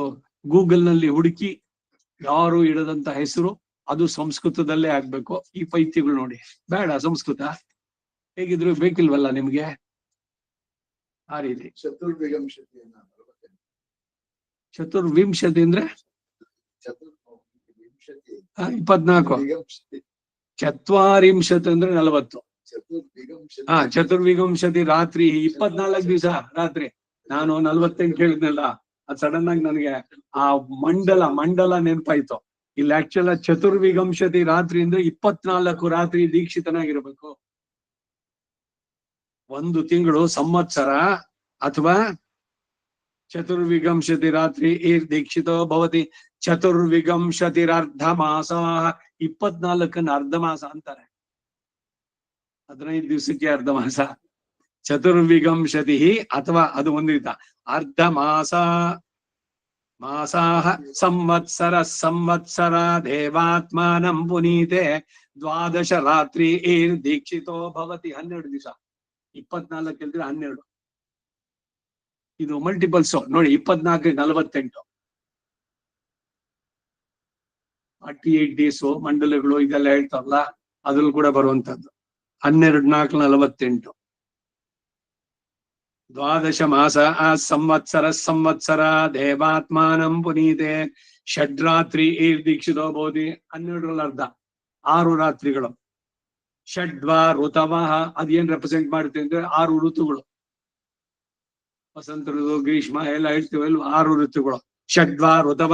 ಗೂಗಲ್ ನಲ್ಲಿ ಹುಡುಕಿ ಯಾರು ಇಡದಂತ ಹೆಸರು, ಅದು ಸಂಸ್ಕೃತದಲ್ಲೇ ಆಗ್ಬೇಕು. ಈ ಪೈತ್ಯಗಳು ನೋಡಿ, ಬೇಡ ಸಂಸ್ಕೃತ. ಹೇಗಿದ್ರು ಬೇಕಿಲ್ವಲ್ಲ ನಿಮ್ಗೆ ಆ ರೀತಿ. ಚತುರ್ವಿಂಶತಿ ಅಂದ್ರೆ 24. ಚತ್ವಾರಿಂಶತ್ ಅಂದ್ರೆ 40. ಚತುರ್ವಿಂಶತಿ ರಾತ್ರಿ 24 ದಿವಸ ರಾತ್ರಿ. ನಾನು 48 ಹೇಳಿದ್ನಲ್ಲ, ಅದು ಸಡನ್ ಆಗಿ ನನಗೆ ಆ ಮಂಡಲ ನೆನಪಾಯ್ತು. ಇಲ್ಲಿ ಆಕ್ಚುಲ್ ಚತುರ್ವಿಂಶತಿ ರಾತ್ರಿ ಅಂದ್ರೆ 24 ರಾತ್ರಿ ದೀಕ್ಷಿತನಾಗಿರ್ಬೇಕು. 1 ತಿಂಗಳು ಸಂವತ್ಸರ ಅಥವಾ ಚತುರ್ವಿಂಶತಿ ರಾತ್ರಿ ದೀಕ್ಷಿತೋ ಭವತಿ. ಚತುರ್ವಿಂಶತಿರರ್ಧ ಮಾಸ. 24 ಅರ್ಧ ಮಾಸ ಅಂತಾರೆ. 15 ದಿವಸಕ್ಕೆ ಅರ್ಧ ಮಾಸ. ಚತುರ್ವಿಂಶತಿ ಅಥವಾ ಅದು ಒಂದಿತ ಅರ್ಧ ಮಾಸ. ಮಾಸಾಹ ಸಂವತ್ಸರ ದೇವಾತ್ಮಾನಂ ಪುನೀತೆ 12 ರಾತ್ರಿ ದೀಕ್ಷಿತೋ ಭವತಿ. 12 ದಿವಸ. 24 ಹೇಳಿದ್ರೆ 12. ಇದು ಮಲ್ಟಿಪಲ್ಸ್ ನೋಡಿ. 24 48. 48 ಡೇಸ್ ಮಂಡಲಗಳು ಇದೆಲ್ಲ ಹೇಳ್ತಾರಲ್ಲ, ಅದ್ರಲ್ಲಿ ಕೂಡ ಬರುವಂತದ್ದು. 12 4 48. 12 ಮಾಸ ಸಂವತ್ಸರ ದೇವಾತ್ಮಾನಂ ಪುನೀತೆ. ಷಡ್ರಾತ್ರಿ ದೀಕ್ಷಿತೋ ಭವತಿ. 12ರಲ್ಲಿ ಅರ್ಧ 6 ರಾತ್ರಿಗಳು. ಷಡ್ವಾ ಋತವಃ. ಅದೇನ್ ರೆಪ್ರೆಸೆಂಟ್ ಮಾಡುತ್ತೆ ಅಂದ್ರೆ 6 ಋತುಗಳು. ವಸಂತ ಋತು, ಗ್ರೀಷ್ಮ ಎಲ್ಲ ಹೇಳ್ತೀವಲ್ವ, 6 ಋತುಗಳು. ಷಡ್ವಾ ಋತವ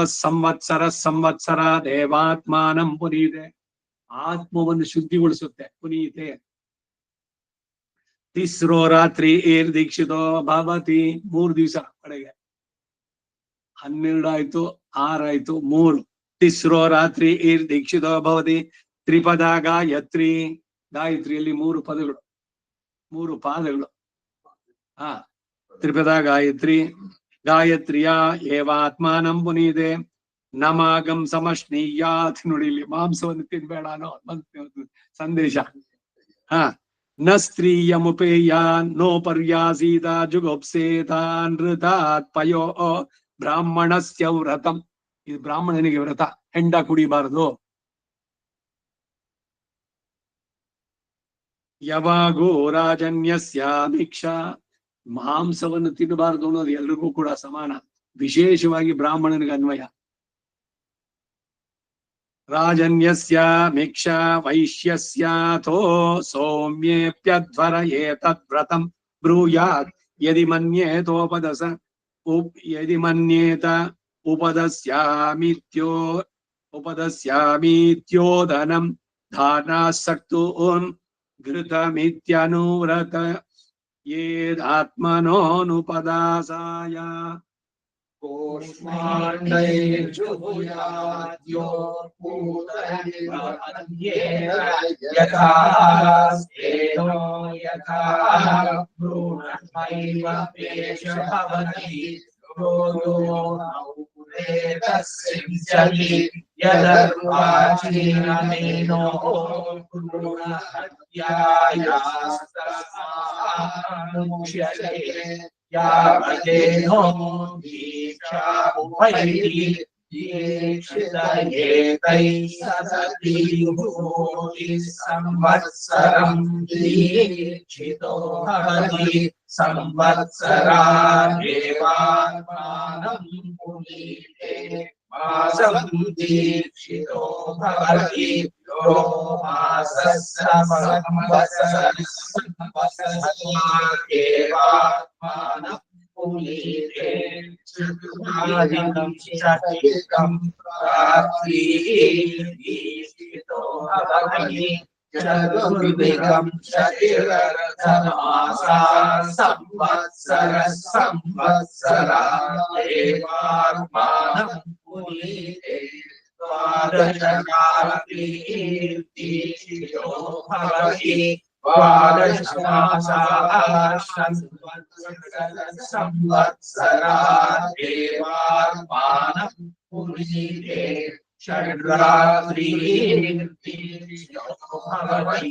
ಸಂವತ್ಸರ ದೇವಾತ್ಮಾನಂ ಪುನೀತೆ. ಆತ್ಮವನ್ನು ಶುದ್ಧಿಗೊಳಿಸುತ್ತೆ. ಪುನೀತೆ. ತಿಸ್ರೋ ರಾತ್ರಿ ದೀಕ್ಷಿತೋ ಭವತಿ. 3 ದಿವಸ ಕಡೆಗೆ. 12 ಆಯ್ತು, 6 ಆಯ್ತು, 3. ತಿಸ್ರೋ ರಾತ್ರಿ ದೀಕ್ಷಿತೋ ಭವತಿ. ತ್ರಿಪದ ಗಾಯತ್ರಿ. ಗಾಯತ್ರಿಯಲ್ಲಿ 3 ಪದಗಳು, 3 ಪಾದಗಳು. ತ್ರಿಪದ ಗಾಯತ್ರಿ. ಗಾಯತ್ರಿಯ ಏವಾತ್ಮಾನಂ ಪುನೀತೆ. ನಮಾಗಂ ಸಮಶ್ನೀಯಾತ್. ನೋಡಿ, ಇಲ್ಲಿ ಮಾಂಸವನ್ನು ತಿನ್ಬೇಡ ಅನ್ನೋ ಸಂದೇಶ. ನ ಸ್ತ್ರೀಯಮುಪೇಯಾನ್ ನೋ ಪರ್ಯಾಸೀತ ಜುಗುಪ್ಸೇತಾ ನೃತಾತ್ ಪಯೋ ಬ್ರಾಹ್ಮಣಸ್ಯ ವ್ರತಂ. ಇದು ಬ್ರಾಹ್ಮಣನಿಗೆ ವ್ರತ. ಹೆಂಡ ಕುಡಿಬಾರದು. ಯಾವಾಗೂ ರಾಜನ್ಯಸ್ಯ ಭಿಕ್ಷಾ. ಮಾಂಸವನ್ನು ತಿನ್ನಬಾರದು ಅನ್ನೋದು ಎಲ್ರಿಗೂ ಕೂಡ ಸಮಾನ, ವಿಶೇಷವಾಗಿ ಬ್ರಾಹ್ಮಣನಿಗೆ ಅನ್ವಯ. ರಾಜನ್ಯಸ್ಯ ಭಿಕ್ಷಾ ವೈಶ್ಯಸ್ಯಾಥೋ ಸೌಮ್ಯೇಪ್ಯಧ್ವರ ಏತದ್ವ್ರತಂ ಬ್ರೂಯಾತ್. ಯದಿ ಮನ್ಯೇತ ಉಪದಸ್ಯಾಮಿತ್ಯೋದನಂ ಧಾನಾಸಕ್ತೂನ್ ಘೃತಮಿತ್ಯನುವ್ರತ ಯೇದಾತ್ಮನೋನುಪದಾಸಾಯ. कूष्माण्डैर्जुहुयाद्यो भूतैव अन्येन यथा स्तेनो यथा भ्रूणमैव पेश भवति रोयो नौरेतस्सिञ्चति यदर्वाचीनमेनो भ्रूणहत्यायास्तस्मान्मुच्यते यावदेनो दीक्षा उपैति दीक्षितयेतैः सतति भूति संवत्सरं दीक्षितो भवति संवत्सरादेवात्मानं पुनीते मासं दीक्षितो भवति यो मासः संवत्सरदेवात्मानं पुनीते चतुर्मादिनं शतिकं रात्रिः दीक्षितो भवति चतुर्दिगं शतिरर्धमासा संवत्सरः संवत्सरादेवात्मानं पुनीते द्वादशरात्रिः दीक्षितो भवति द्वादशमासाः संवत्सरादेवात्मानं पुनीते षड्रात्रिः दीक्षितो भवति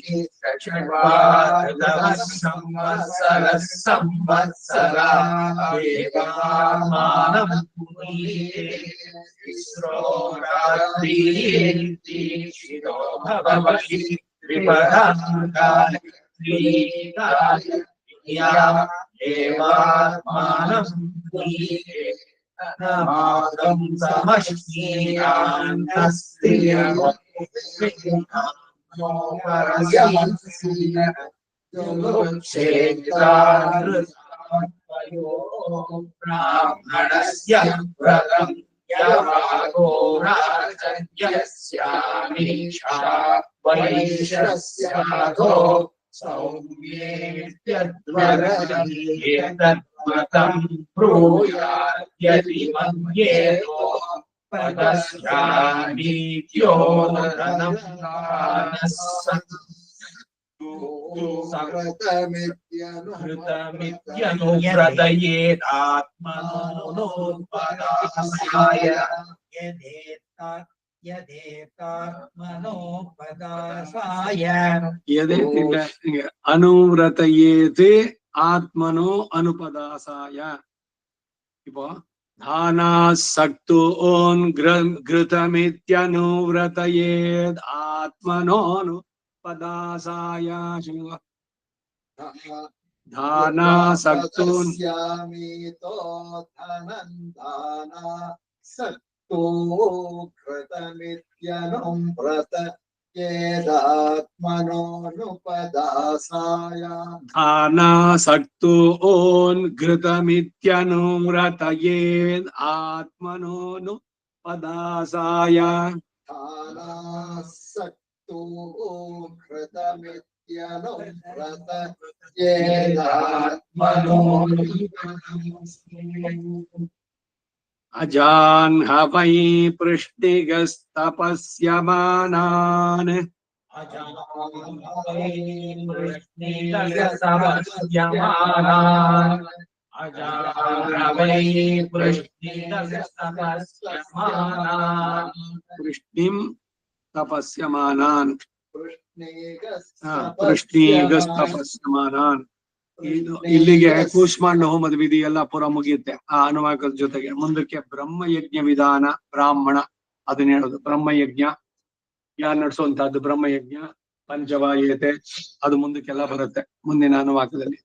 षड्वादशः संवत्सरः संवत्सरादेवात्मानं पुनीते तिस्रो रात्रिः दीक्षितो भवति देवात्मानं पुनीते अनादं ब्राह्मणस्य व्रतं यवागो राजन्यस्यामीशा वैश्यस्याधो सौम्येत्यद्वरतीयेतद्व्रतं ब्रूयाद्यदि मन्येतो पदस्यामीत्यो धनं कृतमित्यनुव्रतयेदात्मनोपदासाय यदेतात्मनोपदासाय अनुव्रतयेते आत्मनो अनुपदासाय. இப்போ धानासक्तोन् घृतमित्यनुव्रतयेद् आत्मनोऽनुपदासाय. धानासक्तोन् सक्तो घृतमित्यनुव्रतयेदात्मनोऽनुपदासाय. धानासक्तोन् घृतमित्यनुव्रतयेद् आत्मनोऽनुपदासाय. धानासक्तो घृतमित्यनुव्रतयेदात्मनोऽनुपदासाय. अजान् हवै पृष्टिगस्तपस्यमानान् पृष्टिं तपस्यमानान् पृष्ಟಿಗಸ್ತಪಸ್ಯಮಾನಾನ್. ಇಲ್ಲಿಗೆ ಕೂಷ್ಮಾಂಡ ಹೋಮದ ವಿಧಿ ಎಲ್ಲ ಪೂರ ಮುಗಿಯುತ್ತೆ ಆ ಅನುವಾಕದ ಜೊತೆಗೆ. ಮುಂದಕ್ಕೆ ಬ್ರಹ್ಮಯಜ್ಞ ವಿಧಾನ, ಬ್ರಾಹ್ಮಣ ಅದನ್ನ ಹೇಳೋದು. ಬ್ರಹ್ಮಯಜ್ಞ ಯಾರು ನಡೆಸುವಂತಹದ್ದು ಬ್ರಹ್ಮಯಜ್ಞ, ಪಂಚವಾಯತೆ, ಅದು ಮುಂದಕ್ಕೆಲ್ಲ ಬರುತ್ತೆ ಮುಂದಿನ ಅನುವಾಕದಲ್ಲಿ.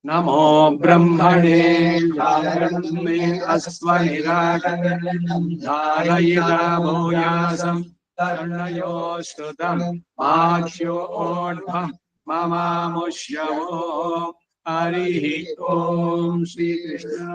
ನಮೋ ಬ್ರಹ್ಮಣೇ ಧಾರಯಿತ ಭೂಯಾಸಂ ಕರ್ಣಯೋ ಶ್ರುತಂ ಮಾಚ್ಯೋಡ್ಭಂ ಮಮಾಮುಷ್ಯವೋ. ಹರಿ ಓಂ ಶ್ರೀ ಕೃಷ್ಣ.